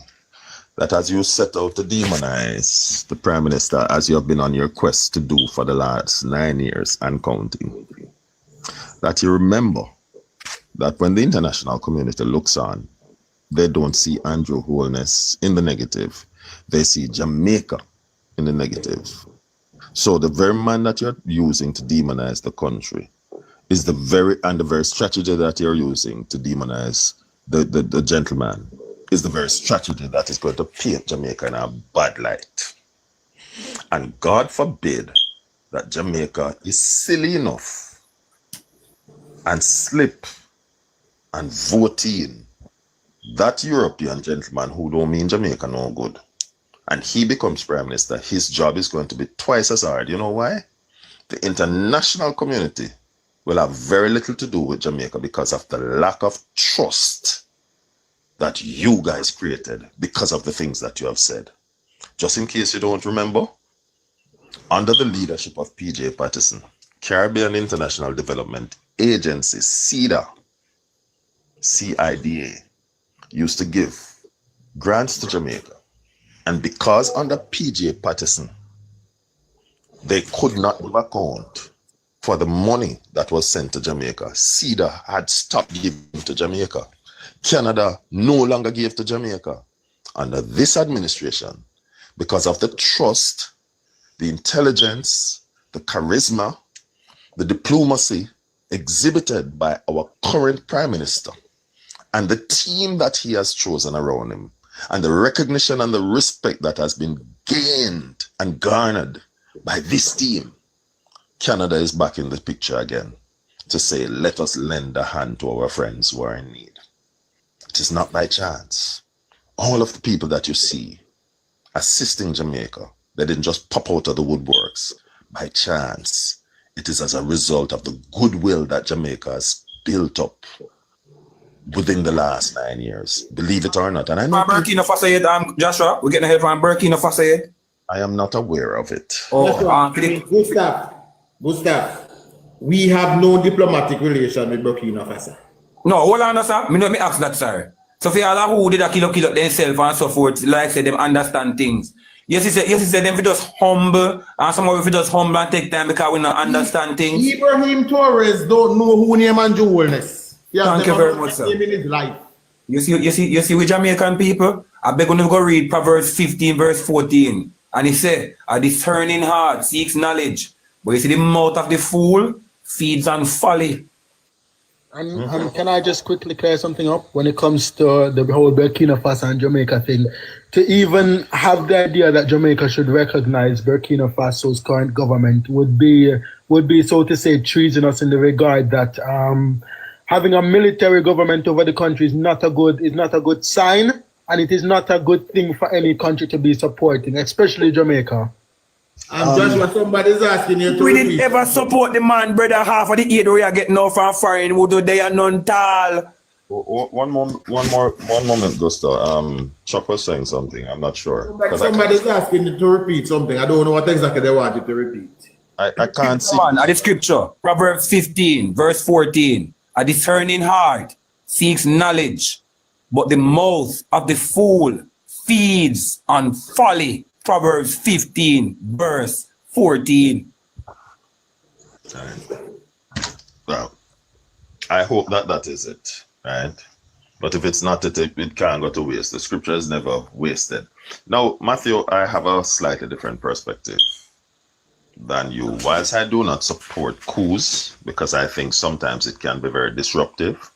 that as you set out to demonize the Prime Minister, as you have been on your quest to do for the last 9 years and counting, that you remember that when the international community looks on, they don't see Andrew Holness in the negative. They see Jamaica in the negative. So the very man that you're using to demonize the country is the very strategy that you're using to demonize the gentleman is the very strategy that is going to paint Jamaica in a bad light. And God forbid that Jamaica is silly enough and slip and vote in that European gentleman who don't mean Jamaica no good. And he becomes Prime Minister, his job is going to be twice as hard. You know why? The international community will have very little to do with Jamaica because of the lack of trust that you guys created because of the things that you have said. Just in case you don't remember, under the leadership of PJ Patterson, Caribbean International Development Agency, CIDA, CIDA, used to give grants to Jamaica. And because under PJ Patterson, they could not give account for the money that was sent to Jamaica, CIDA had stopped giving to Jamaica. Canada no longer gave to Jamaica. Under this administration, because of the trust, the intelligence, the charisma, the diplomacy exhibited by our current Prime Minister and the team that he has chosen around him, and the recognition and the respect that has been gained and garnered by this team, Canada is back in the picture again to say, let us lend a hand to our friends who are in need. It is not by chance. All of the people that you see assisting Jamaica, they didn't just pop out of the woodworks by chance. It is as a result of the goodwill that Jamaica has built up within the last 9 years. Believe it or not. And I know Burkina Faso yet, Joshua? We're getting help from Burkina Faso yet? I am not aware of it. Gustav, we have no diplomatic relation with Burkina Faso. No, hold on, sir. Me ask that, sir. So for all who did a kill themselves and so forth, like say them understand things. Yes, he said them if just humble, and some of it just humble and take time because we not understand things. Ibrahim Torres don't know who name and Joelness. Thank you very much, sir. In his life. You see with Jamaican people, I beg you to go read Proverbs 15 verse 14. And he said, a discerning heart seeks knowledge, but you see the mouth of the fool feeds on folly. And can I just quickly clear something up when it comes to the whole Burkina Faso and Jamaica thing? To even have the idea that Jamaica should recognize Burkina Faso's current government would be, so to say, treasonous in the regard that having a military government over the country is not a good sign, and it is not a good thing for any country to be supporting, especially Jamaica. And Joshua, somebody's asking you to we repeat. didn't ever support the man, brother. Half of the aid we are getting now from foreign, who do they are none tall. One moment, Gusto. Chuck was saying something. I'm not sure. Somebody's asking you to repeat something. I don't know what exactly they want you to repeat. I can't see. Come on, the scripture, Proverbs 15, verse 14. A discerning heart seeks knowledge, but the mouth of the fool feeds on folly. Proverbs 15, verse 14. Well, I hope that is it, right? But if it's not it can't go to waste. The scripture is never wasted. Now, Matthew, I have a slightly different perspective than you. Whilst I do not support coups, because I think sometimes it can be very disruptive,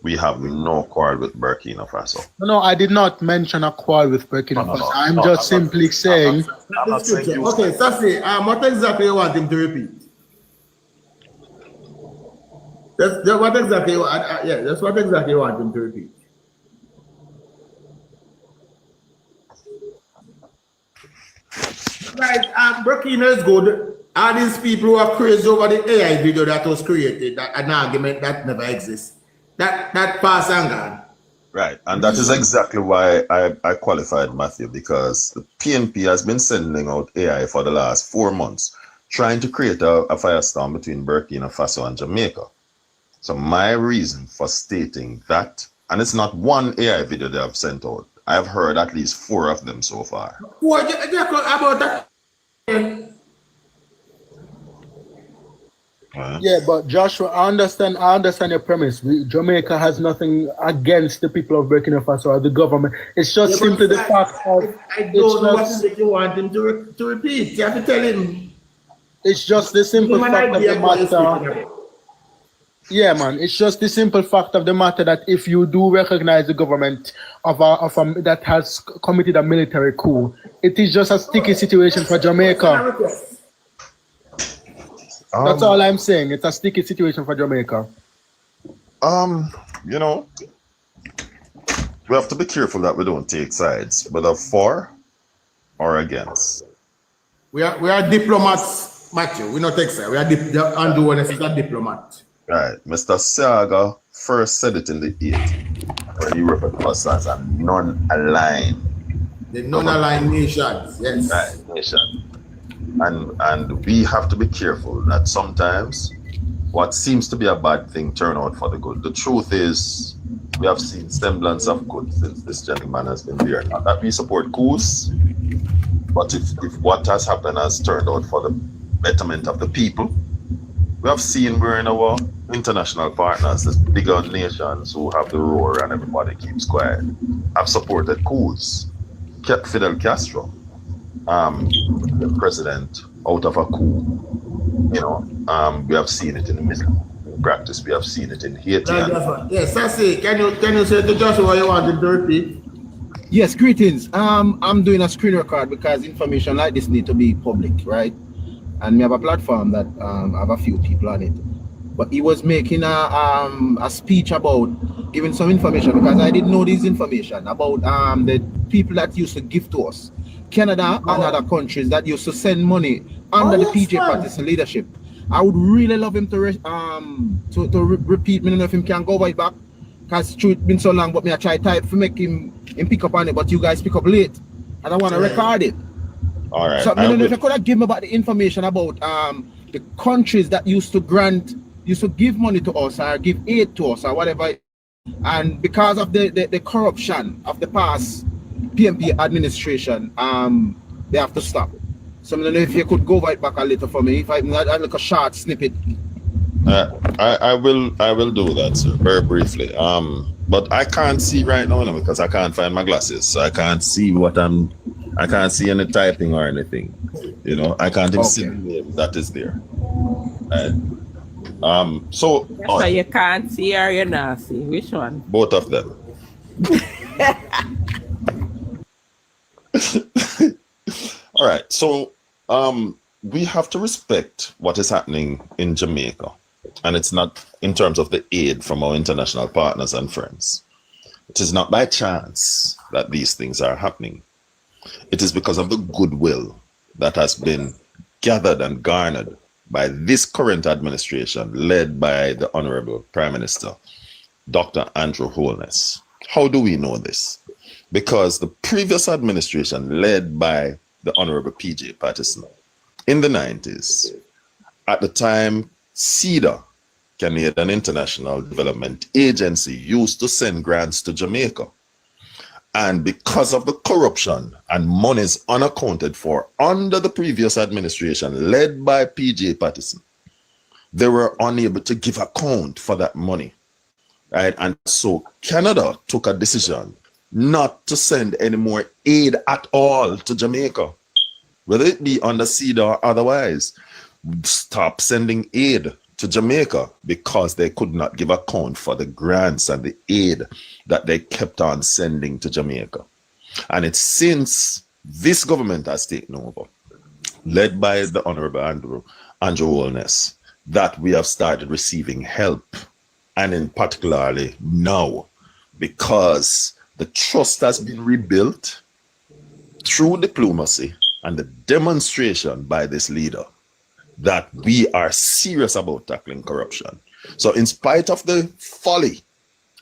we have no quarrel with Burkina Faso. No, I did not mention a quarrel with Burkina Faso. I'm just simply saying. I'm not saying okay, Sassy, what exactly you want him to repeat? That's what exactly you want him to repeat. Right, Burkina is good. Are these people who are crazy over the AI video that was created, that an argument that never exists? That pass and gone. Right, and that is exactly why I qualified Matthew, because the PNP has been sending out AI for the last 4 months, trying to create a firestorm between Burkina Faso and Jamaica. So my reason for stating that, and it's not one AI video they have sent out, I've heard at least 4 of them so far. What about that? Yeah, but Joshua, I understand your premise. Jamaica has nothing against the people of Burkina Faso or the government. It's just simply the fact of I don't know what you want him to repeat. You have to tell him. It's just the simple fact of the matter. Yeah, man. It's just the simple fact of the matter that if you do recognize the government that has committed a military coup, it is just a sticky situation for Jamaica. That's all I'm saying. It's a sticky situation for Jamaica. You know, we have to be careful that we don't take sides, whether for or against. We are diplomats, Matthew. We not take sides. We are Andrew is a diplomat. Right. Mr. Saga first said it in the 8th, where he referred to us as a non-aligned. The non-aligned nations, yes. Right, nation. And we have to be careful that sometimes what seems to be a bad thing turn out for the good. The truth is, we have seen semblance of good since this gentleman has been there. Not that we support coups, but if what has happened has turned out for the betterment of the people, we have seen we're in our international partners, the bigger nations who have the roar and everybody keeps quiet, have supported coups. Fidel Castro, the president, out of a coup. You know, we have seen it in the Middle practice. We have seen it in Haiti. Yes, Sassy, can you say to Joshua what you wanted to repeat? Yes, greetings. I'm doing a screen record because information like this need to be public, right? And we have a platform that have a few people on it. But he was making a speech about giving some information because I didn't know this information about the people that used to give to us. Canada and other countries that used to send money under the PJ Party's leadership. I would really love him to repeat. I don't know if him can go right back because it's been so long, but me I try type to make him pick up on it, but you guys pick up late. I don't want to record it. All right. So I don't know if I could have given about the information about the countries that used to give money to us or give aid to us or whatever. And because of the corruption of the past PNP administration, they have to stop. So I don't know if you could go right back a little for me. If I like a short snippet. I will do that, sir, very briefly. But I can't see right now because I can't find my glasses, so I can't see I can't see any typing or anything. You know, I can't even see the name that is there. So you can't see or you not see. Which one? Both of them. All right, so we have to respect what is happening in Jamaica, and it's not in terms of the aid from our international partners and friends. It is not by chance that these things are happening. It is because of the goodwill that has been gathered and garnered by this current administration led by the Honorable Prime Minister, Dr. Andrew Holness. How do we know this? Because the previous administration led by the Honorable PJ Patterson in the 90s, at the time, CEDA, Canadian International Development Agency, used to send grants to Jamaica. And because of the corruption and monies unaccounted for under the previous administration led by PJ Patterson, they were unable to give account for that money. Right? And so Canada took a decision not to send any more aid at all to Jamaica, whether it be under CEDA or otherwise. Stop sending aid to Jamaica because they could not give account for the grants and the aid that they kept on sending to Jamaica. And it's since this government has taken over, led by the Honorable Andrew Holness, that we have started receiving help. And in particularly now, because the trust has been rebuilt through diplomacy and the demonstration by this leader that we are serious about tackling corruption. So in spite of the folly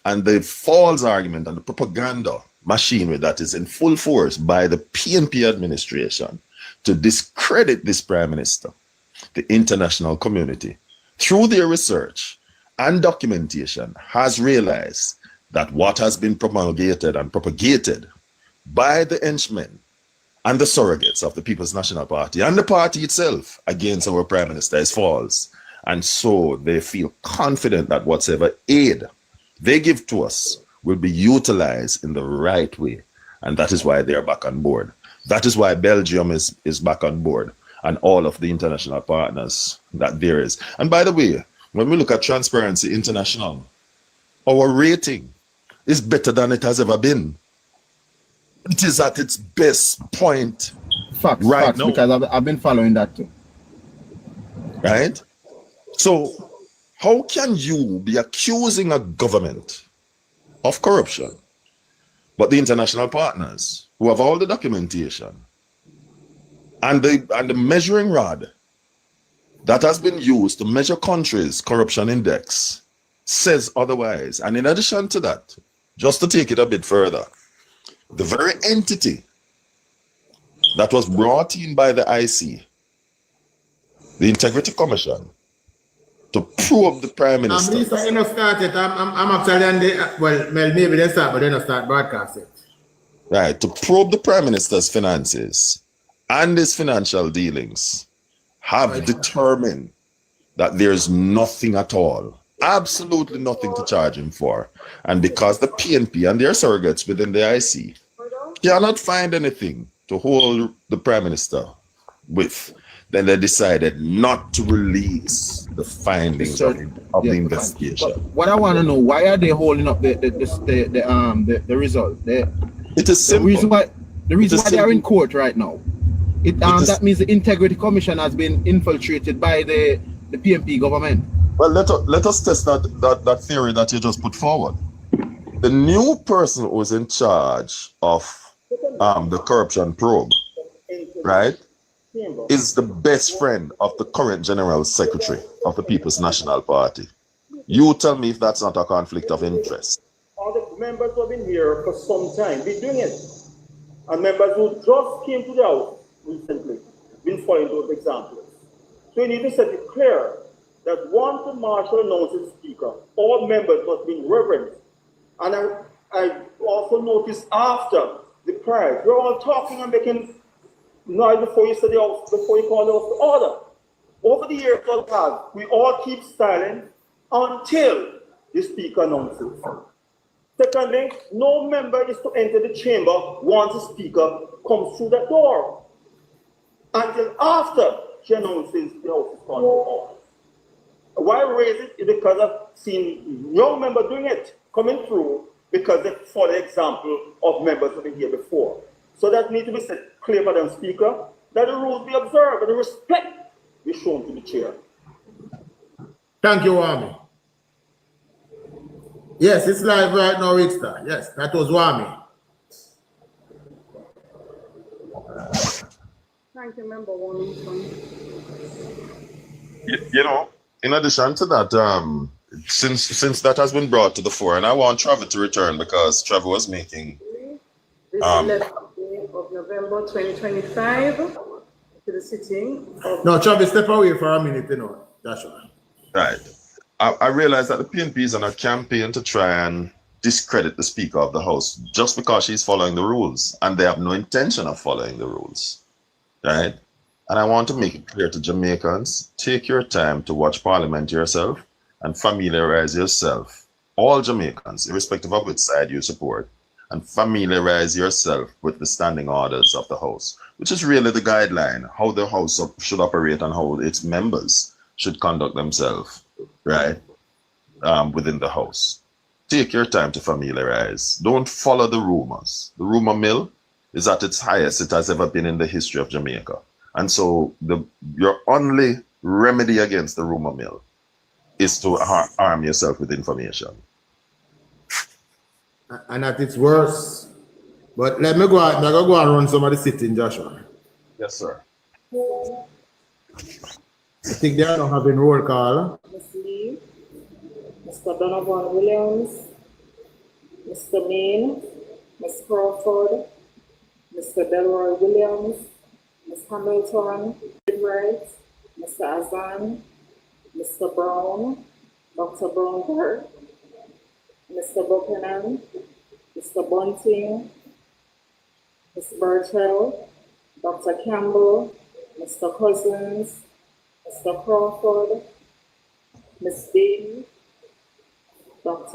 and the false argument and the propaganda machinery that is in full force by the PNP administration to discredit this Prime Minister, the international community, through their research and documentation, has realized that what has been promulgated and propagated by the henchmen and the surrogates of the People's National Party and the party itself against our Prime Minister is false. And so they feel confident that whatever aid they give to us will be utilized in the right way. And that is why they're back on board. That is why Belgium is back on board, and all of the international partners that there is. And by the way, when we look at Transparency International, our rating is better than it has ever been. It is at its best point Facts, now. because I've been following that too. Right? So how can you be accusing a government of corruption, but the international partners who have all the documentation and the measuring rod that has been used to measure countries' corruption index says otherwise? And in addition to that, just to take it a bit further, the very entity that was brought in by the IC, the Integrity Commission, to probe the Prime Minister. Minister, you know, started. I'm actually on the, well, maybe they start, but they don't start broadcasting. Right, to probe the Prime Minister's finances and his financial dealings, have determined that there's nothing at all, absolutely nothing to charge him for. And because the PNP and their surrogates within the IC cannot find anything to hold the Prime Minister with, then they decided not to release the findings of the investigation. But what I want to know, why are they holding up the result? It is simple. The reason why they are in court right now, that means the Integrity Commission has been infiltrated by the PNP government. Well, let us test that theory that you just put forward. The new person who is in charge of the corruption probe, right, is the best friend of the current General Secretary of the People's National Party. You tell me if that's not a conflict of interest. All the members who have been here for some time, been doing it. And members who just came to the House recently, been following those examples. So you need to set it clear that once the Marshal announces Speaker, all members must be reverent. And I also noticed after the prayer, we're all talking and making noise before you before you call the House to order. Over the years, we all keep silent until the Speaker announces. Secondly, no member is to enter the chamber once the Speaker comes through that door, until after she announces the House is called to order. Why I raise it is because I've seen no member doing it, coming through, because they follow the example of members who have been here before. So that needs to be set clear, Madam Speaker, that the rules be observed and the respect be shown to the chair. Thank you, Wami. Yes, it's live right now, Rickster. Yes, that was Wami. Thank you, Member Wallington. You know, in addition to that, since that has been brought to the fore, and I want Trevor to return because Trevor was making This 11th day of November 2025 to the sitting of... No, Trevor, step away for a minute, you know. That's right. Right. I realize that the PNP is on a campaign to try and discredit the Speaker of the House just because she's following the rules, and they have no intention of following the rules. Right? And I want to make it clear to Jamaicans, take your time to watch Parliament yourself and familiarize yourself, all Jamaicans, irrespective of which side you support, and familiarize yourself with the standing orders of the House, which is really the guideline, how the House should operate and how its members should conduct themselves, right, within the House. Take your time to familiarize. Don't follow the rumors. The rumor mill is at its highest it has ever been in the history of Jamaica. And so your only remedy against the rumor mill is to arm yourself with information. And at its worst. But let me go out. I'm go and run some of the sitting, Joshua. Yes, sir. I think they are not having roll call. Ms. Lee, Mr. Donovan Williams, Mr. Main, Ms. Crawford, Mr. Delroy Williams, Ms. Hamilton, Wright, Mr. Azan, Mr. Brown, Dr. Brownberg, Mr. Buchanan, Mr. Bunting, Ms. Burchell, Dr. Campbell, Mr. Cousins, Mr. Crawford, Ms. Dean, Dr.